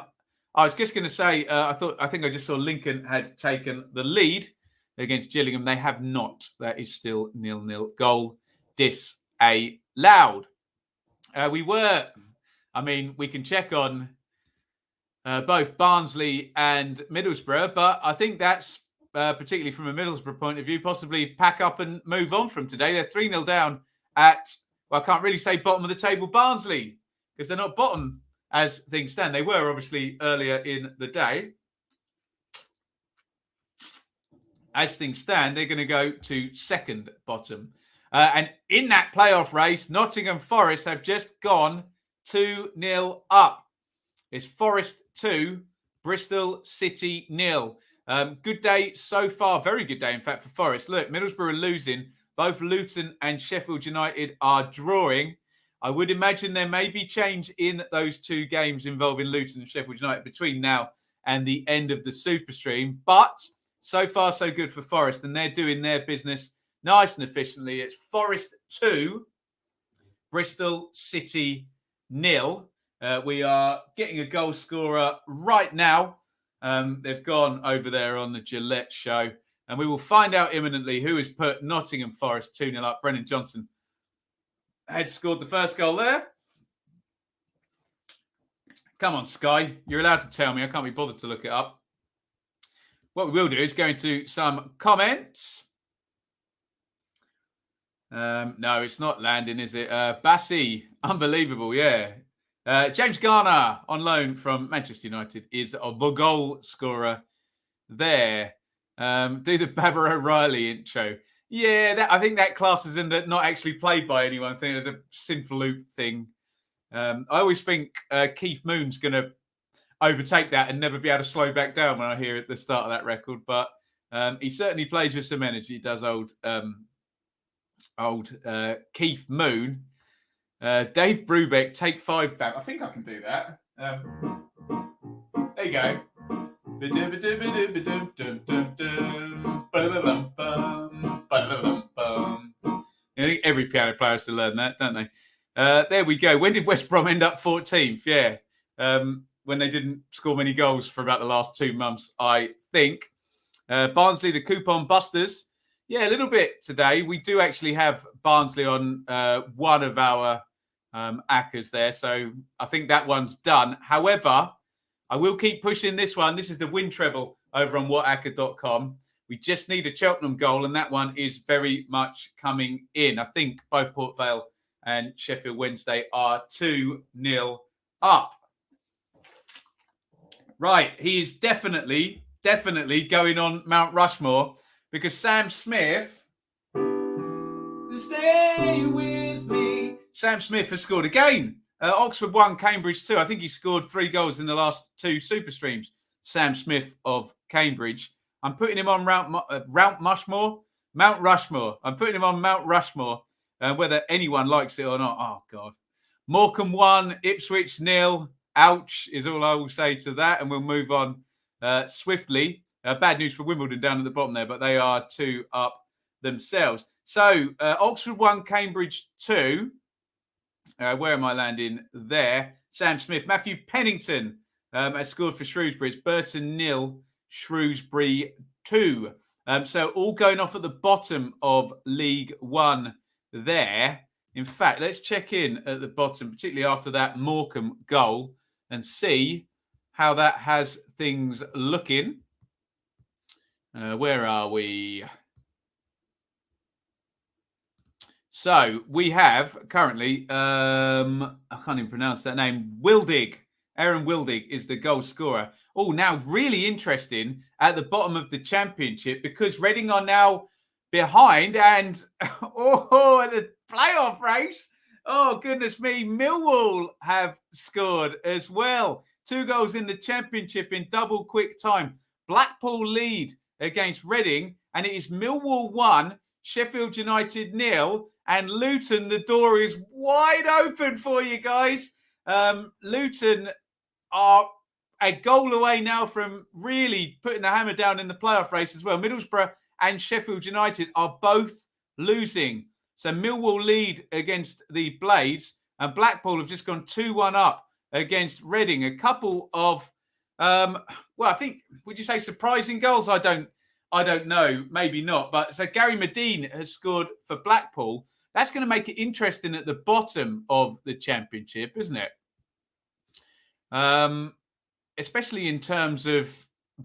was just going to say, I think I just saw Lincoln had taken the lead against Gillingham. They have not. That is still 0-0. Goal disallowed. We can check on both Barnsley and Middlesbrough, but I think that's, particularly from a Middlesbrough point of view, possibly pack up and move on from today. They're 3-0 down at, well, I can't really say bottom of the table Barnsley, because they're not bottom as things stand. They were obviously earlier in the day. As things stand, they're going to go to second bottom. And in that playoff race, Nottingham Forest have just gone 2-0 up. It's Forest 2, Bristol City 0. Good day so far. Very good day, in fact, for Forest. Look, Middlesbrough are losing Both Luton and Sheffield United are drawing. I would imagine there may be change in those two games involving Luton and Sheffield United between now and the end of the Superstream. But so far, so good for Forest, and they're doing their business nice and efficiently. It's Forest 2, Bristol City 0. We are getting a goal scorer right now. They've gone over there on the Gillette show, and we will find out imminently who has put Nottingham Forest 2-0 up. Brennan Johnson had scored the first goal there. Come on, Sky. You're allowed to tell me. I can't be bothered to look it up. What we will do is go into some comments. No, it's not Landon, is it? Bassi, unbelievable, yeah. James Garner, on loan from Manchester United, is the goal scorer there. Do the Babber O'Reilly intro. Yeah, I think that class is in the not actually played by anyone. I think it's a Sinful Loop thing. I always think Keith Moon's going to overtake that and never be able to slow back down when I hear at the start of that record. But he certainly plays with some energy, does old Keith Moon. Dave Brubeck, take 5 back. I think I can do that. There you go. I think every piano player has to learn that, don't they? There we go. When did West Brom end up 14th? Yeah. When they didn't score many goals for about the last 2 months, I think. Barnsley, the Coupon Busters. Yeah, a little bit today. We do actually have Barnsley on one of our ACCAs there. So I think that one's done. However, I will keep pushing this one. This is the win treble over on whatacca.com. We just need a Cheltenham goal, and that one is very much coming in. I think both Port Vale and Sheffield Wednesday are 2-0 up. Right, he is definitely going on Mount Rushmore because Sam Smith, stay with me. Sam Smith has scored again. Oxford 1, Cambridge 2. I think he scored 3 goals in the last 2 Super Streams. Sam Smith of Cambridge. I'm putting him on Mount Rushmore. I'm putting him on Mount Rushmore, whether anyone likes it or not. Oh, God. Morecambe 1, Ipswich 0. Ouch is all I will say to that. And we'll move on swiftly. Bad news for Wimbledon down at the bottom there, but they are 2 up themselves. So, Oxford 1, Cambridge 2. Where am I landing there? Sam Smith. Matthew Pennington has scored for Shrewsbury. It's Burton 0, Shrewsbury 2. So all going off at the bottom of League One there. In fact, let's check in at the bottom, particularly after that Morecambe goal, and see how that has things looking. Where are we? So we have currently, I can't even pronounce that name, Wildig. Aaron Wildig is the goal scorer. Oh, now really interesting at the bottom of the championship because Reading are now behind and, at the playoff race, oh, goodness me, Millwall have scored as well. 2 goals in the championship in double quick time. Blackpool lead against Reading, and it is Millwall 1, Sheffield United 0, and Luton, the door is wide open for you guys. Luton are a goal away now from really putting the hammer down in the playoff race as well. Middlesbrough and Sheffield United are both losing. So Millwall lead against the Blades, and Blackpool have just gone 2-1 up against Reading. A couple of, I think, would you say surprising goals? I don't know, maybe not. But so Gary Medine has scored for Blackpool. That's going to make it interesting at the bottom of the championship, isn't it? Especially in terms of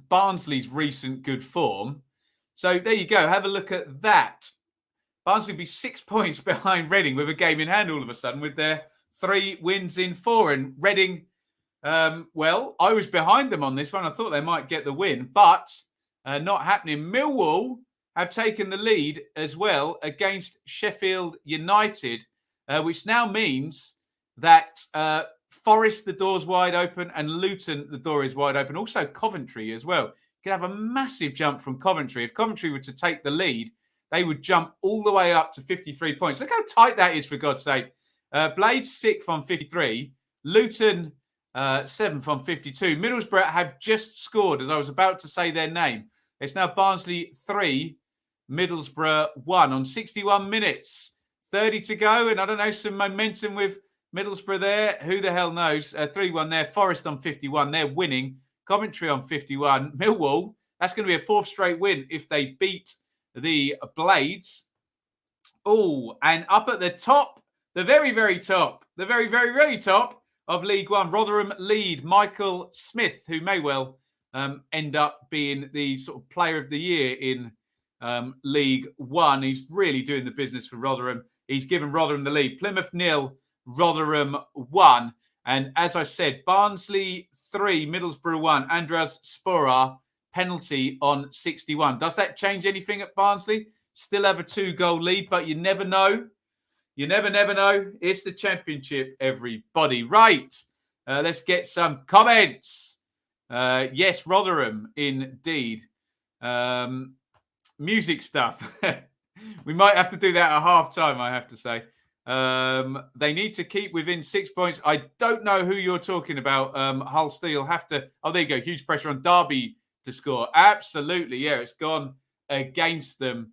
Barnsley's recent good form. So there you go. Have a look at that. Barnsley will be 6 points behind Reading with a game in hand all of a sudden with their 3 wins in 4. And Reading, I was behind them on this one. I thought they might get the win, but not happening. Millwall have taken the lead as well against Sheffield United, which now means that Forest, the door's wide open, and Luton, the door is wide open. Also Coventry as well. You could have a massive jump from Coventry. If Coventry were to take the lead, they would jump all the way up to 53 points. Look how tight that is, for God's sake. Blades 6th on 53. Luton 7th on 52. Middlesbrough have just scored, as I was about to say their name. It's now Barnsley 3, Middlesbrough 1 on 61 minutes. 30 to go, and I don't know, some momentum with Middlesbrough there. Who the hell knows? 3-1 there. Forest on 51. They're winning. Coventry on 51. Millwall, that's going to be a 4th straight win if they beat the Blades. Oh, and up at the top, the very, very top, the very, very, very top of League One, Rotherham lead Michael Smith, who may well end up being the sort of player of the year in League One. He's really doing the business for Rotherham. He's given Rotherham the lead. Plymouth 0, Rotherham 1. And as I said, Barnsley 3, Middlesbrough 1. Andras Sporar, penalty on 61. Does that change anything at Barnsley? Still have a 2-goal lead, but you never know. You never know. It's the Championship, everybody. Right. Let's get some comments. Yes, Rotherham, indeed. Music stuff. We might have to do that at half-time, I have to say. They need to keep within 6 points. I don't know who you're talking about. Hull Steel have to... Oh, there you go. Huge pressure on Darby to score. Absolutely, yeah. It's gone against them.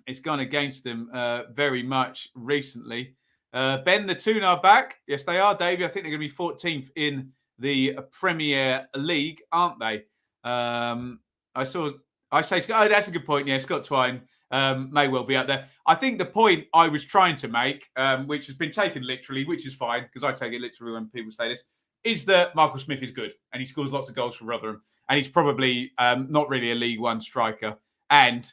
It's gone against them very much recently. Ben, the Toon are back. Yes, they are, Davey. I think they're going to be 14th in the Premier League, aren't they? I say, oh, that's a good point. Yeah, Scott Twine may well be out there. I think the point I was trying to make, which has been taken literally, which is fine, because I take it literally when people say this, is that Michael Smith is good and he scores lots of goals for Rotherham. And he's probably not really a League One striker. And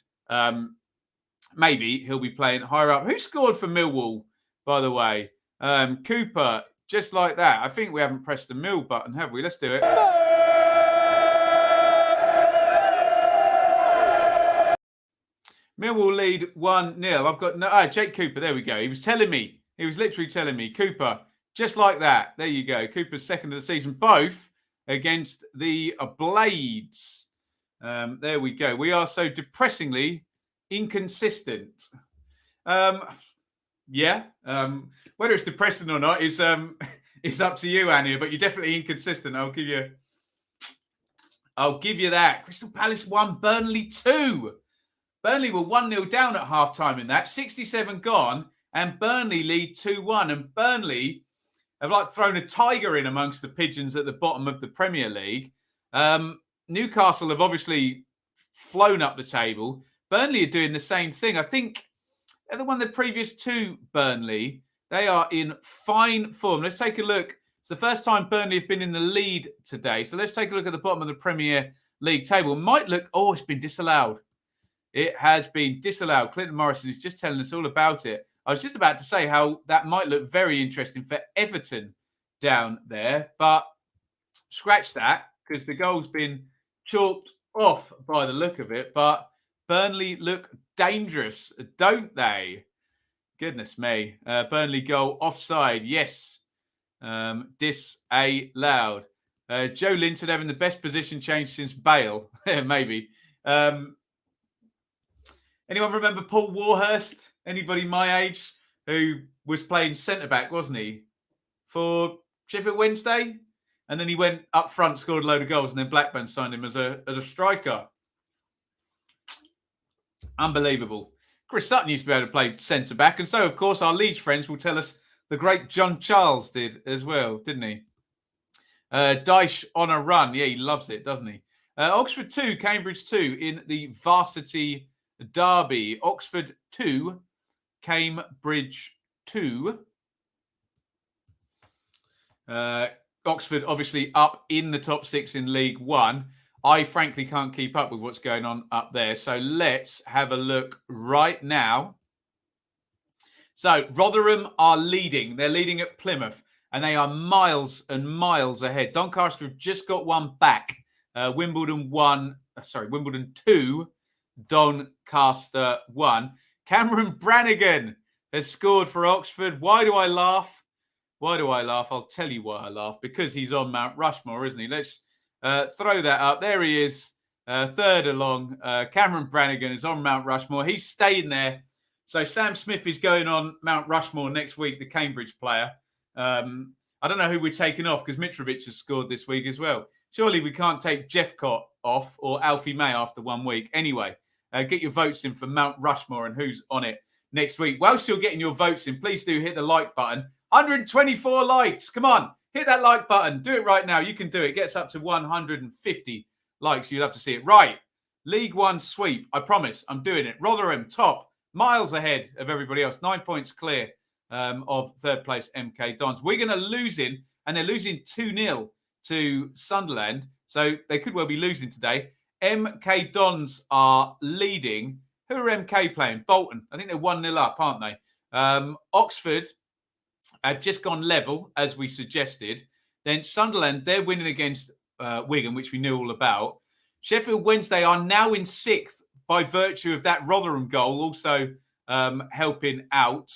maybe he'll be playing higher up. Who scored for Millwall, by the way? Cooper, just like that. I think we haven't pressed the Mill button, have we? Let's do it. Millwall lead 1-0. I've got no... Jake Cooper, there we go. He was telling me. He was literally telling me. Cooper, just like that. There you go. Cooper's second of the season. Both against the Blades. There we go. We are so depressingly inconsistent. Yeah. Whether it's depressing or not is up to you, Annie, but you're definitely inconsistent. I'll give you that. Crystal Palace 1, Burnley 2. Burnley were 1-0 down at half-time in that. 67 gone, and Burnley lead 2-1. And Burnley have like thrown a tiger in amongst the pigeons at the bottom of the Premier League. Newcastle have obviously flown up the table. Burnley are doing the same thing. I think they're the one of the previous two, Burnley. They are in fine form. Let's take a look. It's the first time Burnley have been in the lead today. So let's take a look at the bottom of the Premier League table. Might look... Oh, it's been disallowed. It has been disallowed. Clinton Morrison is just telling us all about it. I was just about to say how that might look very interesting for Everton down there. But scratch that, because the goal's been chalked off by the look of it. But Burnley look dangerous, don't they? Goodness me. Burnley goal offside. Yes. Disallowed. Joe Linton having the best position change since Bale. Maybe. Anyone remember Paul Warhurst? Anybody my age who was playing centre-back, wasn't he? For Sheffield Wednesday? And then he went up front, scored a load of goals, and then Blackburn signed him as a striker. Unbelievable. Chris Sutton used to be able to play centre-back. And so, of course, our Leeds friends will tell us the great John Charles did as well, didn't he? Dyche on a run. Yeah, he loves it, doesn't he? Oxford 2, Cambridge 2 in the varsity derby. Oxford 2, Cambridge 2. Oxford obviously up in the top 6 in League One. I frankly can't keep up with what's going on up there. So let's have a look right now. So Rotherham are leading. They're leading at Plymouth, and they are miles and miles ahead. Doncaster have just got one back. Wimbledon 2, Doncaster 1. Cameron Brannigan has scored for Oxford. Why do I laugh? Why do I laugh? I'll tell you why I laugh. Because he's on Mount Rushmore, isn't he? Let's throw that up. There he is. Third along, Cameron Brannigan is on Mount Rushmore. He's staying there. So Sam Smith is going on Mount Rushmore next week, the Cambridge player. I don't know who we're taking off because Mitrovic has scored this week as well. Surely we can't take Jeffcott off or Alfie May after 1 week. Anyway, get your votes in for Mount Rushmore and who's on it next week. Whilst you're getting your votes in, please do hit the like button. 124 likes. Come on, hit that like button. Do it right now. You can do it. It gets up to 150 likes. You'd love to see it. Right. League One sweep. I promise I'm doing it. Rotherham top, miles ahead of everybody else. 9 points clear of third place MK Dons. We're going to lose in, and they're losing 2-0 to Sunderland. So they could well be losing today. MK Dons are leading. Who are MK playing? Bolton. I think they're 1-0 up, aren't they? Oxford have just gone level, as we suggested. Then Sunderland, they're winning against Wigan, which we knew all about. Sheffield Wednesday are now in 6th by virtue of that Rotherham goal also helping out,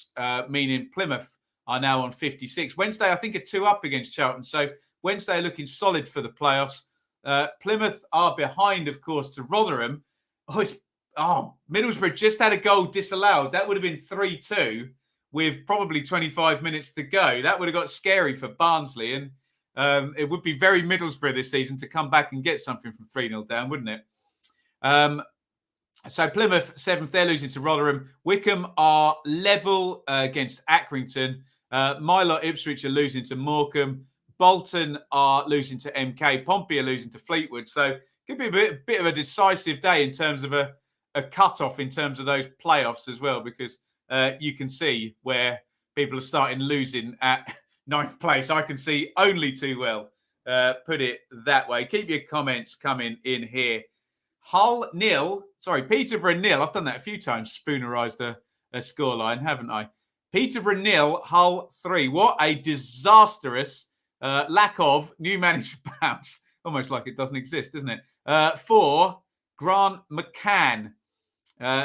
meaning Plymouth are now on 56. Wednesday, I think, are 2 up against Charlton. So Wednesday are looking solid for the playoffs. Plymouth are behind, of course, to Rotherham. Middlesbrough just had a goal disallowed. That would have been 3-2 with probably 25 minutes to go. That would have got scary for Barnsley. And it would be very Middlesbrough this season to come back and get something from 3-0 down, wouldn't it? So Plymouth, 7th, they're losing to Rotherham. Wickham are level against Accrington. Milo Ipswich are losing to Morecambe. Bolton are losing to MK. Pompey are losing to Fleetwood. So it could be a bit of a decisive day in terms of a cut-off in terms of those playoffs as well, because you can see where people are starting losing at 9th place. I can see only too well, put it that way. Keep your comments coming in here. Peterborough 0. I've done that a few times, spoonerised a scoreline, haven't I? Peterborough 0, Hull 3. What a disastrous lack of new manager bounce. Almost like it doesn't exist, isn't it? For Grant McCann,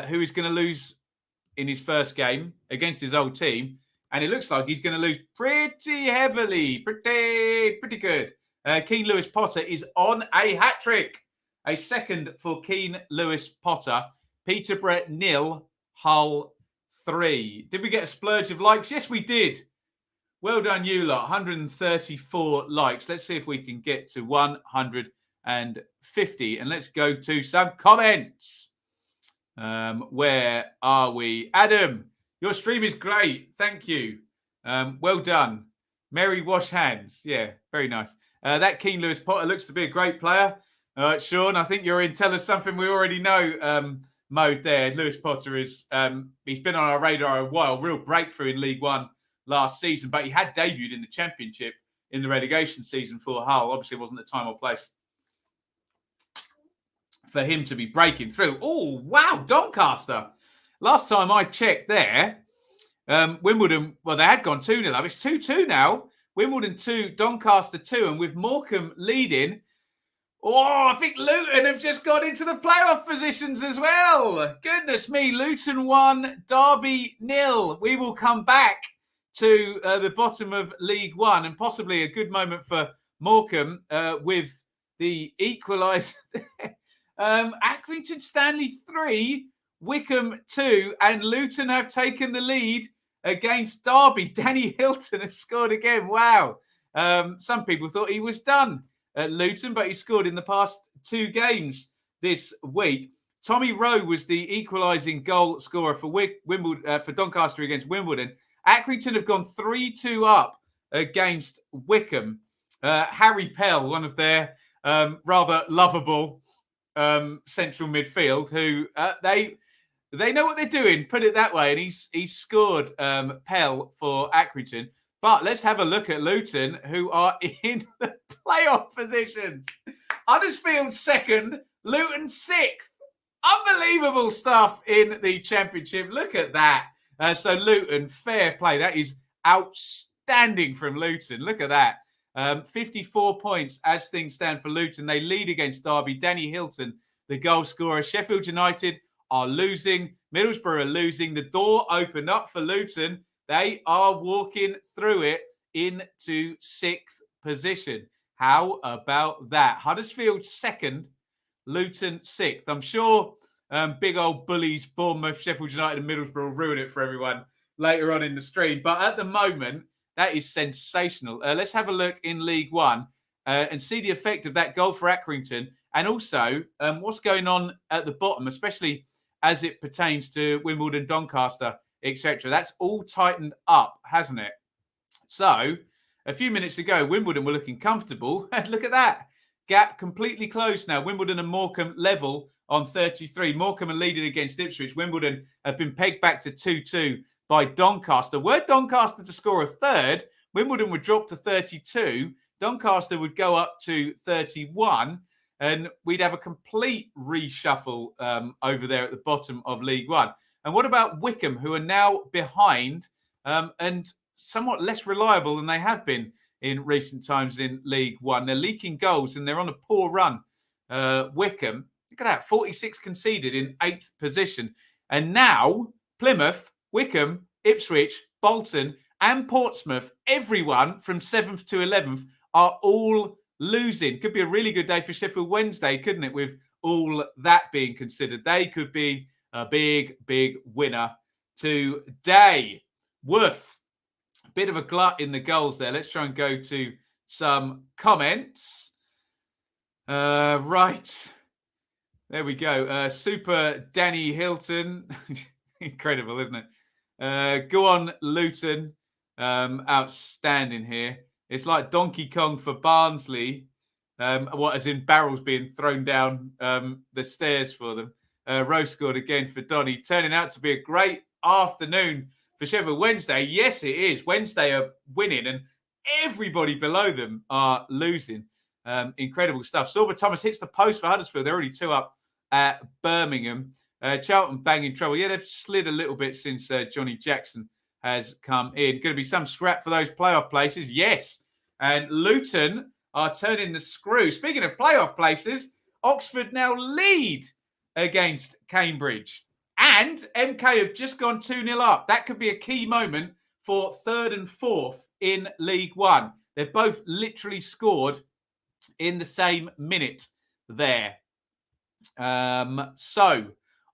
who is going to lose in his first game against his old team. And it looks like he's going to lose pretty heavily. Pretty good. Keane Lewis Potter is on a hat-trick. A second for Keane Lewis Potter. Peterborough 0, Hull 3. Did we get a splurge of likes? Yes, we did. Well done, you lot. 134 likes. Let's see if we can get to 150. And let's go to some comments. Where are we? Adam, your stream is great. Thank you. Well done. Mary wash hands. Yeah, very nice. That Keane Lewis Potter looks to be a great player. Sean, I think you're in Tell Us Something We Already Know mode there. Lewis Potter is, he's been on our radar a while. Real breakthrough in League One last season, but he had debuted in the Championship in the relegation season for Hull. Obviously, it wasn't the time or place for him to be breaking through. Oh, wow, Doncaster. Last time I checked there, Wimbledon, well, they had gone 2-0 up. It's 2-2 now. Wimbledon 2, Doncaster 2. And with Morecambe leading, I think Luton have just got into the playoff positions as well. Goodness me, Luton 1, Derby 0. We will come back to the bottom of League One and possibly a good moment for Morecambe with the equaliser. Accrington Stanley 3, Wickham 2, and Luton have taken the lead against Derby. Danny Hilton has scored again. Wow. Some people thought he was done at Luton, but he scored in the past 2 games this week. Tommy Rowe was the equalising goal scorer for for Doncaster against Wimbledon. Accrington have gone 3-2 up against Wickham. Harry Pell, one of their rather lovable central midfield, who they know what they're doing, put it that way. And he's scored Pell for Accrington. But let's have a look at Luton, who are in the playoff positions. Huddersfield 2nd, Luton 6th. Unbelievable stuff in the Championship. Look at that. So Luton, fair play. That is outstanding from Luton. Look at that. 54 points as things stand for Luton. They lead against Derby. Danny Hilton, the goal scorer. Sheffield United are losing. Middlesbrough are losing. The door opened up for Luton. They are walking through it into 6th position. How about that? Huddersfield 2nd, Luton 6th. I'm sure big old bullies, Bournemouth, Sheffield United and Middlesbrough will ruin it for everyone later on in the stream. But at the moment, that is sensational. Let's have a look in League One and see the effect of that goal for Accrington. And also what's going on at the bottom, especially as it pertains to Wimbledon, Doncaster, etc. That's all tightened up, hasn't it? So a few minutes ago, Wimbledon were looking comfortable. And look at that. Gap completely closed now. Wimbledon and Morecambe level on 33. Morecambe are leading against Ipswich. Wimbledon have been pegged back to 2-2 by Doncaster. Were Doncaster to score a third, Wimbledon would drop to 32. Doncaster would go up to 31. And we'd have a complete reshuffle over there at the bottom of League One. And what about Wycombe, who are now behind and somewhat less reliable than they have been in recent times in League One? They're leaking goals and they're on a poor run. Wycombe, look at that, 46 conceded in 8th position. And now Plymouth, Wycombe, Ipswich, Bolton and Portsmouth, everyone from 7th to 11th are all losing. Could be a really good day for Sheffield Wednesday, couldn't it, with all that being considered? They could be a big, big winner today. Worth, a bit of a glut in the goals there. Let's try and go to some comments. Right. There we go. Super Danny Hilton. Incredible, isn't it? Go on, Luton. Outstanding here. It's like Donkey Kong for Barnsley. As in barrels being thrown down the stairs for them. Rose scored again for Donny. Turning out to be a great afternoon for Sheffield Wednesday. Yes, it is. Wednesday are winning and everybody below them are losing. Incredible stuff. Sorba Thomas hits the post for Huddersfield. They're already 2 up at Birmingham. Charlton banging trouble. Yeah, they've slid a little bit since Johnny Jackson has come in. Going to be some scrap for those playoff places. Yes. And Luton are turning the screw. Speaking of playoff places, Oxford now lead against Cambridge. And MK have just gone 2-0 up. That could be a key moment for 3rd and 4th in League One. They've both literally scored in the same minute there. So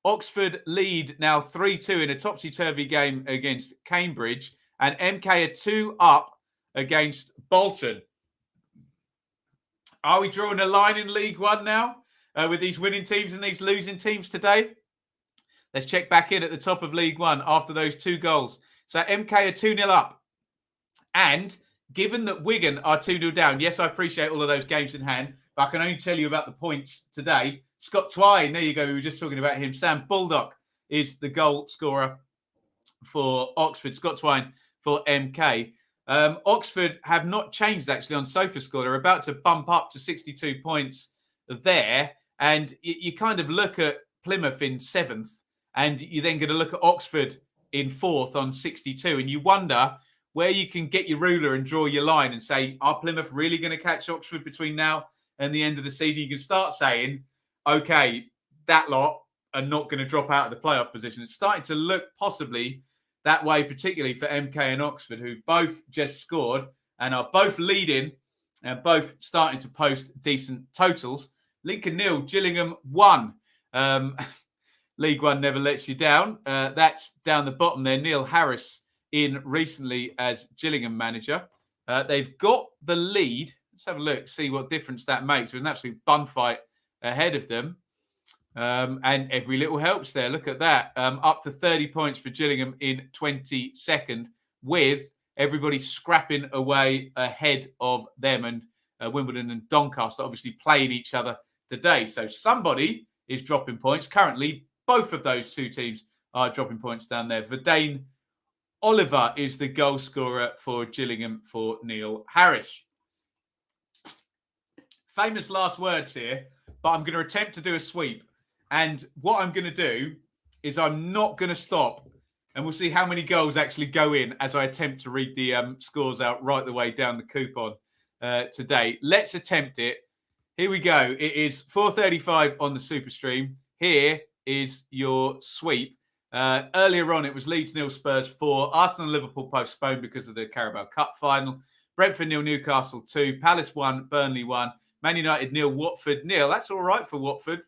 Oxford lead now 3-2 in a topsy-turvy game against Cambridge. And MK are 2 up against Bolton. Are we drawing a line in League One now with these winning teams and these losing teams today? Let's check back in at the top of League One after those 2 goals. So MK are 2-0 up. And given that Wigan are 2-0 down, yes, I appreciate all of those games in hand, but I can only tell you about the points today. Scott Twine, there you go. We were just talking about him. Sam Baldock is the goal scorer for Oxford. Scott Twine for MK. Oxford have not changed, actually, on SofaScore. They're about to bump up to 62 points there. And you kind of look at Plymouth in 7th, and you're then going to look at Oxford in 4th on 62. And you wonder where you can get your ruler and draw your line and say, are Plymouth really going to catch Oxford between now and the end of the season? You can start saying, okay, that lot are not going to drop out of the playoff position. It's starting to look possibly that way, particularly for MK and Oxford, who both just scored and are both leading and both starting to post decent totals. Lincoln 0, Gillingham 1. League One never lets you down. That's down the bottom there. Neil Harris in recently as Gillingham manager. They've got the lead. Let's have a look, see what difference that makes. There's an absolute bun fight ahead of them. And every little helps there. Look at that. Up to 30 points for Gillingham in 22nd, with everybody scrapping away ahead of them. And Wimbledon and Doncaster obviously playing each other today. So somebody is dropping points. Currently, both of those 2 teams are dropping points down there. Verdane Oliver is the goal scorer for Gillingham for Neil Harris. Famous last words here, but I'm going to attempt to do a sweep. And what I'm going to do is I'm not going to stop. And we'll see how many goals actually go in as I attempt to read the scores out right the way down the coupon today. Let's attempt it. Here we go. It is 4:35 on the Superstream. Here is your sweep. Earlier on, it was Leeds 0, Spurs 4. Arsenal and Liverpool postponed because of the Carabao Cup final. Brentford 0, Newcastle 2. Palace 1, Burnley 1. Man United 0, Watford 0. That's all right for Watford.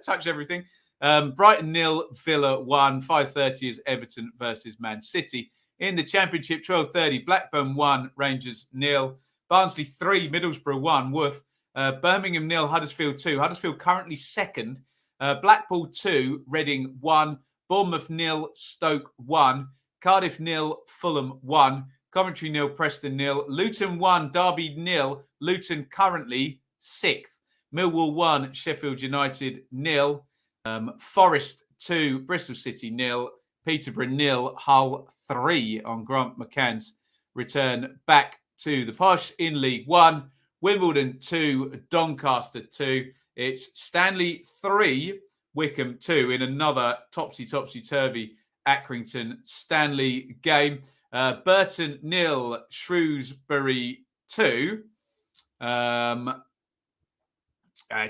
Touch everything. Brighton 0, Villa 1. 5:30 is Everton versus Man City. In the Championship, 12:30, Blackburn 1, Rangers 0. Barnsley 3, Middlesbrough 1, Wolf. Birmingham 0, Huddersfield 2. Huddersfield currently second. Blackpool 2, Reading 1. Bournemouth 0, Stoke 1. Cardiff 0, Fulham 1. Coventry 0, Preston 0. Luton 1, Derby 0. Luton currently 6th. Millwall 1, Sheffield United 0. Forest 2, Bristol City 0. Peterborough 0, Hull 3 on Grant McCann's return back to the posh in League One. Wimbledon 2, Doncaster 2. It's Stanley 3, Wickham 2 in another topsy-turvy Accrington Stanley game. Burton 0, Shrewsbury 2.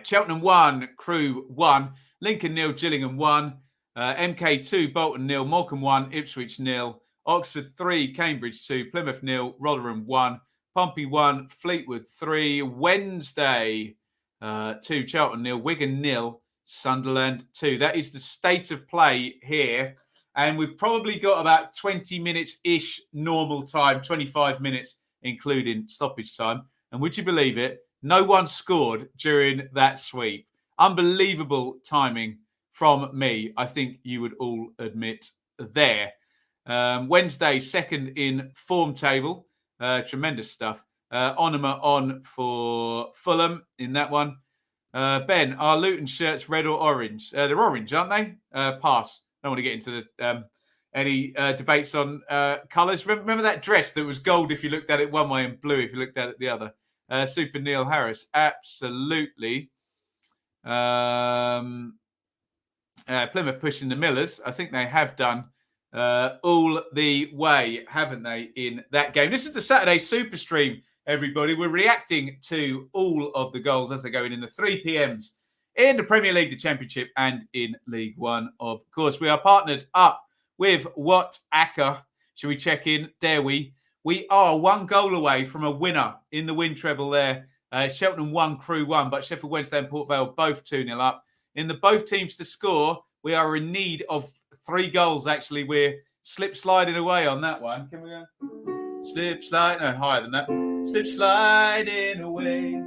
Cheltenham 1, Crewe 1. Lincoln 0, Gillingham 1. MK 2, Bolton 0. Morecambe 1, Ipswich 0. Oxford 3, Cambridge 2. Plymouth 0, Rotherham 1. Pompey 1, Fleetwood 3. Wednesday 2, Charlton 0. Wigan 0. Sunderland 2. That is the state of play here. And we've probably got about 20 minutes-ish normal time, 25 minutes, including stoppage time. And would you believe it? No one scored during that sweep. Unbelievable timing from me, I think you would all admit there. Wednesday, second in form table. Tremendous stuff. Onuma on for Fulham in that one. Ben, are Luton shirts red or orange? They're orange, aren't they? Pass. I don't want to get into any debates on colours. Remember that dress that was gold if you looked at it one way and blue if you looked at it the other? Super Neil Harris. Absolutely. Plymouth pushing the Millers. I think they have done all the way, haven't they, in that game? This is the Saturday Superstream, everybody. We're reacting to all of the goals as they're going in the 3 p.m s in the Premier League, the Championship, and in League One. Of course, we are partnered up with WhiteHartDane. Shall we check in? Dare we? We are 1 goal away from a winner in the win treble there. Cheltenham 1, Crewe 1, but Sheffield Wednesday and Port Vale both 2-0 up. In the both teams to score, we are in need of 3 goals, actually. We're slip-sliding away on that one. Can we go? Slip-slide. No, higher than that. Slip-sliding away.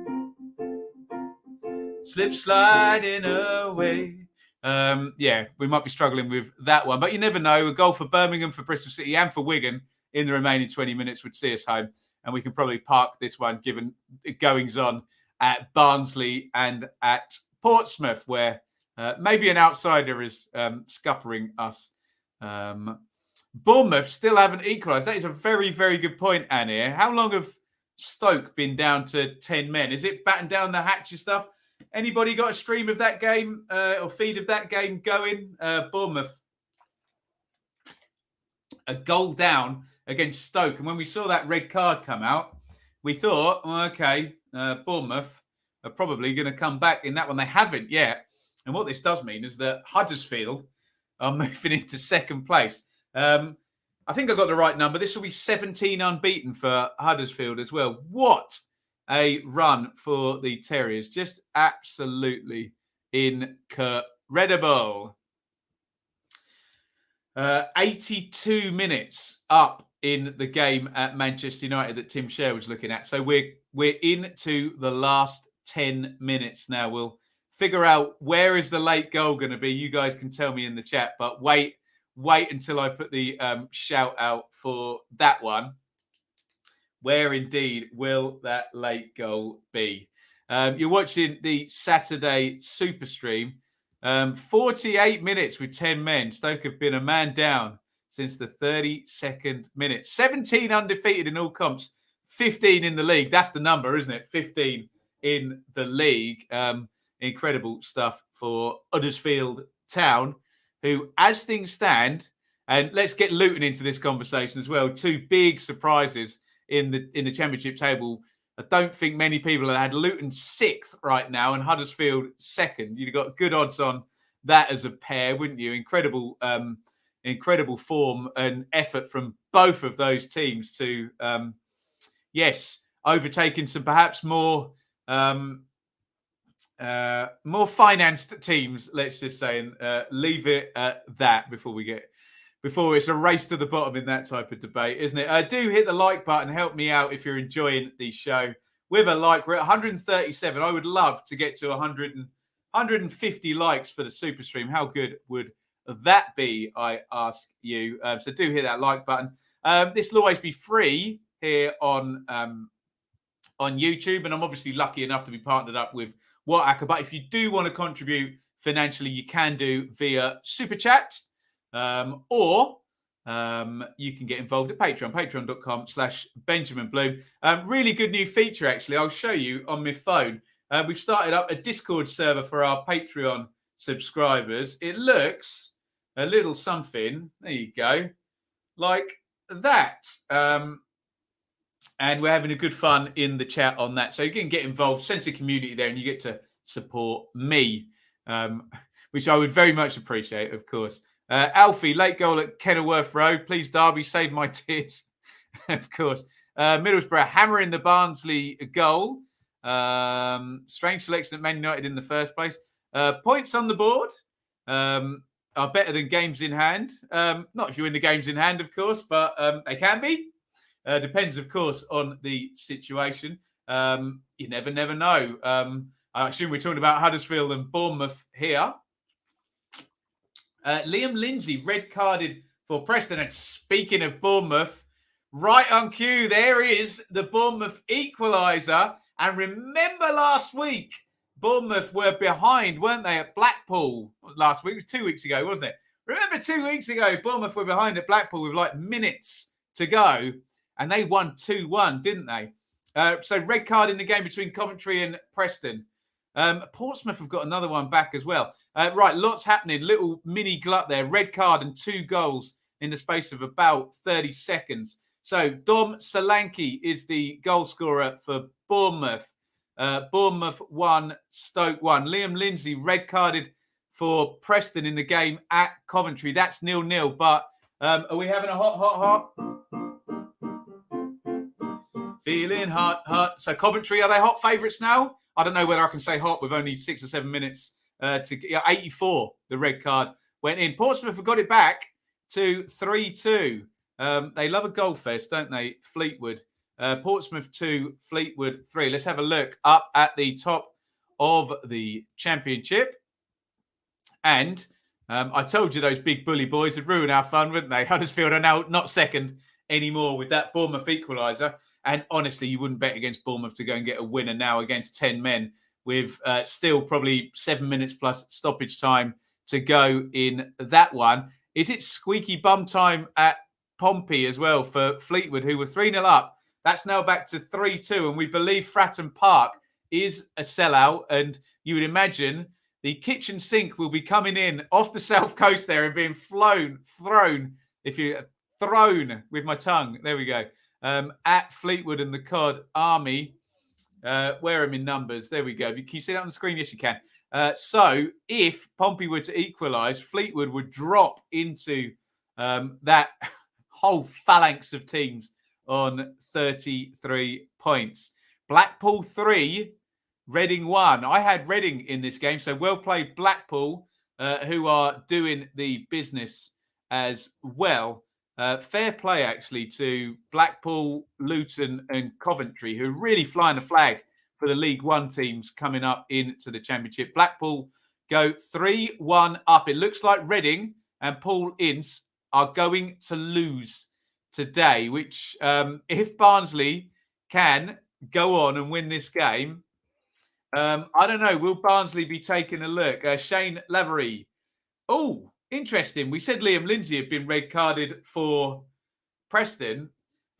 Slip-sliding away. Yeah, we might be struggling with that one, but you never know. A goal for Birmingham, for Bristol City, and for Wigan in the remaining 20 minutes would see us home, and we can probably park this one given goings on at Barnsley and at Portsmouth, where maybe an outsider is scuppering us. Bournemouth still haven't equalised. That is a very, very good point, Annie. How long have Stoke been down to 10 men? Is it batten down the hatches stuff? Anybody got a stream of that game or feed of that game going? Bournemouth, a goal down against Stoke. And when we saw that red card come out, we thought, oh, okay, Bournemouth are probably going to come back in that one. They haven't yet. And what this does mean is that Huddersfield are moving into second place. I think I got the right number. This will be 17 unbeaten for Huddersfield as well. What a run for the Terriers. Just absolutely incredible. 82 minutes up in the game at Manchester United that Tim Sher was looking at. So we're into the last 10 minutes now. We'll figure out where is the late goal going to be. You guys can tell me in the chat, but wait until I put the shout out for that one. Where indeed will that late goal be? You're watching the Saturday Superstream. 48 minutes with 10 men. Stoke have been a man down since the 32nd minute. 17 undefeated in all comps. 15 in the league. That's the number, isn't it? 15 in the league. Incredible stuff for Huddersfield Town, who, as things stand, and let's get Luton into this conversation as well. 2 big surprises in the Championship table. I don't think many people have had Luton 6th right now and Huddersfield 2nd. You'd have got good odds on that as a pair, wouldn't you? Incredible form and effort from both of those teams to, overtaking some perhaps more more financed teams, let's just say, and leave it at that before it's a race to the bottom in that type of debate, isn't it? Do hit the like button. Help me out if you're enjoying the show. With a like, we're at 137. I would love to get to 150 likes for the Superstream. How good would that be, I ask you? So do hit that like button. This will always be free here on YouTube, and I'm obviously lucky enough to be partnered up with WhiteHartDane. But if you do want to contribute financially, you can do via Super Chat, or you can get involved at patreon.com/BenjaminBloom. Really good new feature, actually. I'll show you on my phone. We've started up a Discord server for our Patreon subscribers. It looks a little something, there you go, like that. And we're having a good fun in the chat on that. So you can get involved, sense of community there, and you get to support me, which I would very much appreciate, of course. Alfie, late goal at Kenilworth Road. Please, Darby, save my tears. Of course. Middlesbrough hammering the Barnsley goal. Strange selection at Man United in the first place. Points on the board are better than games in hand. Not if you win the games in hand, of course, but they can be. Depends, of course, on the situation. You never know. I assume we're talking about Huddersfield and Bournemouth here. Liam Lindsay, red carded for Preston. And speaking of Bournemouth, right on cue, there is the Bournemouth equaliser. And remember last week, Bournemouth were behind, weren't they, at Blackpool last week? It was 2 weeks ago, wasn't it? Remember 2 weeks ago, Bournemouth were behind at Blackpool with like minutes to go. And they won 2-1, didn't they? So red card in the game between Coventry and Preston. Portsmouth have got another one back as well. Right, lots happening. Little mini glut there. Red card and 2 goals in the space of about 30 seconds. So Dom Solanke is the goal scorer for Bournemouth. Bournemouth 1, Stoke 1. Liam Lindsay red carded for Preston in the game at Coventry. That's 0-0. But are we having a hot? Feeling hot. So Coventry, are they hot favourites now? I don't know whether I can say hot with only 6 or 7 minutes to get 84. The red card went in. Portsmouth have got it back to 3-2. They love a goal fest, don't they? Fleetwood. Portsmouth 2, Fleetwood 3. Let's have a look up at the top of the championship. And I told you those big bully boys would ruin our fun, wouldn't they? Huddersfield are now not second anymore with that Bournemouth equaliser. And honestly, you wouldn't bet against Bournemouth to go and get a winner now against 10 men with still probably 7 minutes plus stoppage time to go in that one. Is it squeaky bum time at Pompey as well for Fleetwood, who were 3-0 up? That's now back to 3-2. And we believe Fratton Park is a sellout. And you would imagine the kitchen sink will be coming in off the south coast there and being thrown with my tongue. There we go. At Fleetwood and the COD Army. Where am I in numbers? There we go. Can you see that on the screen? Yes, you can. So if Pompey were to equalise, Fleetwood would drop into that whole phalanx of teams on 33 points. Blackpool 3, Reading 1. I had Reading in this game, so well played Blackpool, who are doing the business as well. Fair play, actually, to Blackpool, Luton and Coventry, who are really flying the flag for the League One teams coming up into the Championship. Blackpool go 3-1 up. It looks like Reading and Paul Ince are going to lose today, which if Barnsley can go on and win this game, I don't know. Will Barnsley be taking a look? Shane Lavery. Oh, interesting. We said Liam Lindsay had been red carded for Preston.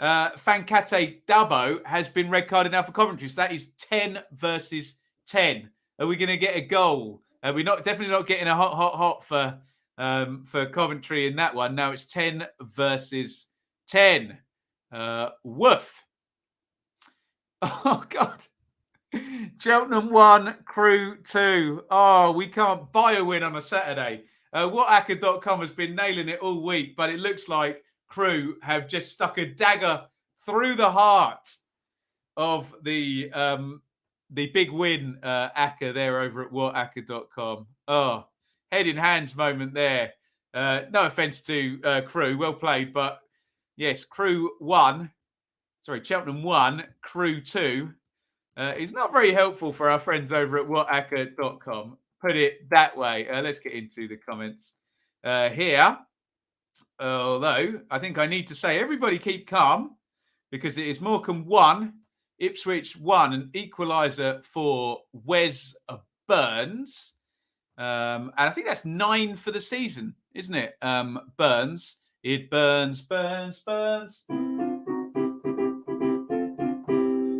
Fankate Dabo has been red carded now for Coventry. So that is 10 versus 10. Are we going to get a goal? We're definitely not getting a hot for Coventry in that one. No, it's 10 versus 10. Woof. Oh, God. Cheltenham 1, Crew 2. Oh, we can't buy a win on a Saturday. WhatHartDane.com has been nailing it all week, but it looks like Crew have just stuck a dagger through the heart of the the big win, Acker, there over at whatacker.com. Oh, head in hands moment there. No offence to Crew, well played, but yes, Crew 1. Sorry, Cheltenham 1, Crew 2. Is not very helpful for our friends over at whatacker.com. Put it that way. Let's get into the comments here. Although, I think I need to say, everybody keep calm, because it is Morecambe 1, Ipswich 1, an equaliser for Wes Burns. And I think that's 9 for the season, isn't it? Burns. It burns.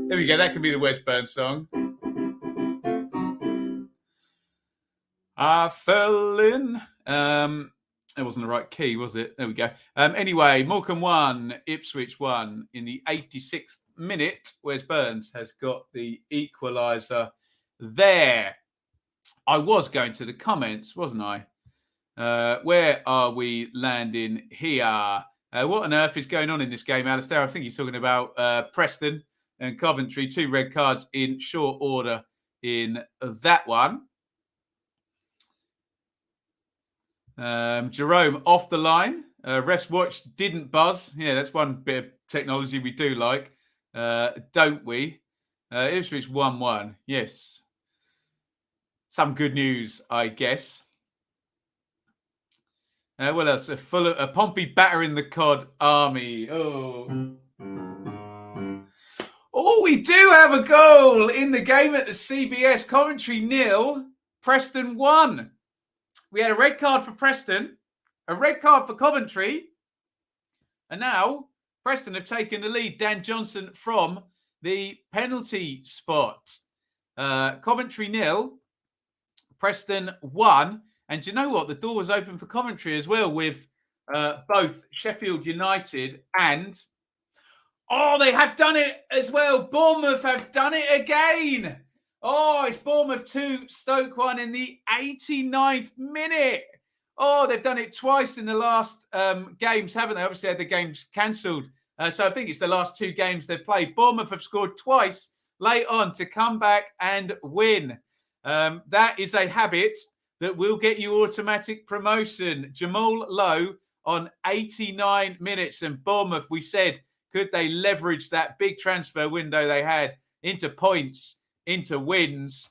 There we go. That can be the Wes Burns song. I fell in. It wasn't the right key, was it? There we go. Anyway, Morecambe 1, Ipswich 1 in the 86th minute. Wes Burns has got the equaliser there. I was going to the comments, wasn't I? Where are we landing here? What on earth is going on in this game, Alistair? I think he's talking about Preston and Coventry. 2 red cards in short order in that one. Jerome off the line. Ref's watch didn't buzz. Yeah, that's one bit of technology we do like, don't we? Ipswich 1-1. Yes. Some good news, I guess. What else? A Pompey battering the Cod army. Oh, we do have a goal in the game at the CBS. Coventry 0, Preston 1. We had a red card for Preston, a red card for Coventry, and now Preston have taken the lead. Dan Johnson from the penalty spot. Coventry 0, Preston 1. And do you know what? The door was open for Coventry as well, with both Sheffield United and... Oh, they have done it as well. Bournemouth have done it again. Oh, it's Bournemouth 2, Stoke 1 in the 89th minute. Oh, they've done it twice in the last games, haven't they? Obviously, had the games cancelled. So I think it's the last 2 games they've played. Bournemouth have scored twice late on to come back and win. That is a habit that will get you automatic promotion. Jamal Lowe on 89 minutes. And Bournemouth, we said, could they leverage that big transfer window they had into points, into wins?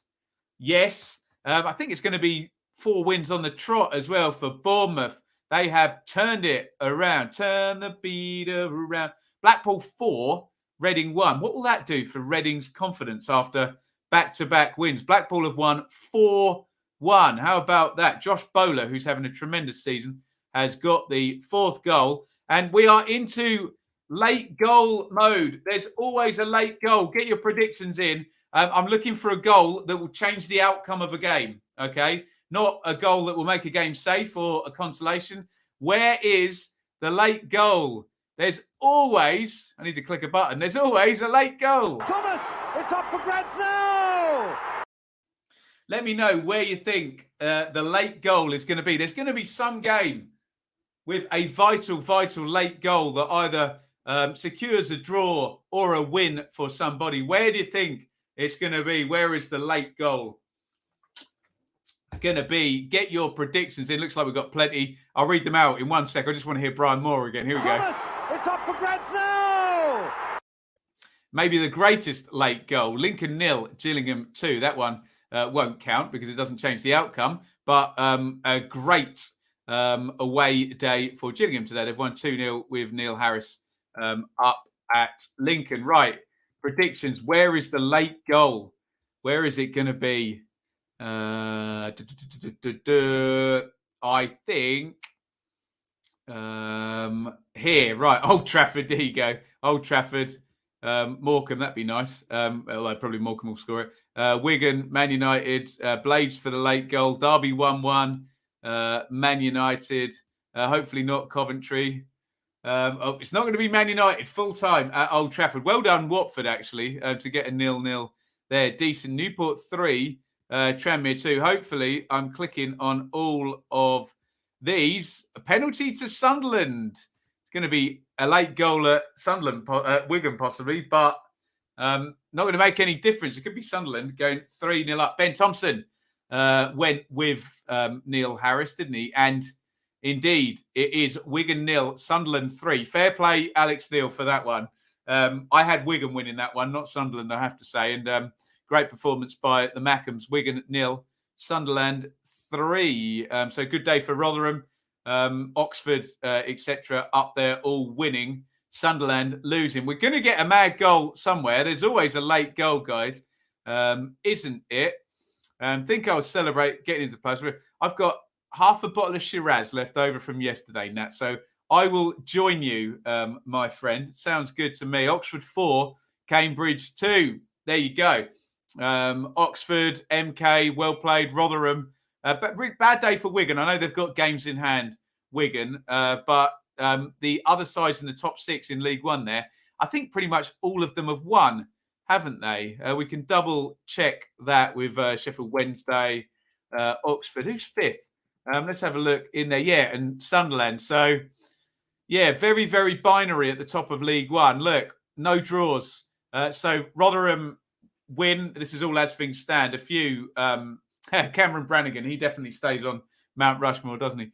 Yes. I think it's going to be 4 wins on the trot as well for Bournemouth. They have turned it around. Turn the beater around. Blackpool 4, Reading 1. What will that do for Reading's confidence after back-to-back wins? Blackpool have won 4-1. How about that? Josh Bowler, who's having a tremendous season, has got the 4th goal. And we are into late goal mode. There's always a late goal. Get your predictions in. I'm looking for a goal that will change the outcome of a game, okay? Not a goal that will make a game safe or a consolation. Where is the late goal? There's always, I need to click a button, there's always a late goal. Thomas, it's up for grabs now. Let me know where you think the late goal is going to be. There's going to be some game with a vital late goal that either secures a draw or a win for somebody. Where do you think it's going to be? Where is the late goal going to be? Get your predictions in. Looks like we've got plenty. I'll read them out in 1 sec. I just want to hear Brian Moore again. Here we Thomas, go. it's up for grabs now. Maybe the greatest late goal. Lincoln 0, Gillingham 2. That one won't count because it doesn't change the outcome. But a great away day for Gillingham today. They've won 2-0 with Neil Harris up at Lincoln. Right. Predictions. Where is the late goal? Where is it going to be? I think here. Right. Old Trafford. There you go. Old Trafford. Morecambe. That'd be nice. Although probably Morecambe will score it. Wigan, Man United. Blades for the late goal. Derby 1-1. Man United. Hopefully not Coventry. It's not going to be Man United full time at Old Trafford. Well done, Watford, actually, to get a 0-0 there. Decent. Newport 3, Tranmere 2. Hopefully, I'm clicking on all of these. A penalty to Sunderland. It's going to be a late goal at Sunderland, Wigan possibly, but not going to make any difference. It could be Sunderland going 3-0 up. Ben Thompson went with Neil Harris, didn't he? And indeed, it is Wigan 0, Sunderland 3. Fair play, Alex Neil, for that one. I had Wigan winning that one, not Sunderland, I have to say. And great performance by the Mackhams. Wigan 0, Sunderland 3. So good day for Rotherham, Oxford, etc. up there, all winning. Sunderland losing. We're going to get a mad goal somewhere. There's always a late goal, guys, isn't it? Think I'll celebrate getting into plus. I've got half a bottle of Shiraz left over from yesterday, Nat. So I will join you, my friend. Sounds good to me. Oxford 4, Cambridge 2. There you go. Oxford, MK, well played. Rotherham. But bad day for Wigan. I know they've got games in hand, Wigan, but the other sides in the top 6 in League One there, I think pretty much all of them have won, haven't they? We can double check that with Sheffield Wednesday, Oxford. Who's 5th? Let's have a look in there. Yeah, and Sunderland. So, yeah, very, very binary at the top of League One. Look, no draws. So Rotherham win. This is all as things stand. A few. Cameron Brannigan, he definitely stays on Mount Rushmore, doesn't he?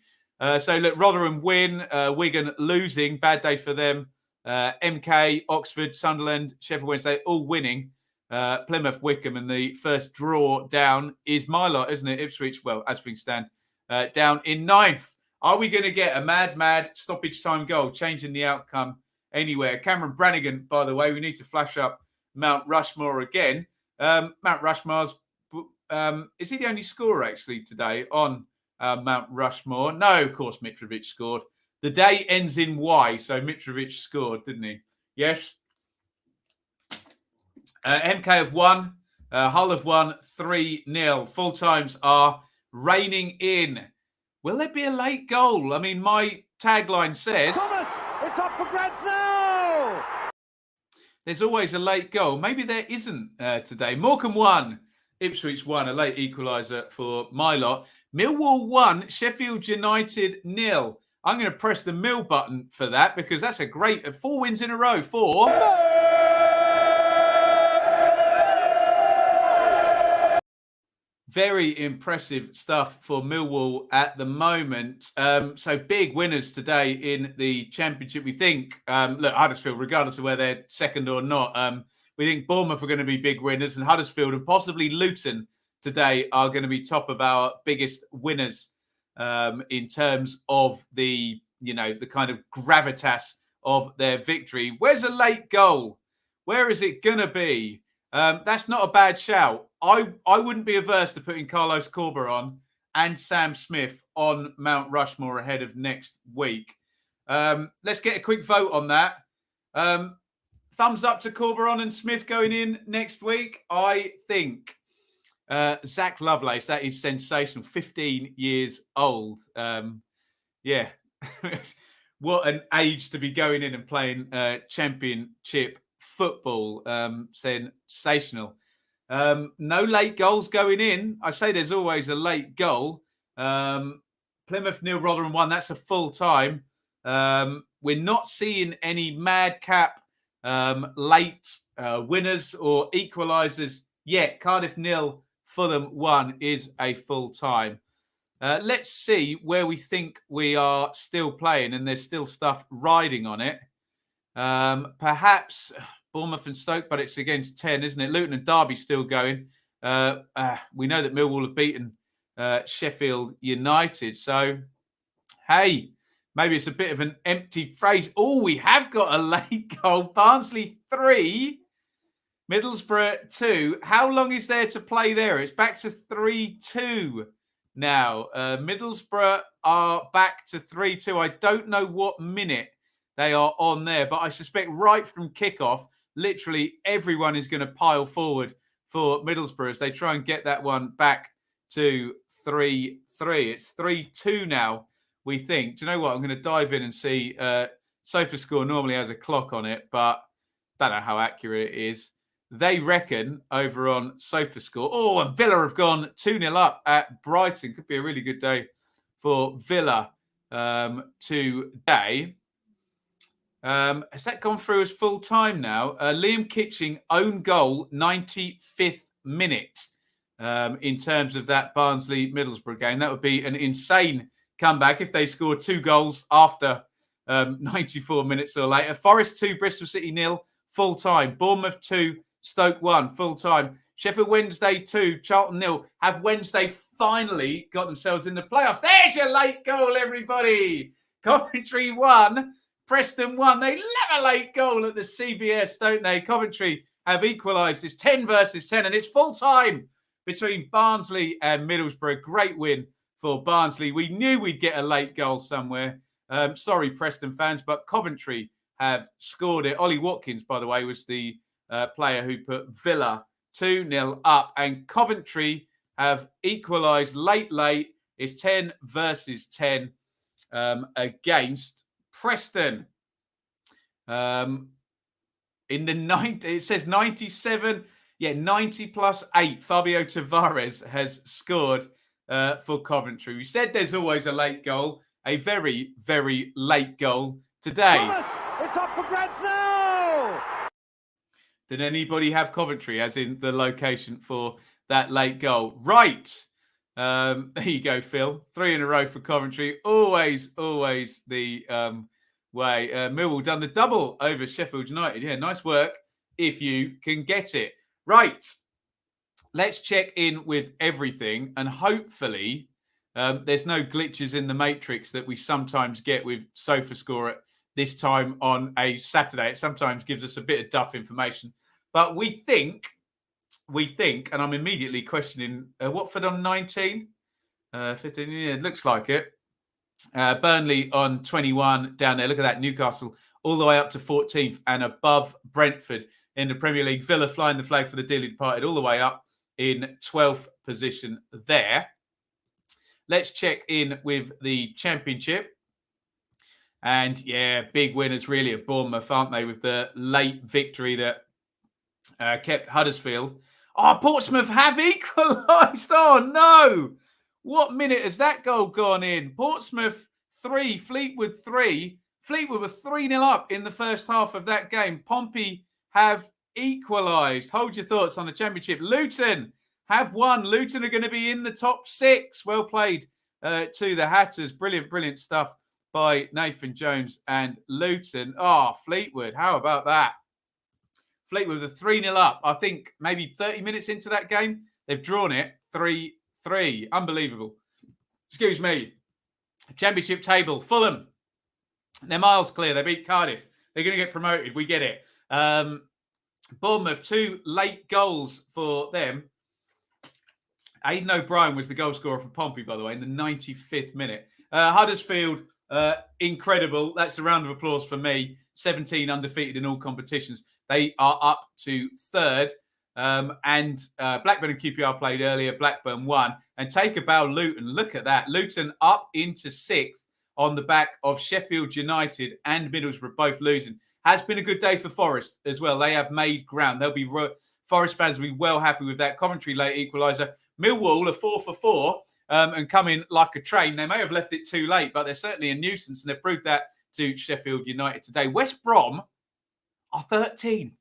So look, Rotherham win, Wigan losing, bad day for them. MK, Oxford, Sunderland, Sheffield Wednesday, all winning. Plymouth, Wycombe, and the first draw down is my lot, isn't it? Ipswich, well, as things stand, down in 9th. Are we going to get a mad stoppage time goal, changing the outcome anywhere? Cameron Brannigan, by the way, we need to flash up Mount Rushmore again. Mount Rushmore's, is he the only scorer actually today on Mount Rushmore? No, of course, Mitrovic scored. The day ends in Y, so Mitrovic scored, didn't he? Yes. MK have won. Hull have won 3-0. Full times are raining in. Will there be a late goal? I mean, my tagline says... Thomas, it's up for grabs now! There's always a late goal. Maybe there isn't today. Morecambe won. Ipswich won. A late equaliser for my lot. Millwall 1, Sheffield United 0. I'm going to press the Mill button for that because that's a great 4 wins in a row for... Very impressive stuff for Millwall at the moment. So big winners today in the Championship. We think, look, Huddersfield, regardless of where they're second or not, we think Bournemouth are going to be big winners, and Huddersfield and possibly Luton today are going to be top of our biggest winners in terms of the, you know, the kind of gravitas of their victory. Where's a late goal? Where is it going to be? That's not a bad shout. I wouldn't be averse to putting Carlos Corberan and Sam Smith on Mount Rushmore ahead of next week. Let's get a quick vote on that. Thumbs up to Corberan and Smith going in next week. I think Zach Lovelace, that is sensational. 15 years old. Yeah. What an age to be going in and playing Championship football. Sensational. No late goals going in. I say there's always a late goal. Plymouth 0, Rotherham 1. That's a full time. We're not seeing any madcap late winners or equalisers yet. Cardiff 0, Fulham 1 is a full time. Let's see where we think we are still playing, and there's still stuff riding on it. Perhaps Bournemouth and Stoke, but it's against 10, isn't it? Luton and Derby still going. We know that Millwall have beaten Sheffield United. So, hey, maybe it's a bit of an empty phrase. Oh, we have got a late goal. Barnsley 3, Middlesbrough 2. How long is there to play there? It's back to 3-2 now. Middlesbrough are back to 3-2. I don't know what minute they are on there, but I suspect right from kickoff, literally everyone is going to pile forward for Middlesbrough as they try and get that one back to 3-3. It's 3-2 now, we think. Do you know what? I'm going to dive in and see. SofaScore normally has a clock on it, but don't know how accurate it is. They reckon over on SofaScore. Oh, and Villa have gone 2-0 up at Brighton. Could be a really good day for Villa today. Has that gone through as full time now? Liam Kitching own goal, 95th minute. In terms of that Barnsley-Middlesbrough game, that would be an insane comeback if they scored 2 goals after 94 minutes or later. Forest 2, Bristol City 0, full time. Bournemouth 2, Stoke 1, full time. Sheffield Wednesday 2, Charlton 0. Have Wednesday finally got themselves in the playoffs? There's your late goal, everybody. Coventry 1, Preston 1. They love a late goal at the CBS, don't they? Coventry have equalised. It's 10 versus 10, and it's full time between Barnsley and Middlesbrough. Great win for Barnsley. We knew we'd get a late goal somewhere. Sorry, Preston fans, but Coventry have scored it. Ollie Watkins, by the way, was the player who put Villa 2-0 up. And Coventry have equalised late. It's 10 versus 10 against Preston. In the 90, it says 97... Yeah, 90 plus 8. Fabio Tavares has scored for Coventry. We said there's always a late goal. A very, very late goal today. Thomas, it's up for grabs now! Did anybody have Coventry as in the location for that late goal? Right. There you go, Phil. 3 in a row for Coventry. Always the way. Millwall done the double over Sheffield United. Yeah, nice work if you can get it. Right, let's check in with everything, and hopefully there's no glitches in the matrix that we sometimes get with SofaScore at this time on a Saturday. It sometimes gives us a bit of duff information, but we think, and I'm immediately questioning Watford on 19, 15. Yeah, it looks like it. Burnley on 21 down there. Look at that, Newcastle all the way up to 14th and above Brentford in the Premier League. Villa flying the flag for the dearly departed all the way up in 12th position there. Let's check in with the Championship. And yeah, big winners really at Bournemouth, aren't they? With the late victory that kept Huddersfield. Oh, Portsmouth have equalised. Oh, no. What minute has that goal gone in? Portsmouth 3, Fleetwood 3. Fleetwood were 3-0 up in the first half of that game. Pompey have equalised. Hold your thoughts on the Championship. Luton have won. Luton are going to be in the top 6. Well played to the Hatters. Brilliant stuff by Nathan Jones and Luton. Oh, Fleetwood. How about that? Fleetwood are 3-0 up. I think maybe 30 minutes into that game, they've drawn it 3-3. Unbelievable. Excuse me. Championship table. Fulham. They're miles clear. They beat Cardiff. They're going to get promoted. We get it. Bournemouth, 2 late goals for them. Aidan O'Brien was the goal scorer for Pompey, by the way, in the 95th minute. Huddersfield, incredible. That's a round of applause for me. 17 undefeated in all competitions. They are up to 3rd. And Blackburn and QPR played earlier. Blackburn won. And take a bow, Luton. Look at that. Luton up into 6th on the back of Sheffield United and Middlesbrough both losing. Has been a good day for Forest as well. They have made ground. They'll be Forest fans will be well happy with that. Coventry late equaliser. Millwall are 4 for 4 and come in like a train. They may have left it too late, but they're certainly a nuisance, and they've proved that to Sheffield United today. West Brom are 13th.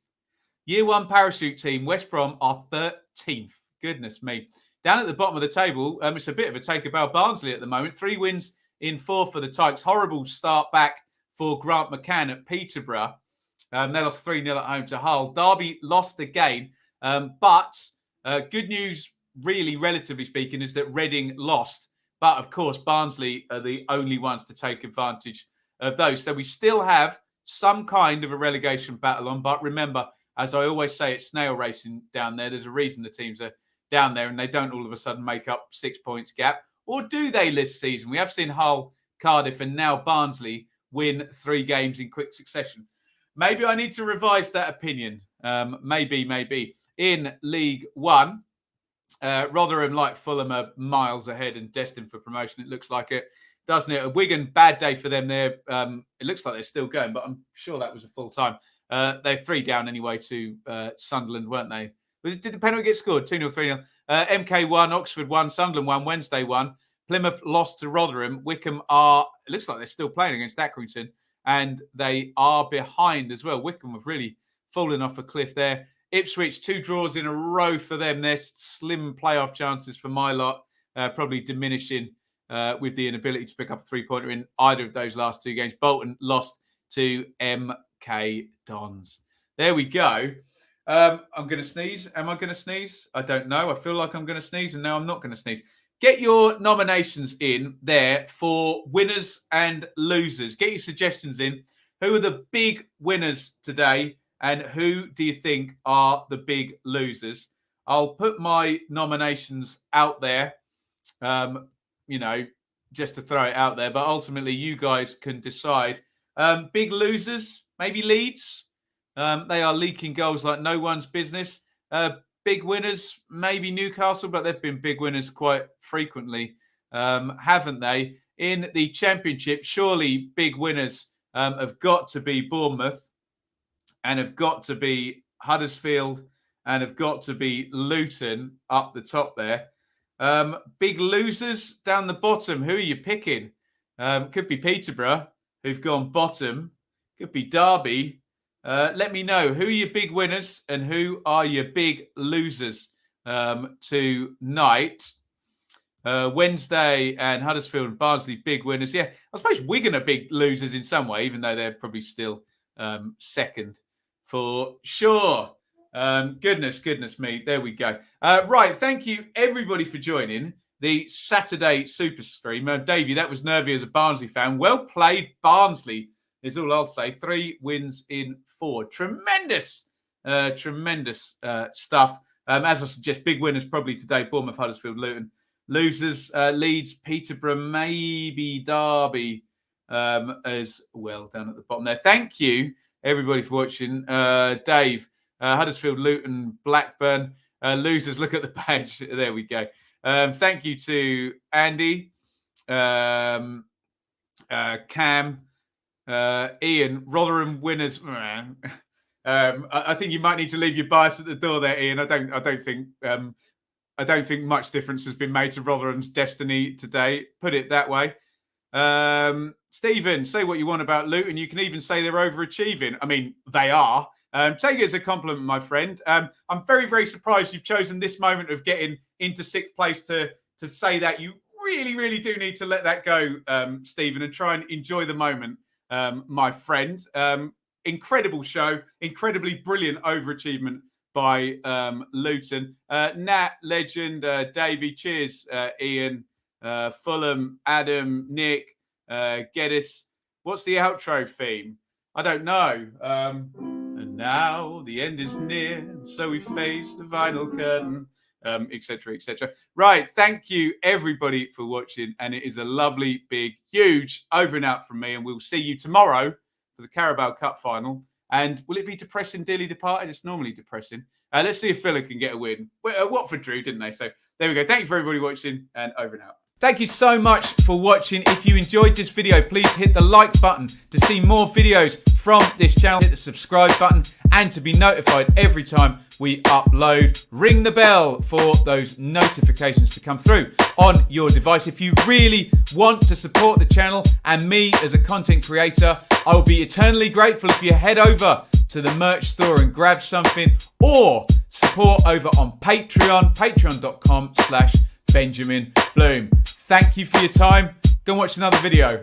Year 1 parachute team. West Brom are 13th. Goodness me. Down at the bottom of the table, it's a bit of a take about Barnsley at the moment. 3 wins in 4 for the Tykes. Horrible start back for Grant McCann at Peterborough. They lost 3-0 at home to Hull. Derby lost the game. But good news, really, relatively speaking, is that Reading lost. But, of course, Barnsley are the only ones to take advantage of those. So we still have some kind of a relegation battle on. But remember, as I always say, it's snail racing down there. There's a reason the teams are down there and they don't all of a sudden make up 6 points gap. Or do they this season? We have seen Hull, Cardiff, and now Barnsley win 3 games in quick succession. Maybe I need to revise that opinion. Maybe. In League One, Rotherham, like Fulham, are miles ahead and destined for promotion. It looks like it, doesn't it? A Wigan, bad day for them there. It looks like they're still going, but I'm sure that was a full time. They're 3 down anyway to Sunderland, weren't they? But did the penalty get scored? 2-0, 3-0. MK 1, Oxford 1, Sunderland 1, Wednesday 1. Plymouth lost to Rotherham. Wickham it looks like they're still playing against Accrington. and they are behind as well. Wycombe have really fallen off a cliff there. Ipswich, 2 draws in a row for them. There's slim playoff chances for my lot, probably diminishing with the inability to pick up a 3-pointer in either of those last 2 games. Bolton lost to MK Dons. There we go. I'm going to sneeze. Am I going to sneeze? I don't know. I feel like I'm going to sneeze, and now I'm not going to sneeze. Get your nominations in there for winners and losers. Get your suggestions in. Who are the big winners today, and who do you think are the big losers? I'll put my nominations out there, just to throw it out there. But ultimately, you guys can decide. Big losers, maybe Leeds. They are leaking goals like no one's business. Big winners, maybe Newcastle, but they've been big winners quite frequently, haven't they? In the Championship, surely big winners have got to be Bournemouth, and have got to be Huddersfield, and have got to be Luton up the top there. Big losers down the bottom, who are you picking? Could be Peterborough, who've gone bottom. Could be Darby. Let me know, who are your big winners and who are your big losers tonight. Wednesday and Huddersfield and Barnsley, big winners. Yeah, I suppose Wigan are big losers in some way, even though they're probably still second for sure. Goodness me. There we go. Right, thank you everybody for joining the Saturday Super Stream. Davey, that was nervy as a Barnsley fan. Well played, Barnsley, is all I'll say. 3 wins in 4. Tremendous stuff. As I suggest, big winners probably today, Bournemouth, Huddersfield, Luton. Losers, Leeds, Peterborough, maybe Derby as well down at the bottom there. Thank you, everybody, for watching. Dave, Huddersfield, Luton, Blackburn. Losers, look at the badge. There we go. Thank you to Andy, Cam, Iain. Rotherham winners. I think you might need to leave your bias at the door there, Iain. I don't think much difference has been made to Rotherham's destiny today. Put it that way. Stephen, say what you want about Luton. You can even say they're overachieving. I mean, they are. Take it as a compliment, my friend. I'm very, very surprised you've chosen this moment of getting into 6th place to say that. You really, really do need to let that go, Stephen, and try and enjoy the moment, my friend. Incredible show. Incredibly brilliant overachievement by Luton. Nat, legend, Davey, cheers, Iain, Fulham, Adam, Nick, Geddes. What's the outro theme? I don't know. And now the end is near, and so we face the final curtain, etc., etc. Right, thank you everybody for watching, and it is a lovely, big, huge over and out from me, and we'll see you tomorrow for the Carabao Cup final. And will it be depressing, dearly departed? It's normally depressing. Let's see if Villa can get a win. Watford drew, didn't they? So there we go. Thank you for everybody watching, and over and out. Thank you so much for watching. If you enjoyed this video, please hit the like button to see more videos from this channel. Hit the subscribe button and to be notified every time we upload. Ring the bell for those notifications to come through on your device. If you really want to support the channel and me as a content creator, I will be eternally grateful if you head over to the merch store and grab something, or support over on Patreon, patreon.com/Benjamin Bloom. Thank you for your time. Go and watch another video.